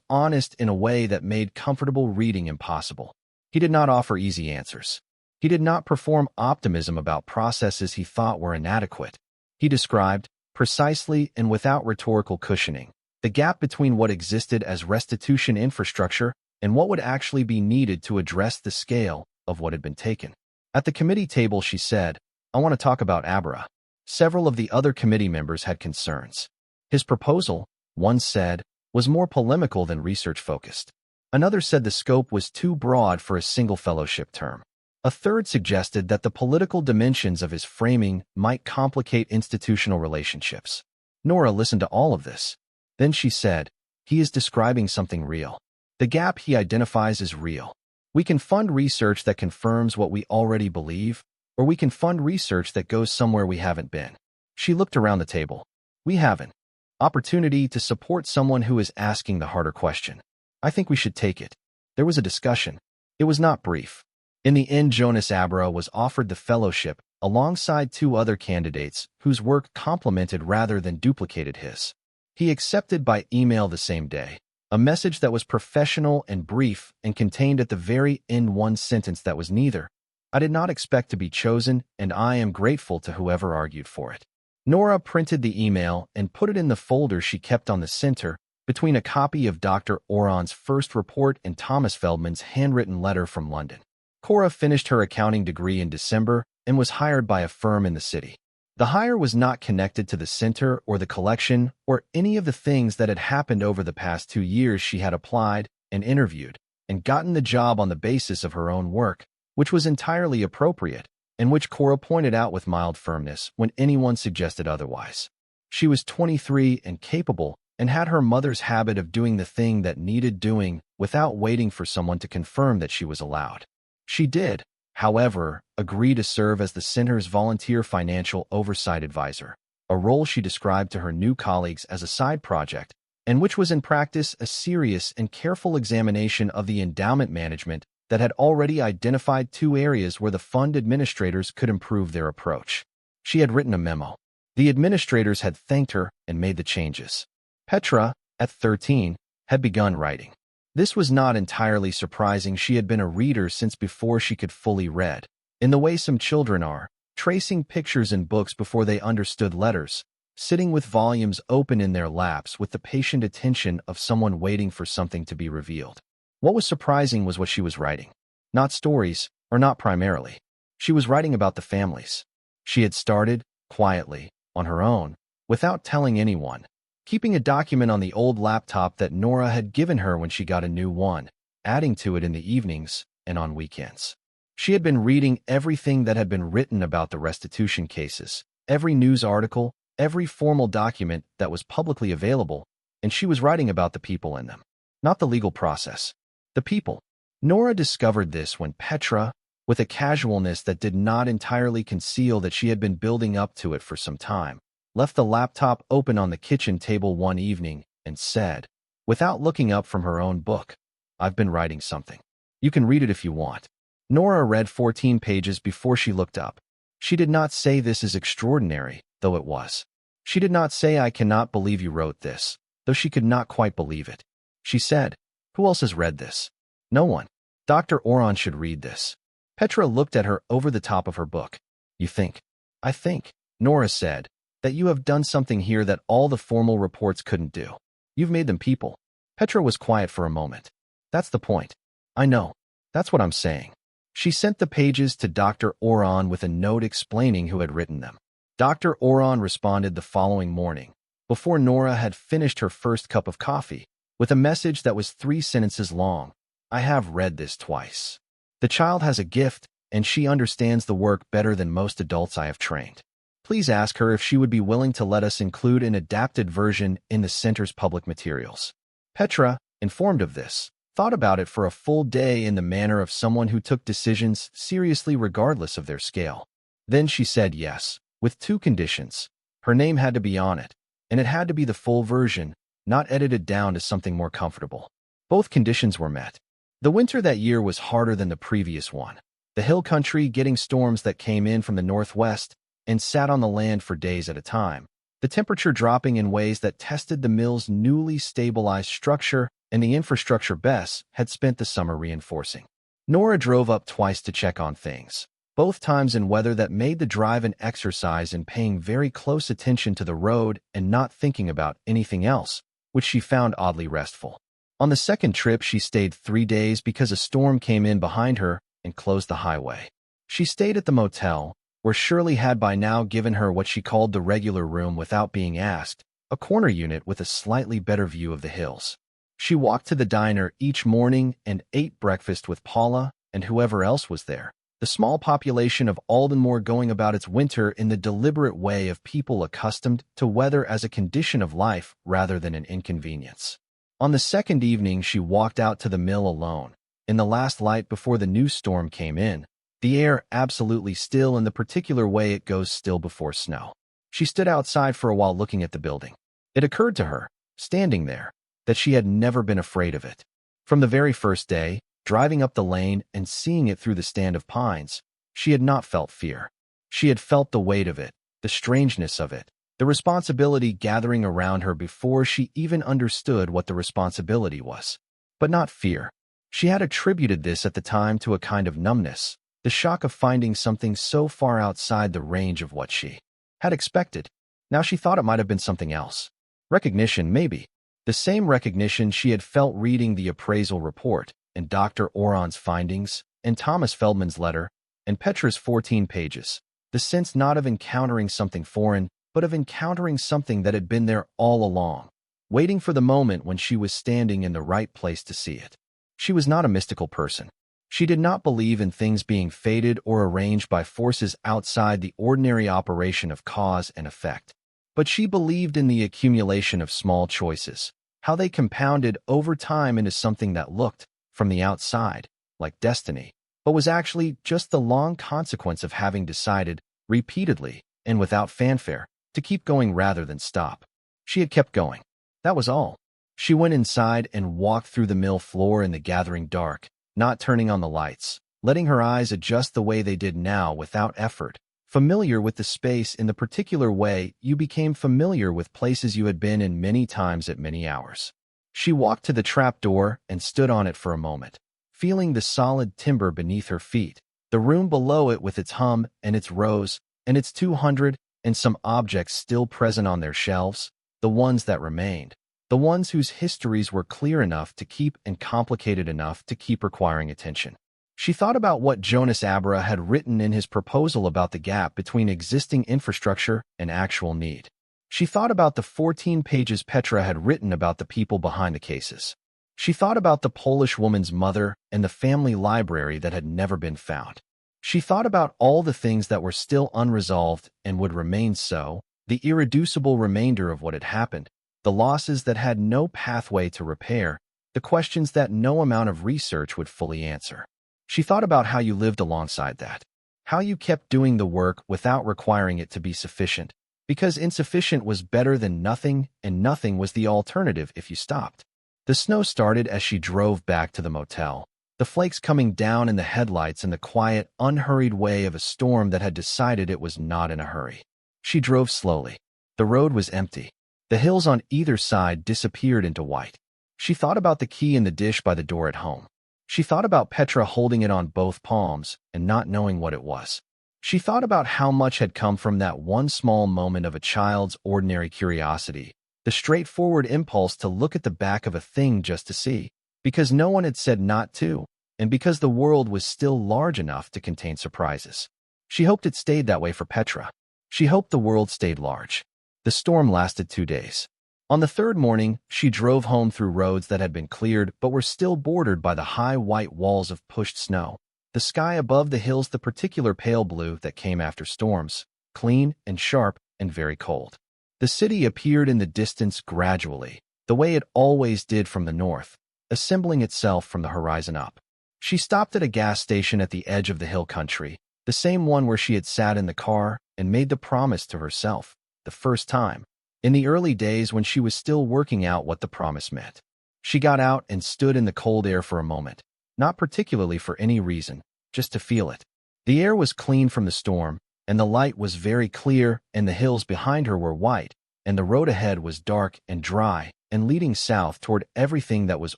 honest in a way that made comfortable reading impossible. He did not offer easy answers. He did not perform optimism about processes he thought were inadequate. He described, precisely and without rhetorical cushioning, the gap between what existed as restitution infrastructure and what would actually be needed to address the scale of what had been taken. At the committee table, she said, "I want to talk about Abra." Several of the other committee members had concerns. His proposal, one said, was more polemical than research-focused. Another said the scope was too broad for a single fellowship term. A third suggested that the political dimensions of his framing might complicate institutional relationships. Nora listened to all of this. Then she said, "He is describing something real. The gap he identifies is real. We can fund research that confirms what we already believe, or we can fund research that goes somewhere we haven't been." She looked around the table. "We haven't. Opportunity to support someone who is asking the harder question. I think we should take it." There was a discussion. It was not brief. In the end, Jonas Abra was offered the fellowship alongside 2 other candidates whose work complemented rather than duplicated his. He accepted by email the same day, a message that was professional and brief and contained at the very end one sentence that was neither. "I did not expect to be chosen, and I am grateful to whoever argued for it." Nora printed the email and put it in the folder she kept on the center, between a copy of Dr. Oron's first report and Thomas Feldman's handwritten letter from London. Cora finished her accounting degree in December and was hired by a firm in the city. The hire was not connected to the center or the collection or any of the things that had happened over the past 2 years. She had applied and interviewed and gotten the job on the basis of her own work, which was entirely appropriate, and which Cora pointed out with mild firmness when anyone suggested otherwise. She was 23 and capable, and had her mother's habit of doing the thing that needed doing without waiting for someone to confirm that she was allowed. She did, however, agree to serve as the center's volunteer financial oversight advisor, a role she described to her new colleagues as a side project, and which was in practice a serious and careful examination of the endowment management that had already identified 2 areas where the fund administrators could improve their approach. She had written a memo. The administrators had thanked her and made the changes. Petra, at 13, had begun writing. This was not entirely surprising. She had been a reader since before she could fully read, in the way some children are, tracing pictures in books before they understood letters, sitting with volumes open in their laps with the patient attention of someone waiting for something to be revealed. What was surprising was what she was writing. Not stories, or not primarily. She was writing about the families. She had started, quietly, on her own, without telling anyone, keeping a document on the old laptop that Nora had given her when she got a new one, adding to it in the evenings and on weekends. She had been reading everything that had been written about the restitution cases, every news article, every formal document that was publicly available, and she was writing about the people in them. Not the legal process. The people. Nora discovered this when Petra, with a casualness that did not entirely conceal that she had been building up to it for some time, left the laptop open on the kitchen table one evening and said, without looking up from her own book, "I've been writing something. You can read it if you want." Nora read 14 pages before she looked up. She did not say, "This is extraordinary," though it was. She did not say, "I cannot believe you wrote this," though she could not quite believe it. She said, "Who else has read this?" "No one. Dr. Oron should read this." Petra looked at her over the top of her book. "You think?" "I think," Nora said, "that you have done something here that all the formal reports couldn't do. You've made them people." Petra was quiet for a moment. "That's the point. I know. That's what I'm saying." She sent the pages to Dr. Oron with a note explaining who had written them. Dr. Oron responded the following morning, before Nora had finished her first cup of coffee, with a message that was 3 sentences long. "I have read this twice. The child has a gift, and she understands the work better than most adults I have trained. Please ask her if she would be willing to let us include an adapted version in the center's public materials." Petra, informed of this, thought about it for a full day in the manner of someone who took decisions seriously regardless of their scale. Then she said yes, with 2 conditions. Her name had to be on it, and it had to be the full version, not edited down to something more comfortable. Both conditions were met. The winter that year was harder than the previous one. The hill country getting storms that came in from the northwest and sat on the land for days at a time, the temperature dropping in ways that tested the mill's newly stabilized structure and the infrastructure Bess had spent the summer reinforcing. Nora drove up twice to check on things, both times in weather that made the drive an exercise in paying very close attention to the road and not thinking about anything else, which she found oddly restful. On the second trip, she stayed 3 days because a storm came in behind her and closed the highway. She stayed at the motel, where Shirley had by now given her what she called the regular room without being asked, a corner unit with a slightly better view of the hills. She walked to the diner each morning and ate breakfast with Paula and whoever else was there, the small population of Aldenmoor going about its winter in the deliberate way of people accustomed to weather as a condition of life rather than an inconvenience. On the second evening, she walked out to the mill alone, in the last light before the new storm came in, the air absolutely still in the particular way it goes still before snow. She stood outside for a while looking at the building. It occurred to her, standing there, that she had never been afraid of it. From the very first day, driving up the lane and seeing it through the stand of pines, she had not felt fear. She had felt the weight of it, the strangeness of it, the responsibility gathering around her before she even understood what the responsibility was. But not fear. She had attributed this at the time to a kind of numbness, the shock of finding something so far outside the range of what she had expected. Now she thought it might have been something else. Recognition, maybe. The same recognition she had felt reading the appraisal report, and Dr. Oron's findings, and Thomas Feldman's letter, and Petra's 14 pages. The sense not of encountering something foreign, but of encountering something that had been there all along, waiting for the moment when she was standing in the right place to see it. She was not a mystical person. She did not believe in things being fated or arranged by forces outside the ordinary operation of cause and effect. But she believed in the accumulation of small choices, how they compounded over time into something that looked, from the outside, like destiny, but was actually just the long consequence of having decided, repeatedly, and without fanfare, to keep going rather than stop. She had kept going. That was all. She went inside and walked through the mill floor in the gathering dark, not turning on the lights, letting her eyes adjust the way they did now without effort, familiar with the space in the particular way you became familiar with places you had been in many times at many hours. She walked to the trapdoor and stood on it for a moment, feeling the solid timber beneath her feet, the room below it with its hum and its rows and its 200 and some objects still present on their shelves, the ones that remained, the ones whose histories were clear enough to keep and complicated enough to keep requiring attention. She thought about what Jonas Abra had written in his proposal about the gap between existing infrastructure and actual need. She thought about the 14 pages Petra had written about the people behind the cases. She thought about the Polish woman's mother and the family library that had never been found. She thought about all the things that were still unresolved and would remain so, the irreducible remainder of what had happened, the losses that had no pathway to repair, the questions that no amount of research would fully answer. She thought about how you lived alongside that, how you kept doing the work without requiring it to be sufficient, because insufficient was better than nothing and nothing was the alternative if you stopped. The snow started as she drove back to the motel, the flakes coming down in the headlights in the quiet, unhurried way of a storm that had decided it was not in a hurry. She drove slowly. The road was empty. The hills on either side disappeared into white. She thought about the key in the dish by the door at home. She thought about Petra holding it on both palms and not knowing what it was. She thought about how much had come from that one small moment of a child's ordinary curiosity, the straightforward impulse to look at the back of a thing just to see, because no one had said not to, and because the world was still large enough to contain surprises. She hoped it stayed that way for Petra. She hoped the world stayed large. The storm lasted 2 days. On the third morning, she drove home through roads that had been cleared but were still bordered by the high white walls of pushed snow. The sky above the hills the particular pale blue that came after storms, clean and sharp and very cold. The city appeared in the distance gradually, the way it always did from the north, assembling itself from the horizon up. She stopped at a gas station at the edge of the hill country, the same one where she had sat in the car and made the promise to herself, the first time, in the early days when she was still working out what the promise meant. She got out and stood in the cold air for a moment, not particularly for any reason, just to feel it. The air was clean from the storm, and the light was very clear, and the hills behind her were white, and the road ahead was dark and dry, and leading south toward everything that was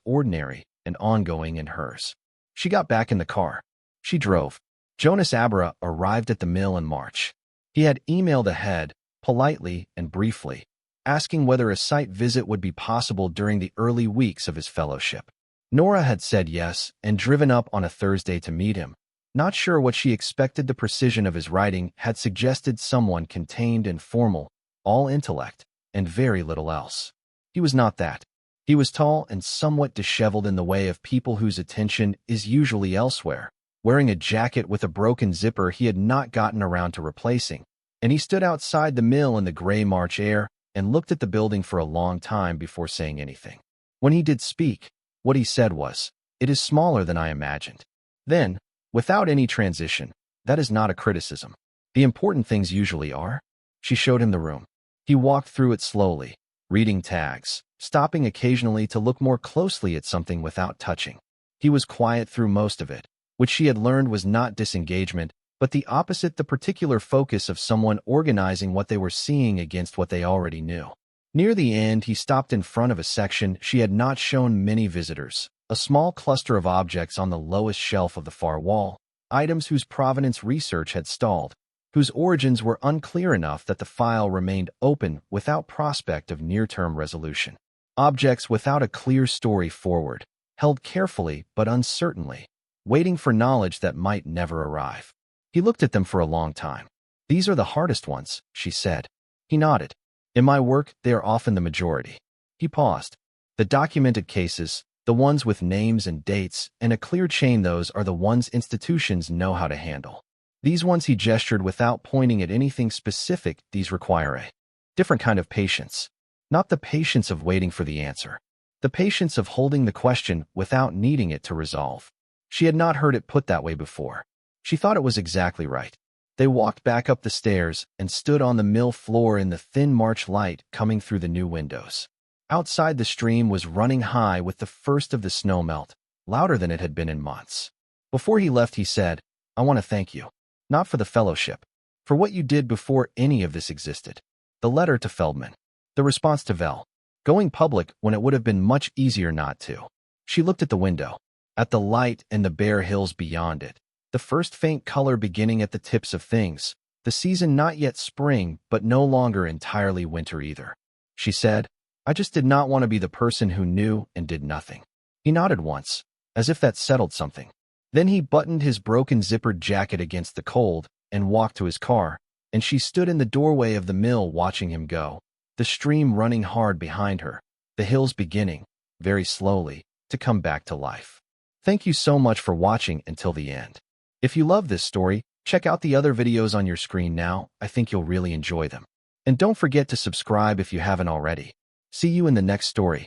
ordinary and ongoing in hers. She got back in the car. She drove. Jonas Abra arrived at the mill in March. He had emailed ahead, politely and briefly, asking whether a site visit would be possible during the early weeks of his fellowship. Nora had said yes and driven up on a Thursday to meet him. Not sure what she expected, the precision of his writing had suggested someone contained and formal, all intellect, and very little else. He was not that. He was tall and somewhat disheveled in the way of people whose attention is usually elsewhere, wearing a jacket with a broken zipper he had not gotten around to replacing, and he stood outside the mill in the gray March air and looked at the building for a long time before saying anything. When he did speak, what he said was, "It is smaller than I imagined." Then, without any transition, "That is not a criticism. The important things usually are." She showed him the room. He walked through it slowly, reading tags, stopping occasionally to look more closely at something without touching. He was quiet through most of it, which she had learned was not disengagement, but the opposite, the particular focus of someone organizing what they were seeing against what they already knew. Near the end, he stopped in front of a section she had not shown many visitors, a small cluster of objects on the lowest shelf of the far wall, items whose provenance research had stalled, whose origins were unclear enough that the file remained open without prospect of near-term resolution. Objects without a clear story forward, held carefully but uncertainly, waiting for knowledge that might never arrive. He looked at them for a long time. "These are the hardest ones," she said. He nodded. "In my work, they are often the majority." He paused. "The documented cases, the ones with names and dates and a clear chain, those are the ones institutions know how to handle. These ones," he gestured without pointing at anything specific, "these require a different kind of patience. Not the patience of waiting for the answer. The patience of holding the question without needing it to resolve." She had not heard it put that way before. She thought it was exactly right. They walked back up the stairs and stood on the mill floor in the thin March light coming through the new windows. Outside, the stream was running high with the first of the snow melt, louder than it had been in months. Before he left, he said, "I want to thank you. Not for the fellowship. For what you did before any of this existed. The letter to Feldman. The response to Vel. Going public when it would have been much easier not to." She looked at the window, at the light and the bare hills beyond it, the first faint color beginning at the tips of things, the season not yet spring but no longer entirely winter either. She said, "I just did not want to be the person who knew and did nothing." He nodded once, as if that settled something. Then he buttoned his broken zippered jacket against the cold and walked to his car, and she stood in the doorway of the mill watching him go, the stream running hard behind her, the hills beginning, very slowly, to come back to life. Thank you so much for watching until the end. If you love this story, check out the other videos on your screen now. I think you'll really enjoy them. And don't forget to subscribe if you haven't already. See you in the next story.